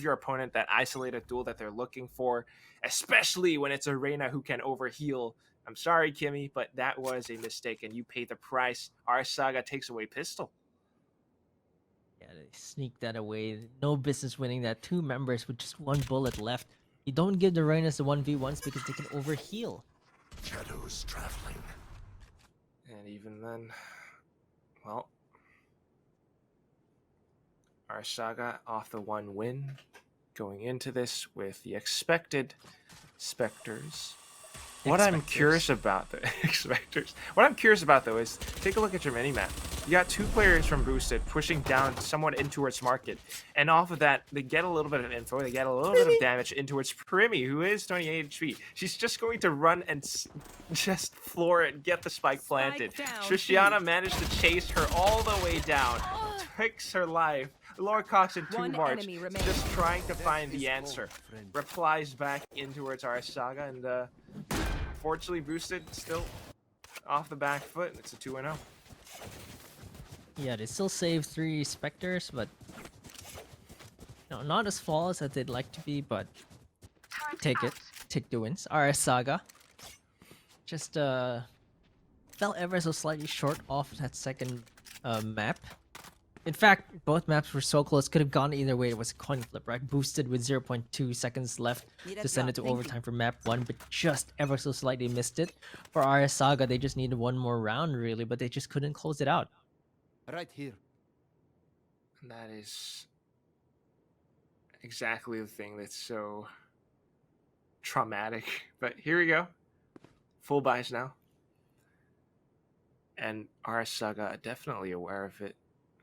your opponent that isolated duel that they're looking for, especially when it's a Reyna who can overheal. I'm sorry, Kimmy, but that was a mistake, and you pay the price. Our Saga takes away pistol. Yeah, they sneak that away. No business winning that. 2 members with just 1 bullet left. You don't give the Reynas the 1v1s because they can overheal. Shadows traveling. And even then, well, our Saga off the 1 win, going into this with the expected Spectres. What I'm curious about though is take a look at your mini map. You got 2 players from Boosted pushing down somewhat in towards Market, and off of that they get a little bit of info, they get a little bit of damage in towards Primi, who is 28 HP. She's just going to run and just floor it and get the spike planted. Triciana managed to chase her all the way down, takes her life. Lord Cox and 2 March just trying to find the answer. Replies back in towards our Saga, and fortunately Boosted still off the back foot. It's a 2-0. Yeah, they still save 3 Spectres, but not as flawless as they'd like to be, but take it. Take the wins. RS Saga just fell ever so slightly short off that second map. In fact, both maps were so close, could have gone either way. It was a coin flip, right? Boosted with 0.2 seconds left Need a to send it drop, to thank overtime for map 1, but just ever so slightly missed it. For RS Saga, they just needed one more round, really, but they just couldn't close it out. Right here. And that is exactly the thing that's so traumatic. But here we go. Full buys now. And RS Saga definitely aware of it.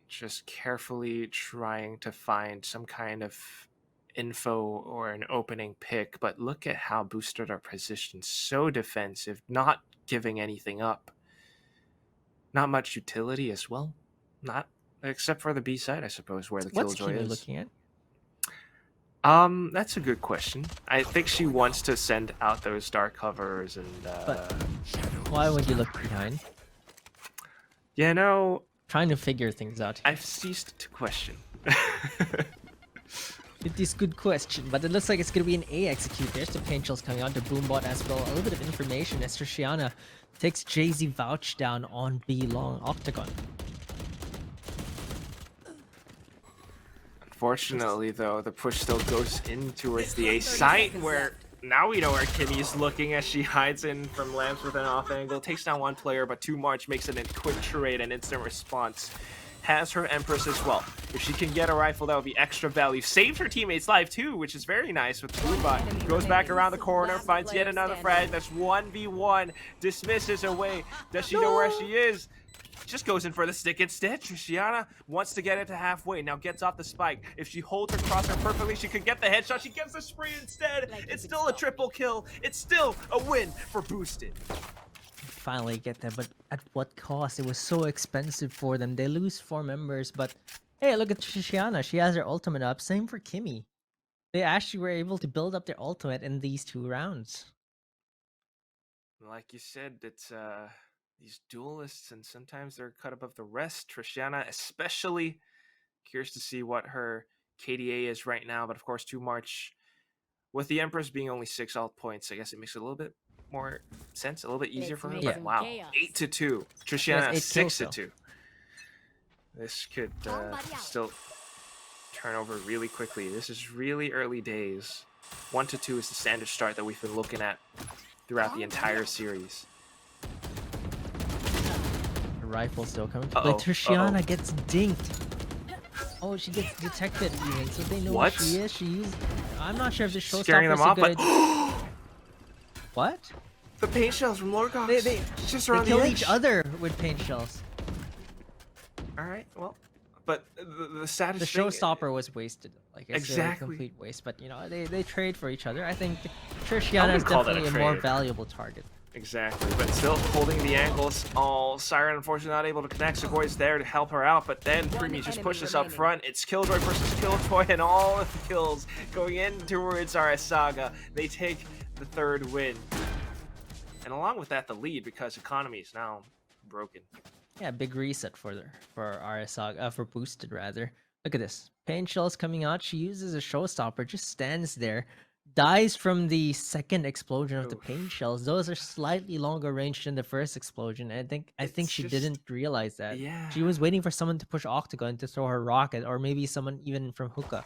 Just carefully trying to find some kind of info or an opening pick. But look at how boosted are positioned. So defensive, not giving anything up. Not much utility as well. Not except for the B side, I suppose, where the What's killjoy Kimi is. looking at? That's a good question. I think she wants to send out those dark covers and But why would you look behind? you know, Trying to figure things out here. I've ceased to question. It is good question, but it looks like it's gonna be an A execute. There's the paint shells coming on to Boombot as well. A little bit of information as Trishiana takes Jay-Z Vouch down on B long Octagon. Unfortunately, though, the push still goes in towards the A site, where now we know where Kimmy's looking as she hides in from lamps with an off angle. Takes down one player, but 2 March makes it a quick trade and instant response. Has her Empress as well. If she can get a rifle, that would be extra value. Saves her teammate's life too, which is very nice with Boombot. Goes back around the corner, finds yet another frag. That's 1v1. Dismisses away. Does she know where she is? Just goes in for the stick instead. Trishiana wants to get it to halfway. Now gets off the spike. If she holds her crosshair perfectly, she could get the headshot. She gets the spree instead. It's still a triple kill. It's still a win for Boosted. Finally get that, but at what cost? It was so expensive for them. They lose 4 members, but hey, look at Trishiana. She has her ultimate up. Same for Kimmy. They actually were able to build up their ultimate in these 2 rounds. Like you said, it's these duelists, and sometimes they're cut above the rest. Trishiana especially curious to see what her KDA is right now, but of course 2 March with the Empress being only 6 alt points, I guess it makes it a little bit more sense, a little bit easier for her. Yeah. But wow, 8-2. Trishiana 6-2. This could still turn over really quickly. This is really early days. 1-2 is the standard start that we've been looking at throughout the entire series. The rifle still coming to play. Trishiana gets dinked. Oh, she gets detected even, so they know where she is. She used... I'm not sure if the showstopper Scaring them is a off, good but idea. What? the paint shells from Lorgox. They just around kill the each edge. other with paint shells. All right, well, but the saddest The thing, showstopper was wasted. Like it's Exactly. a complete waste. But you know, they trade for each other. I think Trishiana is wouldn't call that a definitely a more trade. valuable target. Exactly, but still holding the angles. All Siren unfortunately not able to connect. Segoy's there to help her out, but then Primi just enemy pushes up remaining. front. It's Killjoy versus Killjoy, and all of the kills going in towards RS Saga. They take the 3rd win, and along with that, the lead, because economy is now broken. Yeah, big reset for RS for Boosted rather. Look at this. Paint shells coming out. She uses a showstopper, just stands there, dies from the second explosion of the Oof. paint shells. Those are slightly longer range than the first explosion. I think It's she just- didn't realize that. yeah. She was waiting for someone to push Octagon to throw her rocket, or maybe someone even from hookah.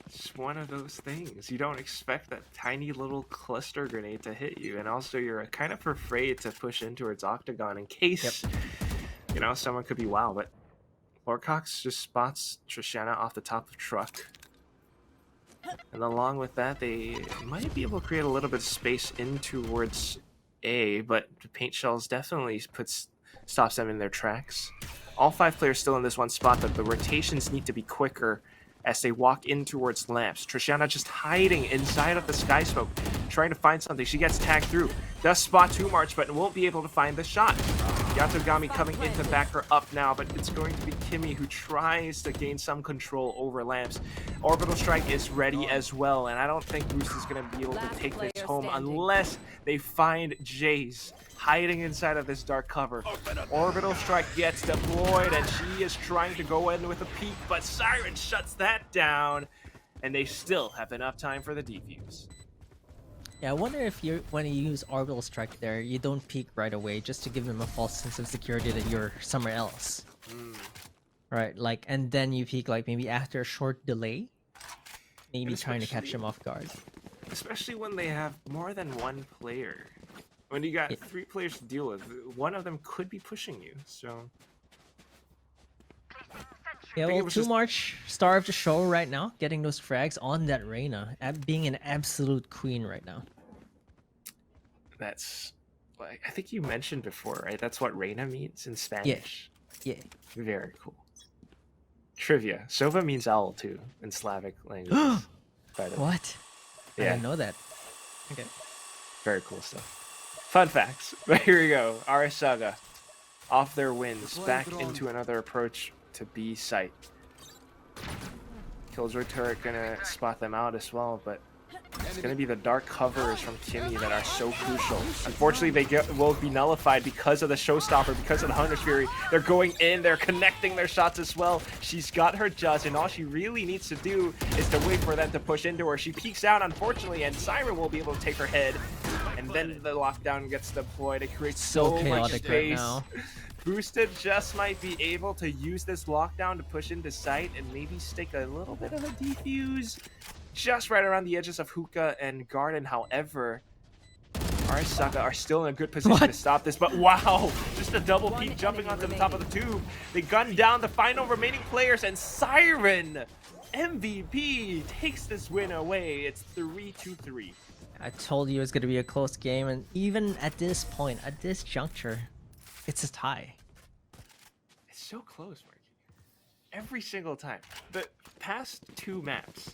It's one of those things. You don't expect that tiny little cluster grenade to hit you, and also you're kind of afraid to push in towards Octagon in case, you know, someone could be wow. But Lord Cox just spots Trishiana off the top of truck. And along with that, they might be able to create a little bit of space in towards A, but the paint shells definitely stops them in their tracks. All 5 players still in this one spot, but the rotations need to be quicker as they walk in towards lamps. Trishiana just hiding inside of the sky smoke, trying to find something. She gets tagged through. Does spot 2 March, but won't be able to find the shot. Yatogami coming in to back her up now, but it's going to be Kimmy who tries to gain some control over lamps. Orbital Strike is ready as well, and I don't think Boost is going to be able to Last take this player home standing. unless they find Jace hiding inside of this dark cover. Orbital Strike gets deployed, and she is trying to go in with a peek, but Siren shuts that down, and they still have enough time for the defuse. Yeah, I wonder if when you use orbital strike there, you don't peek right away just to give them a false sense of security that you're somewhere else. right? Like, and then you peek like maybe after a short delay, maybe And trying to catch especially- them off guard. Especially when they have more than one player. When you got Yeah. 3 players to deal with, one of them could be pushing you. So Yeah, think it well, was 2 just- March, star of the show right now, getting those frags on that Reyna, being an absolute queen right now. that's like I think you mentioned before, right? That's what Reina means in Spanish. Yeah. Very cool. Trivia. Sova means owl too in Slavic languages. by the way. What? I Yeah. didn't know that. Okay. Very cool stuff. Fun facts. But here we go. RS Saga off their wins, Deploying back drone. into another approach to B site. Killjoy turret gonna spot them out as well, but it's gonna be the dark covers from Kimmy that are so crucial. Unfortunately, will be nullified because of the showstopper, because of the Hunter's Fury. They're going in, they're connecting their shots as well. She's got her judge, and all she really needs to do is to wait for them to push into her. She peeks out, unfortunately, and Siren will be able to take her head. And then the lockdown gets deployed. It creates so much chaotic right space. now. Boosted just might be able to use this lockdown to push into sight and maybe stick a little bit of a defuse just right around the edges of Hookah and Garden. However, our Saga are still in a good position to stop this, but wow, just a double peek jumping onto the top of the tube. They gun down the final remaining players, and Siren, MVP, takes this win away. It's 3-2-3. I told you it was going to be a close game, and even at this point, at this juncture, it's a tie. It's so close, Marky. Every single time. The past 2 maps,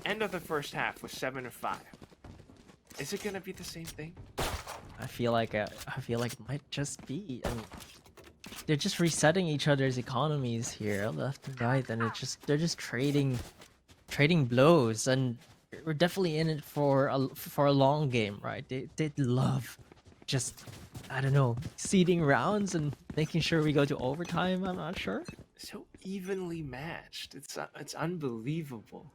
end of the first half was 7-5. Is it gonna be the same thing? I feel like it might just be. I mean, they're just resetting each other's economies here, left and right, and they're just trading blows, and we're definitely in it for a long game, right? They love just, I don't know, seeding rounds and making sure we go to overtime. I'm not sure. So evenly matched. It's unbelievable.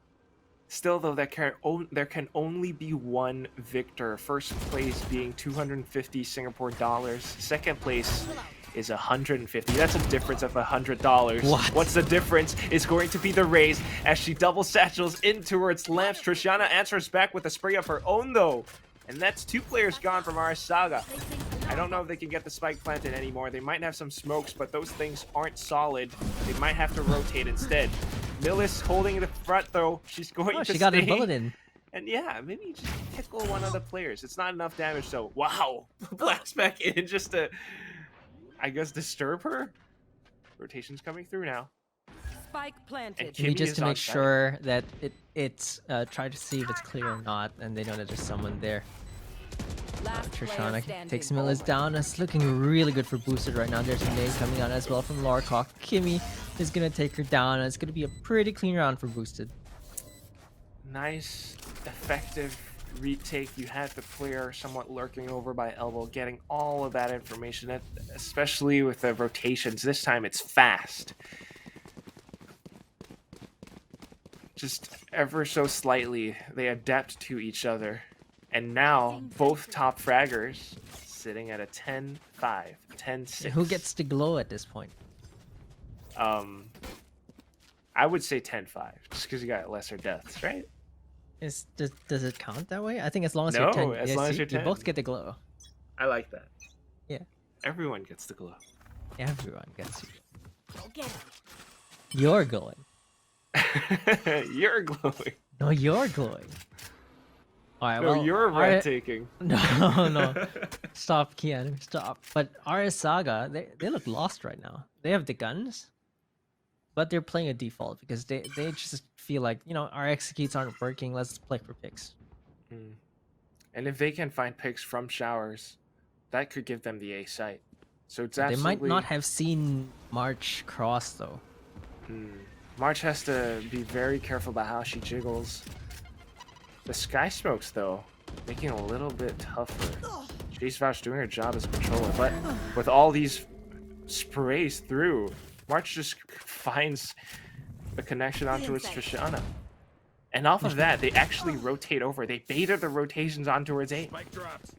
Still, though, there can only be one victor. First place being 250 Singapore dollars. Second place is 150. That's a difference of $100. What? What's the difference is going to be the raise as she double satchels in towards lamps. Trishana answers back with a spray of her own, though. And that's 2 players gone from our Saga. I don't know if they can get the spike planted anymore. They might have some smokes, but those things aren't solid. They might have to rotate instead. Millis holding the front, though. She's going to She got a stay. bullet in. And yeah, maybe just tickle one of the players. It's not enough damage, though. Wow. Blast back in just to, I guess, disturb her. Rotation's coming through now. Spike planted. And Maybe Kimmy just is to on make site. sure that it's try to see if it's clear or not, and they know that there's someone there. Last player Trishana standing. takes Millis down. It's looking really good for Boosted right now. There's a nade coming out as well from Larcock. Kimmy is gonna take her down, and it's gonna be a pretty clean round for Boosted. Nice, effective retake. You had the player somewhat lurking over by elbow, getting all of that information, especially with the rotations. This time it's fast. Just ever so slightly, they adapt to each other. And now, both top fraggers sitting at a 10-5, 10-6. Who gets the glow at this point? I would say 10-5, just because you got lesser deaths, right? Does it count that way? I think as long as No, you're 10, as long as you're you 10. both get the glow. I like that. Yeah. Everyone gets the glow. Everyone gets you. Go get it. You're glowing. You're glowing. No, you're glowing. All right, No, well, you're our- red-taking. No. Stop, Keanu. Stop. But RS Saga, they look lost right now. They have the guns, but they're playing a default because they just feel like, you know, our executes aren't working. Let's play for picks. And if they can find picks from showers, that could give them the A site. So it's They absolutely... might not have seen March cross though. March has to be very careful about how she jiggles. The Sky Smokes, though, making it a little bit tougher. Chase Vouch doing her job as a controller, but with all these sprays through, March just finds a connection onto its Trishana. And off of that, they actually rotate over. They beta the rotations onto its aim.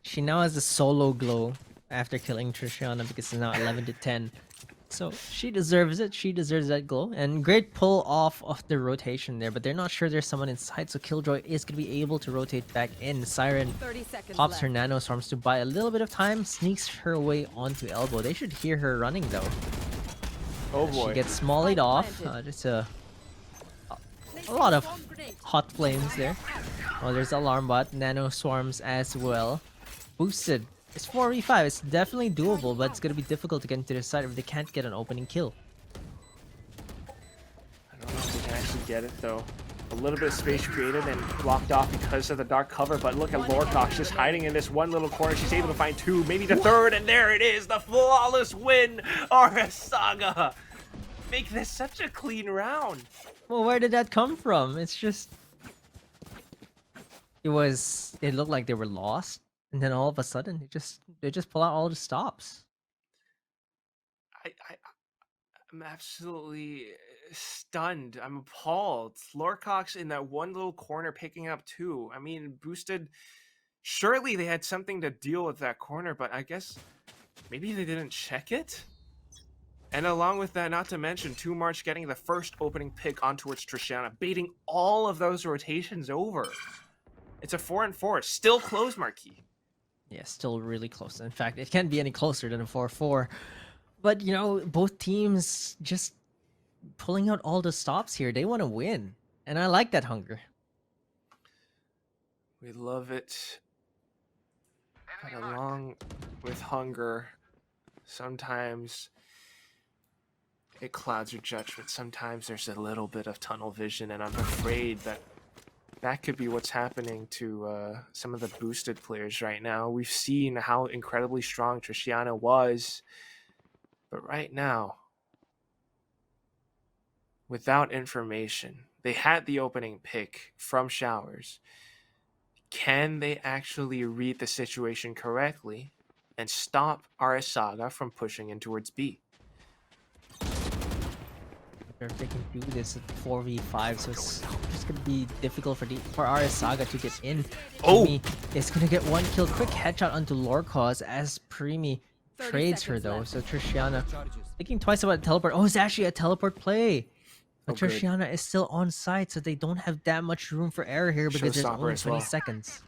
She now has a solo glow after killing Trishana because it's now 11 to 10. So she deserves it. She deserves that glow. And great pull off of the rotation there, but they're not sure there's someone inside, so Killjoy is going to be able to rotate back in. Siren 30 seconds pops left. her nano storms to buy a little bit of time, sneaks her way onto elbow. They should hear her running though. Oh She boy. gets mollied off. Just a lot of hot flames there. Oh, there's alarm bot, nano swarms as well. Boosted. It's 4v5. It's definitely doable, but it's gonna be difficult to get into the side if they can't get an opening kill. I don't know if they can actually get it though. A little bit of space created and blocked off because of the dark cover, but look at Lorcox just hiding in this one little corner. She's able to find two, maybe the third, and there it is, the flawless win! RS Saga! Make this such a clean round. Well, where did that come from? It's just... It looked like they were lost, and then all of a sudden, they just pull out all the stops. I'm absolutely stunned. I'm appalled. Lorcox in that one little corner picking up two. I mean, boosted. Surely they had something to deal with that corner, but I guess maybe they didn't check it? And along with that, not to mention, 2 March getting the first opening pick on towards Trishana, baiting all of those rotations over. It's a 4-4. Still close, Marquis. Yeah, still really close. In fact, it can't be any closer than a 4-4. But, you know, both teams just pulling out all the stops here. They want to win. And I like that hunger. We love it. But along with hunger, sometimes it clouds your judgment. Sometimes there's a little bit of tunnel vision, and I'm afraid that could be what's happening to some of the boosted players right now. We've seen how incredibly strong Trishana was, but right now, without information, they had the opening pick from Showers. Can they actually read the situation correctly and stop RS Saga from pushing in towards B? If they can do this at 4v5, so it's just gonna be difficult for RS Saga to get in. Oh! Primi is gonna get one kill. Quick headshot onto Lorcause as Primi 30 trades her seconds though. left. So Trishana thinking twice about teleport. Oh, it's actually a teleport play. But Oh, good. Trishana is still on site, so they don't have that much room for error here because there's Showstopper only as 20 well. seconds.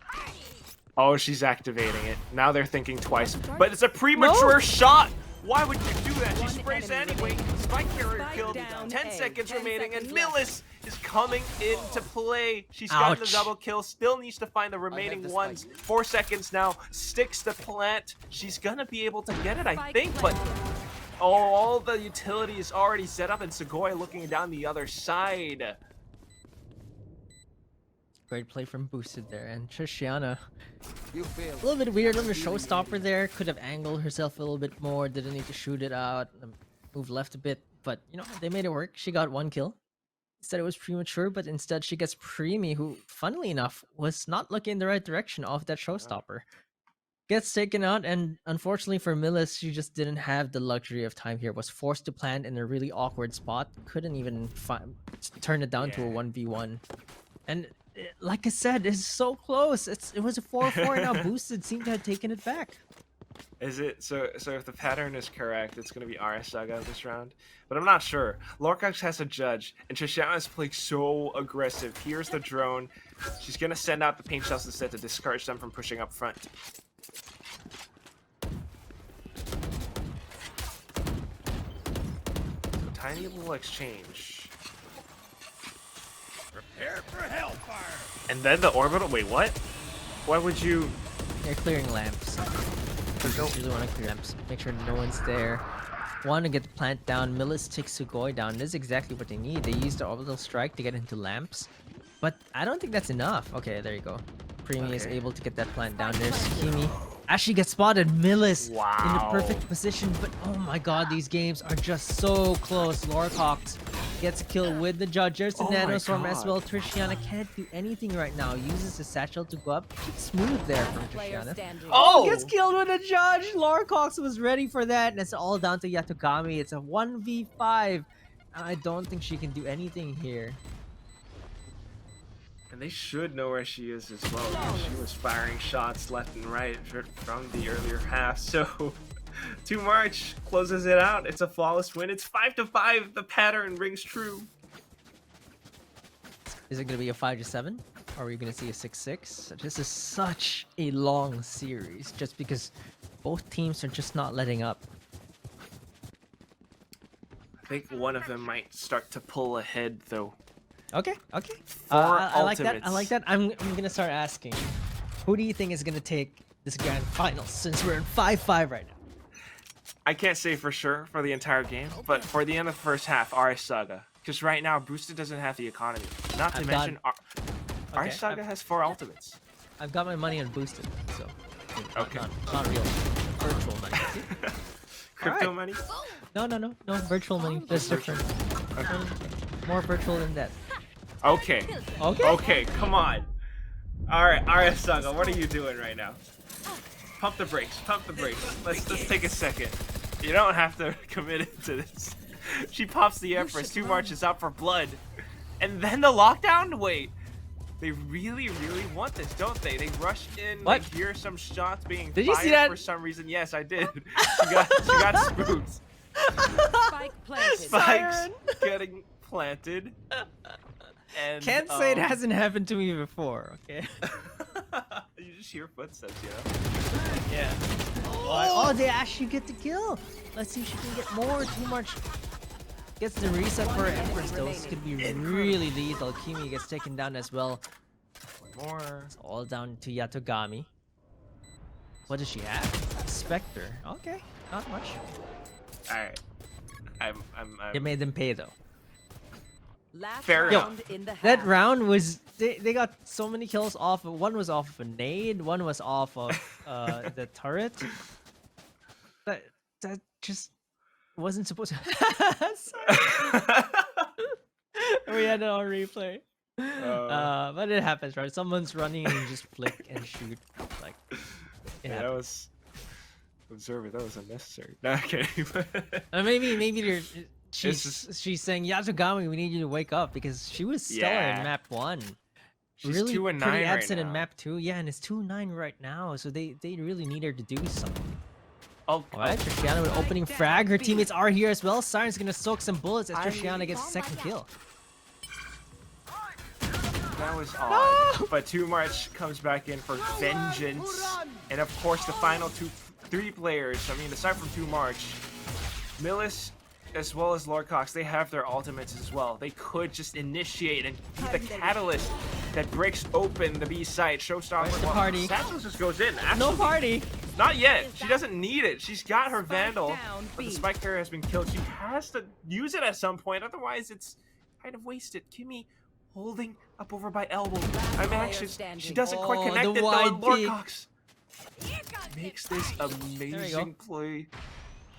Oh, she's activating it. Now they're thinking twice. But it's a premature shot! Why would you do that? She One sprays enemy anyway. remaining. Spike carrier Spike killed. down 10 A. seconds 10 remaining, and seconds Millis is coming into play. She's gotten the Ouch. double kill. Still needs to find the remaining the ones. spike. 4 seconds now. Sticks the plant. She's gonna be able to get it, I Spike think, but planted. oh, all the utility is already set up, and Segoy looking down the other side. Great play from Boosted there, and Trishana You failed. a little bit weird on the showstopper there. Could have angled herself a little bit more. Didn't need to shoot it out. Move left a bit, but you know they made it work. She got one kill. Said it was premature, but instead she gets Primi, who, funnily enough, was not looking in the right direction off that showstopper. Gets taken out, and unfortunately for Millis, she just didn't have the luxury of time here. Was forced to plant in a really awkward spot. Couldn't even turn it down to a Yeah. 1v1. And like I said, it's so close. It was a 4-4 now. Boosted seemed to have taken it back. Is it so if the pattern is correct, it's gonna be RS Saga this round? But I'm not sure. Lorcox has a judge, and Trishana's playing so aggressive. Here's the drone. She's gonna send out the paint shells instead to discourage them from pushing up front. So, tiny little exchange. Prepare for hellfire. And then the orbital. Wait, what? Why would you? They're clearing lamps. They just really want to clear lamps. Make sure no one's there. Want to get the plant down. Millis takes Sugoi down. This is exactly what they need. They used the orbital strike to get into lamps. But I don't think that's enough. Okay, there you go. Primi is Okay. able to get that plant down. There's Kimi. Actually gets spotted. Millis in the Wow. perfect position. But oh my god, these games are just so close. Lorcox gets a kill with the judge. There's the Oh my nanostorm as God. well. Trishana can't do anything right now. Uses the satchel to go up. Smooth there from Player Trishana. standing. Oh! Gets killed with a judge. Lorcox was ready for that, and it's all down to Yatogami. It's a 1v5. I don't think she can do anything here. And they should know where she is as well, because she was firing shots left and right from the earlier half. So 2 March closes it out. It's a flawless win. It's 5-5. The pattern rings true. Is it gonna be a 5-7? Or are we gonna see a 6-6? This is such a long series, just because both teams are just not letting up. I think one of them might start to pull ahead, though. Okay, okay. 4 I like that. I ultimates. like that. I'm gonna start asking, who do you think is gonna take this grand final? Since we're in 5-5 right now. I can't say for sure for the entire game, but for the end of the first half, RS Saga. Because right now, Boosted doesn't have the economy. Not to I've mention, Okay, RS Saga has 4 ultimates. I've got my money on boosted, so Okay. not real, virtual money. Crypto Alright. money? No, virtual money. That's different. More virtual than that. Okay. Okay. Okay, come on. Alright, RS Saga, what are you doing right now? Pump the brakes, pump the brakes. Let's take a second. You don't have to commit it to this. She pops the Empress, 2 marches out for blood. And then the lockdown? Wait. They really want this, don't they? They rush in, What? they hear some shots being Did you fired see that? for some reason. Yes, I did. She got spooked. Spike planted. Spikes Siren. getting planted. And, Can't say it hasn't happened to me before. Okay. You just hear footsteps, you know? Yeah. Oh, they actually get the kill. Let's see if she can get more. Too much. Gets the reset for Empress. Those could be really lethal. Kimi gets taken down as well. One more. It's all down to Yatogami. What does she have? Spectre. Okay, not much. Alright. I'm It made them pay though. Last Fair round in the half. That round was they got so many kills off. One was off of a nade. One was off of the turret. That just wasn't supposed to. Sorry. We had it on replay. But it happens, right? Someone's running and you just flick and shoot. Like it Yeah, that happens. was observe it. That was unnecessary. No, okay. Maybe they're, It's she's saying Yatogami, we need you to wake up because she was stellar Yeah. in map 1. She's Really 2 and pretty 9 right absent in now. map 2. Yeah, and it's 2-9 right now, so they really need her to do something. Oh, Alright, Triciana with opening frag. Her teammates are here as well. Siren's gonna soak some bullets as Triciana gets second kill. that was odd. But 2 March comes back in for vengeance. And of course, the final 3 players, I mean, aside from 2 March, Millis as well as Lord Cox, they have their ultimates as well. They could just initiate and be the catalyst that breaks open the B site. Showstopper. Where's the party? Satchel just goes in. No Absolutely. party! Not yet. She doesn't need it. She's got her Spike Vandal, down, but the B. Spike carrier has been killed. She has to use it at some point, otherwise it's kind of wasted. Kimmy holding up over by elbow. I'm player anxious. She standing. doesn't quite Oh, connect the it though. wide And Lord peek. Cox makes this go. amazing play.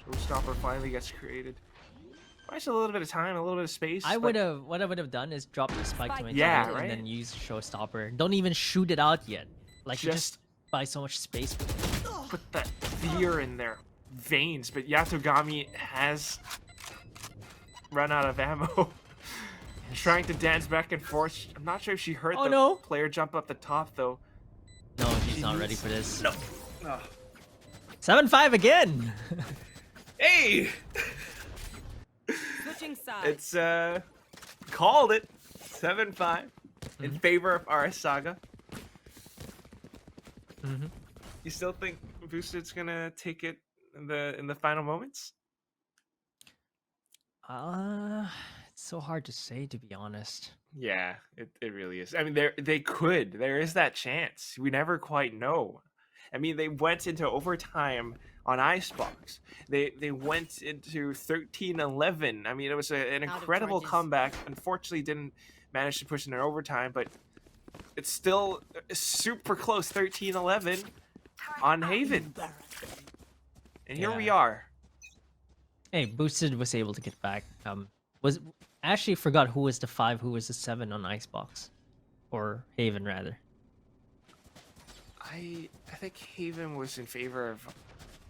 Showstopper finally gets created. Just a little bit of time, a little bit of space. I but would have what I would have done is drop the spike to my Yeah, teammate right? and then use Showstopper. Don't even shoot it out yet. Like you Just- just buy so much space with it. put that fear in their veins. But Yatogami has run out of ammo. Trying to dance back and forth. I'm not sure if she heard Oh, the no. player jump up the top though. No, she's She not ready needs- for this. No. Oh. 7-5 again! Hey! Switching sides. It's called it 7-5 in favor of RS Saga. Mhm. You still think Boosted's gonna take it in the final moments? It's so hard to say, to be honest. Yeah, it really is. I mean, they could. There is that chance. We never quite know. I mean, they went into overtime on Icebox. They went into 13-11. I mean, it was an of incredible charges. comeback. Unfortunately, didn't manage to push in an overtime, but it's still super close. 13-11 on Haven, and here we Yeah. are. Hey, Boosted was able to get back. Was I actually forgot who was the 5, who was the 7 on Icebox, or Haven rather. I think Haven was in favor of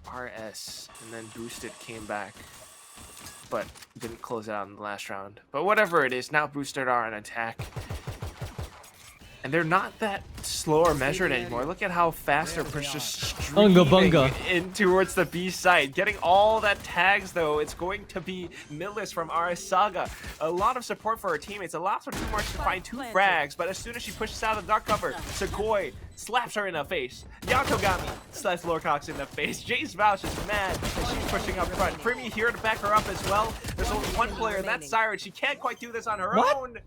RS, and then Boosted came back, but didn't close out in the last round. But whatever it is, now Boosted are on attack, and they're not that slow or measured anymore. Look at how fast they're just Bunga, streaming bunga. in towards the B side. Getting all that tags though, it's going to be Millis from RS Saga. A lot of support for her teammates. Allows her too much to find 2 frags, but as soon as she pushes out of the dark cover, Sequoia slaps her in the face. Yatogami slaps Lorcox in the face. Jace Vouch is mad and she's pushing up front. Primi here to back her up as well. There's only one player, and that's Siren. She can't quite do this on her own.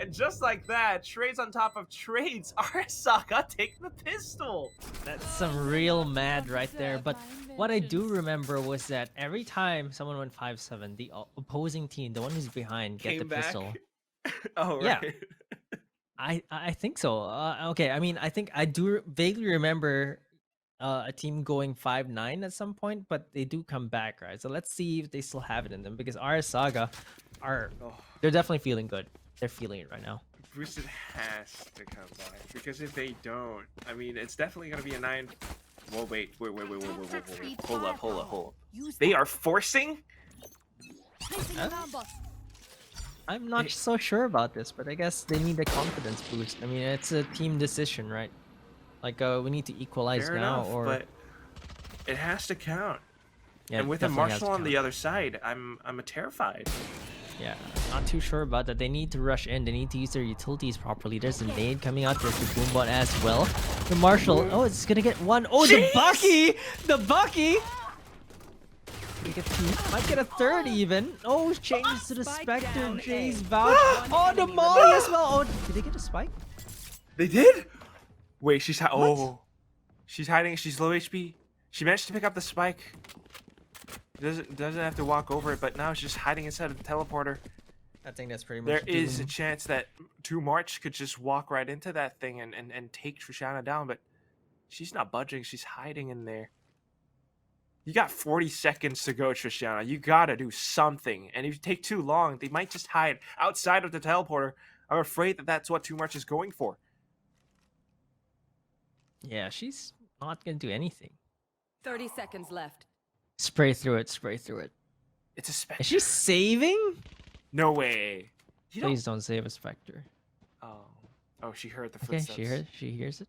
And just like that, trades on top of trades, Arasaka take the pistol. That's some real mad right there. But what I do remember was that every time someone went 5-7, the opposing team, the one who's behind, get Came the back. pistol. Oh, Yeah. right. I think so. Okay, I mean, I think I do vaguely remember a team going 5-9 at some point, but they do come back, right? So let's see if they still have it in them, because RS Saga they're definitely feeling good. They're feeling it right now. Boosted has to come back, because if they don't, I mean, it's definitely going to be a 9. Whoa, wait. Hold up. They are forcing? I'm not so sure about this, but I guess they need a confidence boost. I mean, it's a team decision, right? Like, we need to equalize Fair now, enough, or but it has to count. yeah, And with a definitely has to Marshall on count. the other side, I'm terrified. Yeah, not too sure about that. They need to rush in. They need to use their utilities properly. There's a nade coming out. There's the Boombot as well. The Marshall. Oh, it's gonna get 1. Oh, the Bucky! The Bucky! We get 2. Might get a 3rd even. Oh, changes to the Spike Spectre. down Jay's A. vouch. Oh, the Molly as well. Oh, did they get a spike? They did? Wait, she's she's hiding. She's low HP. She managed to pick up the spike. Doesn't have to walk over it, but now she's just hiding inside of the teleporter. I think that's pretty much There is a doomed. chance that 2 March could just walk right into that thing and take Trishana down, but she's not budging. She's hiding in there. You got 40 seconds to go, Trishana. You gotta do something. And if you take too long, they might just hide outside of the teleporter. I'm afraid that that's what 2 March is going for. Yeah, she's not gonna do anything. 30 seconds left. Spray through it. Spray through it. It's a Is Spectre. she saving? No way. You don't... Please don't save a Spectre. Oh, she heard the Okay, footsteps. she hears it. She hears it.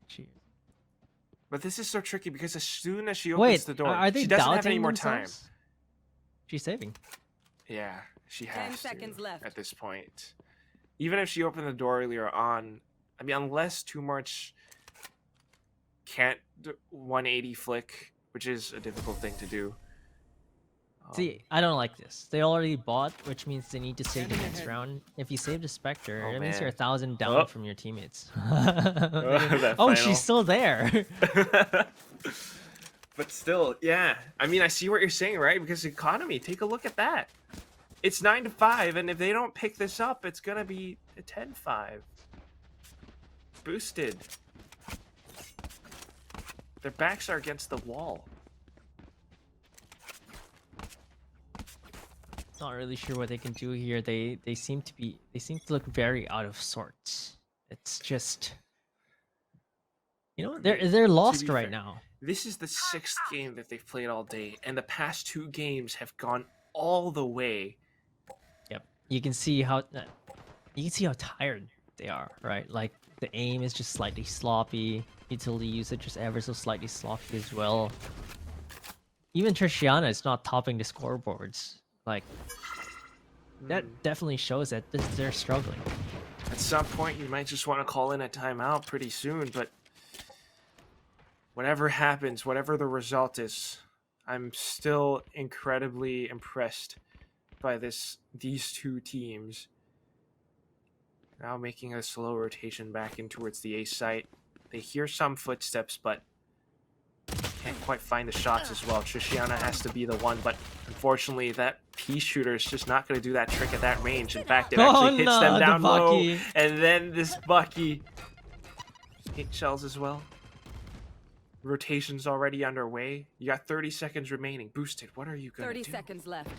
But this is so tricky because as soon as she opens Wait, the door, are they she doesn't have doubting any more time. themselves? She's saving. Yeah, she 10 has seconds to left. at this point. Even if she opened the door earlier on, I mean, unless Too Much can't 180 flick, which is a difficult thing to do. See, I don't like this. They already bought, which means they need to save the next round. If you save the Spectre, Oh, that means man. you're 1,000 down Oh. from your teammates. That Oh, final. she's still there. But still, yeah. I mean, I see what you're saying, right? Because economy, take a look at that. It's 9-5, and if they don't pick this up, it's gonna be a 10-5. Boosted. Their backs are against the wall. Not really sure what they can do here. They seem to look very out of sorts. It's just, you know, they're lost be right fair, now. This is the 6th game that they've played all day, and the past 2 games have gone all the way. Yep. You can see how tired they are, right? Like the aim is just slightly sloppy. Utility usage is ever so slightly sloppy as well. Even Trishana is not topping the scoreboards. Like that definitely shows that they're struggling. At some point, you might just want to call in a timeout pretty soon, but whatever happens, whatever the result is, I'm still incredibly impressed by these 2 teams. Now making a slow rotation back in towards the A site. They hear some footsteps, but can't quite find the shots as well. Trishana has to be the one, but unfortunately that pea shooter is just not going to do that trick at that range. In fact, it actually hits no, them the down low, Bucky. and then this Bucky hit shells as well. Rotation's already underway. You got 30 seconds remaining. Boosted, what are you going to 30 do? seconds left.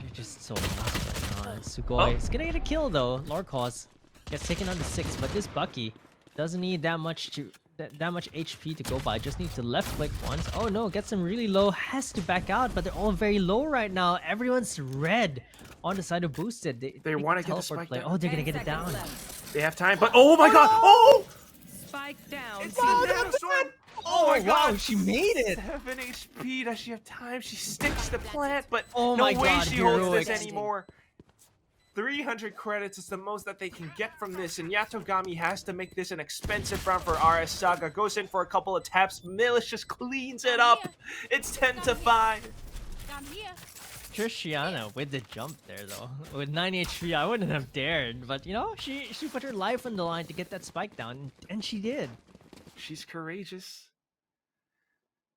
They're just so lost right now. Sugoi is gonna get a kill though. Lorcos gets taken on to 6, but this Bucky doesn't need that much HP to go by. Just needs to left click once. Oh no, gets him really low. Has to back out, but they're all very low right now. Everyone's red on the side of Boosted. They wanna can get the teleport spike play. down. Oh, they're gonna 10 get it seconds down. left. They have time, but oh my god! Oh! Spike Spike down. It's a nanostorm. Oh my wow, god, she made it. 7 HP. Does she have time? She sticks the plant, but Oh no my way God, she holds heroic. this anymore. 300 credits is the most that they can get from this, and Yatogami has to make this an expensive round for RS Saga. Goes in for a couple of taps. Millis just cleans it up. It's 10-5. Down here. Tristiana with the jump there though. With 9 HP, I wouldn't have dared, but you know, she put her life on the line to get that spike down, and she did. She's courageous.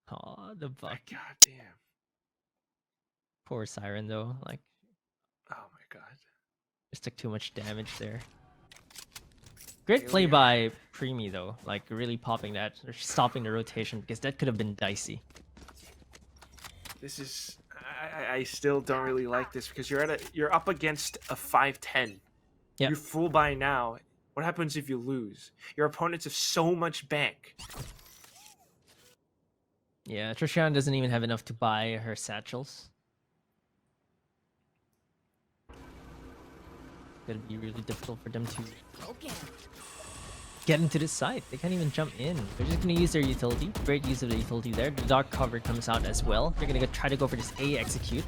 Aw, the buck. God damn. Poor Siren though, like Oh my god. just took too much damage there. Great play by Preemy though, like really popping that or stopping the rotation because that could have been dicey. This is I still don't really like this because you're up against a 5'10". Yep. You're full by now. What happens if you lose? Your opponents have so much bank. Yeah, Tristiana doesn't even have enough to buy her satchels. Gonna be really difficult for them to Okay. get into this site. They can't even jump in. They're just gonna use their utility. Great use of the utility there. The dark cover comes out as well. They're gonna try to go for this A execute.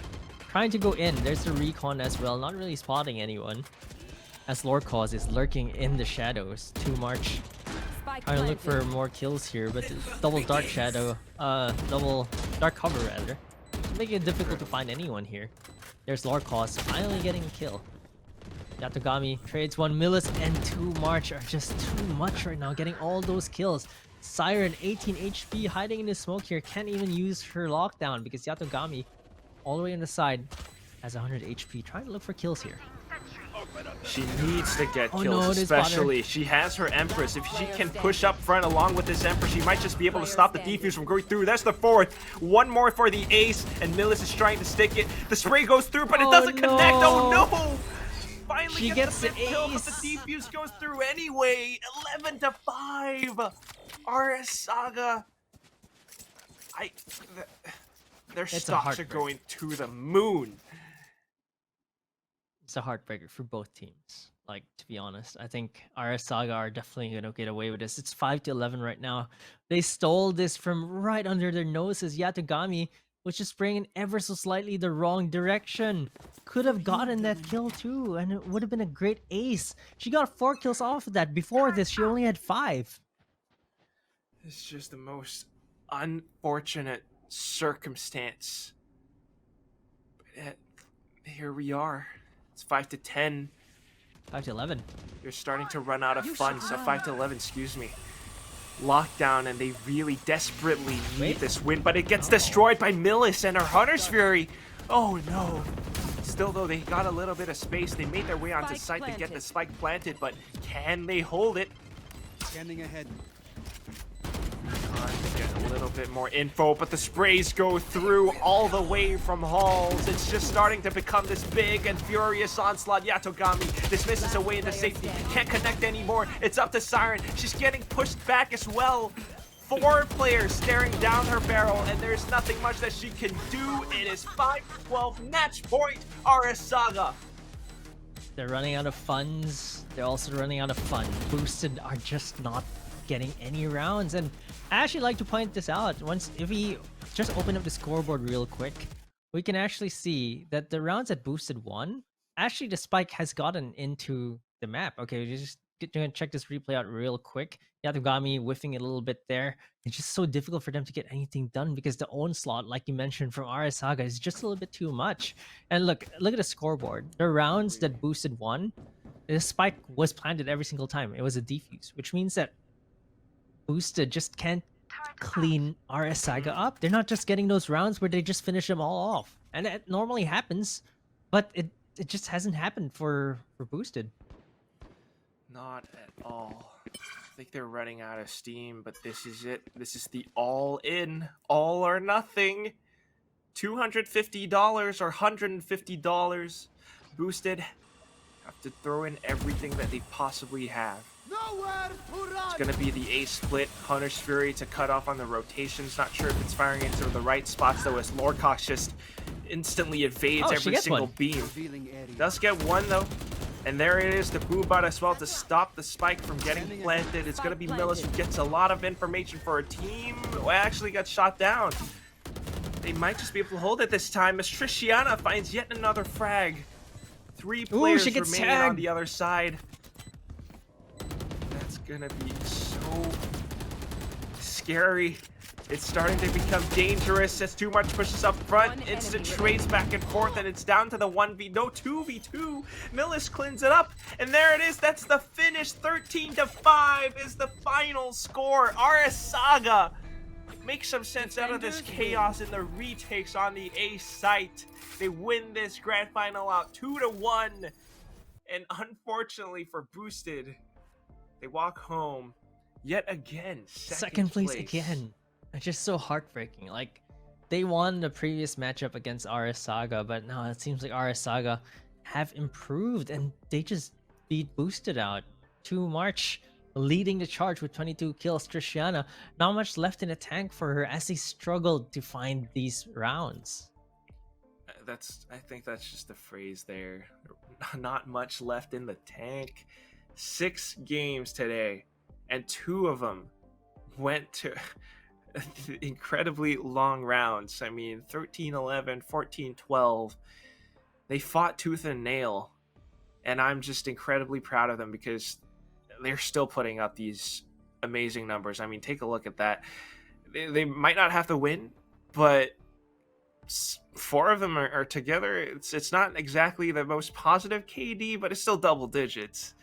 Trying to go in. There's the recon as well. Not really spotting anyone. As Lorcause is lurking in the shadows. 2 March. Spike Trying to look planted. for more kills here, but double dark shadow. Double dark cover rather. Making it difficult to find anyone here. There's Lorcause finally getting a kill. Yatogami trades 1. Millis and 2 March are just too much right now, getting all those kills. Siren, 18 HP, hiding in the smoke here, can't even use her lockdown because Yatogami, all the way on the side, has 100 HP, trying to look for kills here. She needs to get Oh kills, no, it is Bonner. especially. She has her Empress. If she can push up front along with this Empress, she might just be able to stop the defuse from going through. That's the 4th. 1 more for the ace, and Millis is trying to stick it. The spray goes through, but it Oh, doesn't connect. Oh no. no! Finally She gets gets the the 5th kill, but ace. the defuse goes through anyway. 11-5. RS Saga. Their It's a stocks are heartbreak. going to the moon. It's a heartbreaker for both teams. Like, to be honest, I think RS Saga are definitely gonna get away with this. It's 5-11 right now. They stole this from right under their noses. Yatogami was just bringing ever so slightly the wrong direction. Could have gotten that kill too, and it would have been a great ace. She got 4 kills off of that. Before this, she only had 5. It's just the most unfortunate circumstance. But here we are. It's 5-10. 5-11. You're starting to run out of funds. So 5-11, excuse me. Lockdown, and they really desperately need Wait. this win, but it gets destroyed by Millis and her Hunter's Fury. Oh no. Still though, they got a little bit of space. They made their way onto Spike site to get planted. the spike planted, but can they hold it? Scanning ahead. Trying to get a little bit more info, but the sprays go through all the way from halls. It's just starting to become this big and furious onslaught. Yatogami dismisses away into safety. Can't connect anymore. It's up to Siren. She's getting pushed back as well. 4 players staring down her barrel, and there's nothing much that she can do. It is 5-12 match point RS Saga. They're running out of funds. They're also running out of fun. Boosted are just not getting any rounds, and I actually like to point this out. If we just open up the scoreboard real quick, we can actually see that the rounds that Boosted won, actually the spike has gotten into the map. Okay, we're just gonna check this replay out real quick. Yatogami whiffing it a little bit there. It's just so difficult for them to get anything done because the onslaught, like you mentioned, from RS Saga is just a little bit too much. And look at the scoreboard. The rounds that Boosted won, the spike was planted every single time. It was a defuse, which means that Boosted just can't clean RS Saga up. They're not just getting those rounds where they just finish them all off. And it normally happens, but it just hasn't happened for Boosted. Not at all. I think they're running out of steam, but this is it. This is the all-in, all or nothing. $250 or $150. Boosted have to throw in everything that they possibly have. Nowhere to run! It's going to be the A split, Hunter's Fury to cut off on the rotations. Not sure if it's firing into the right spots, though, as Lorcox just instantly evades Oh, she every gets single one. beam. Revealing area. Does get one, though. And there it is, the boobot as well to stop the spike from getting planted. It's going to be Millis who gets a lot of information for a team. Well, actually got shot down. They might just be able to hold it this time as Trishiana finds yet another frag. 3 players she gets remaining on tagged. the other side. That's going to be so scary. It's starting to become dangerous as too much pushes up front. Instant trades back and forth, and it's down to the 2v2. Millis cleans it up, and there it is. That's the finish. 13-5 is the final score. RS Saga make some sense out of this chaos in the retakes on the A site. They win this grand final out 2-1, and unfortunately for Boosted, they walk home yet again. Second place again. It's just so heartbreaking. Like, they won the previous matchup against RS Saga, but now it seems like RS Saga have improved and they just beat Boosted out. 2 March leading the charge with 22 kills. Trishiana, not much left in the tank for her as they struggled to find these rounds. I think that's just the phrase there. Not much left in the tank. 6 games today, and 2 of them went to incredibly long rounds. I mean, 13-11, 14-12. They fought tooth and nail, and I'm just incredibly proud of them because they're still putting up these amazing numbers. I mean, take a look at that. They might not have to win, but 4 of them are together. It's not exactly the most positive KD, but it's still double digits.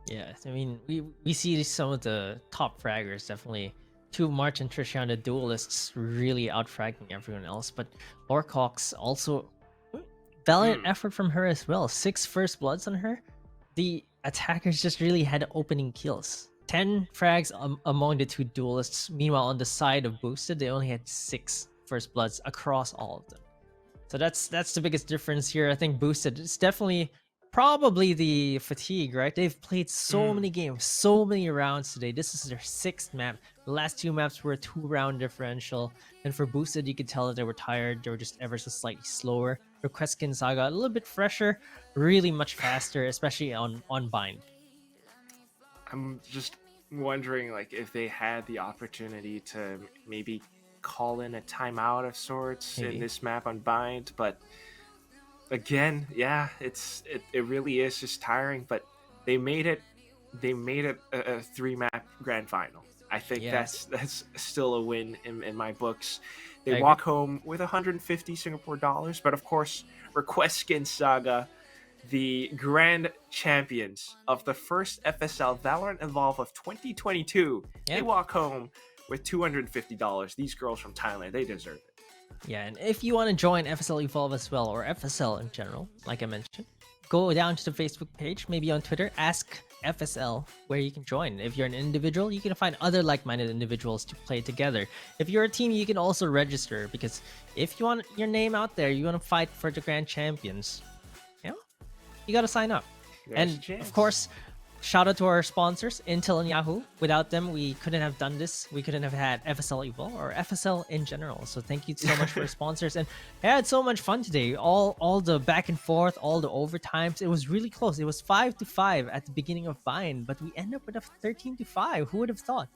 Yeah, I mean, we see some of the top fraggers definitely. 2 March and Trishiana duelists really outfragging everyone else, but Lorcox also valiant effort from her as well. 6 first bloods on her. The attackers just really had opening kills. 10 frags among the 2 duelists. Meanwhile, on the side of Boosted, they only had 6 first bloods across all of them. So that's the biggest difference here. I think Boosted is definitely probably the fatigue, right? They've played so many games, so many rounds today. This is their 6th map. The last 2 maps were a 2-round differential. And for Boosted, you could tell that they were tired. They were just ever so slightly slower. Request Skin Saga, a little bit fresher, really much faster, especially on bind. I'm just wondering, like, if they had the opportunity to maybe call in a timeout of sorts in this map on bind, but again, yeah, it really is just tiring. But they made it a 3-map grand final. I think that's still a win in my books. They walk home with 150 Singapore dollars, but of course, Request Skin Saga, the grand champions of the first FSL Valorant Evolve of 2022, they walk home with $250. These girls from Thailand, they deserve it. Yeah, and if you want to join FSL Evolve as well, or FSL in general, like I mentioned, go down to the Facebook page, maybe on Twitter, ask FSL where you can join. If you're an individual, you can find other like-minded individuals to play together. If you're a team, you can also register, because if you want your name out there, you want to fight for the grand champions, you got to sign up. And of course, shout out to our sponsors, Intel and Yahoo. Without them, we couldn't have done this. We couldn't have had FSL Evolve or FSL in general. So thank you so much for sponsors. And I had so much fun today. All the back and forth, all the overtimes. It was really close. It was 5-5 at the beginning of Bind, but we end up with a 13-5. Who would have thought?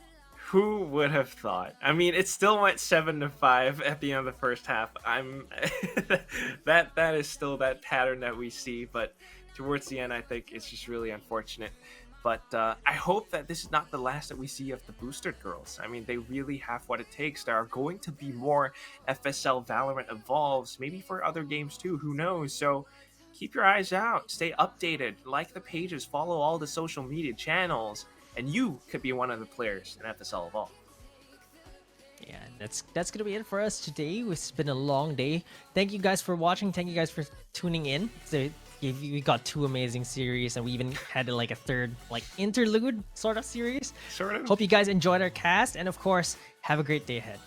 Who would have thought? I mean, it still went 7-5 at the end of the first half. That is still that pattern that we see, but towards the end, I think it's just really unfortunate. But I hope that this is not the last that we see of the Boosted girls. I mean, they really have what it takes. There are going to be more FSL Valorant Evolves, maybe for other games too, who knows? So keep your eyes out, stay updated, like the pages, follow all the social media channels, and you could be one of the players in FSL Evolve. Yeah, that's gonna be it for us today. It's been a long day. Thank you guys for watching. Thank you guys for tuning in. We got 2 amazing series, and we even had like a 3rd like interlude sort of series. Sort of. Hope you guys enjoyed our cast, and of course, have a great day ahead.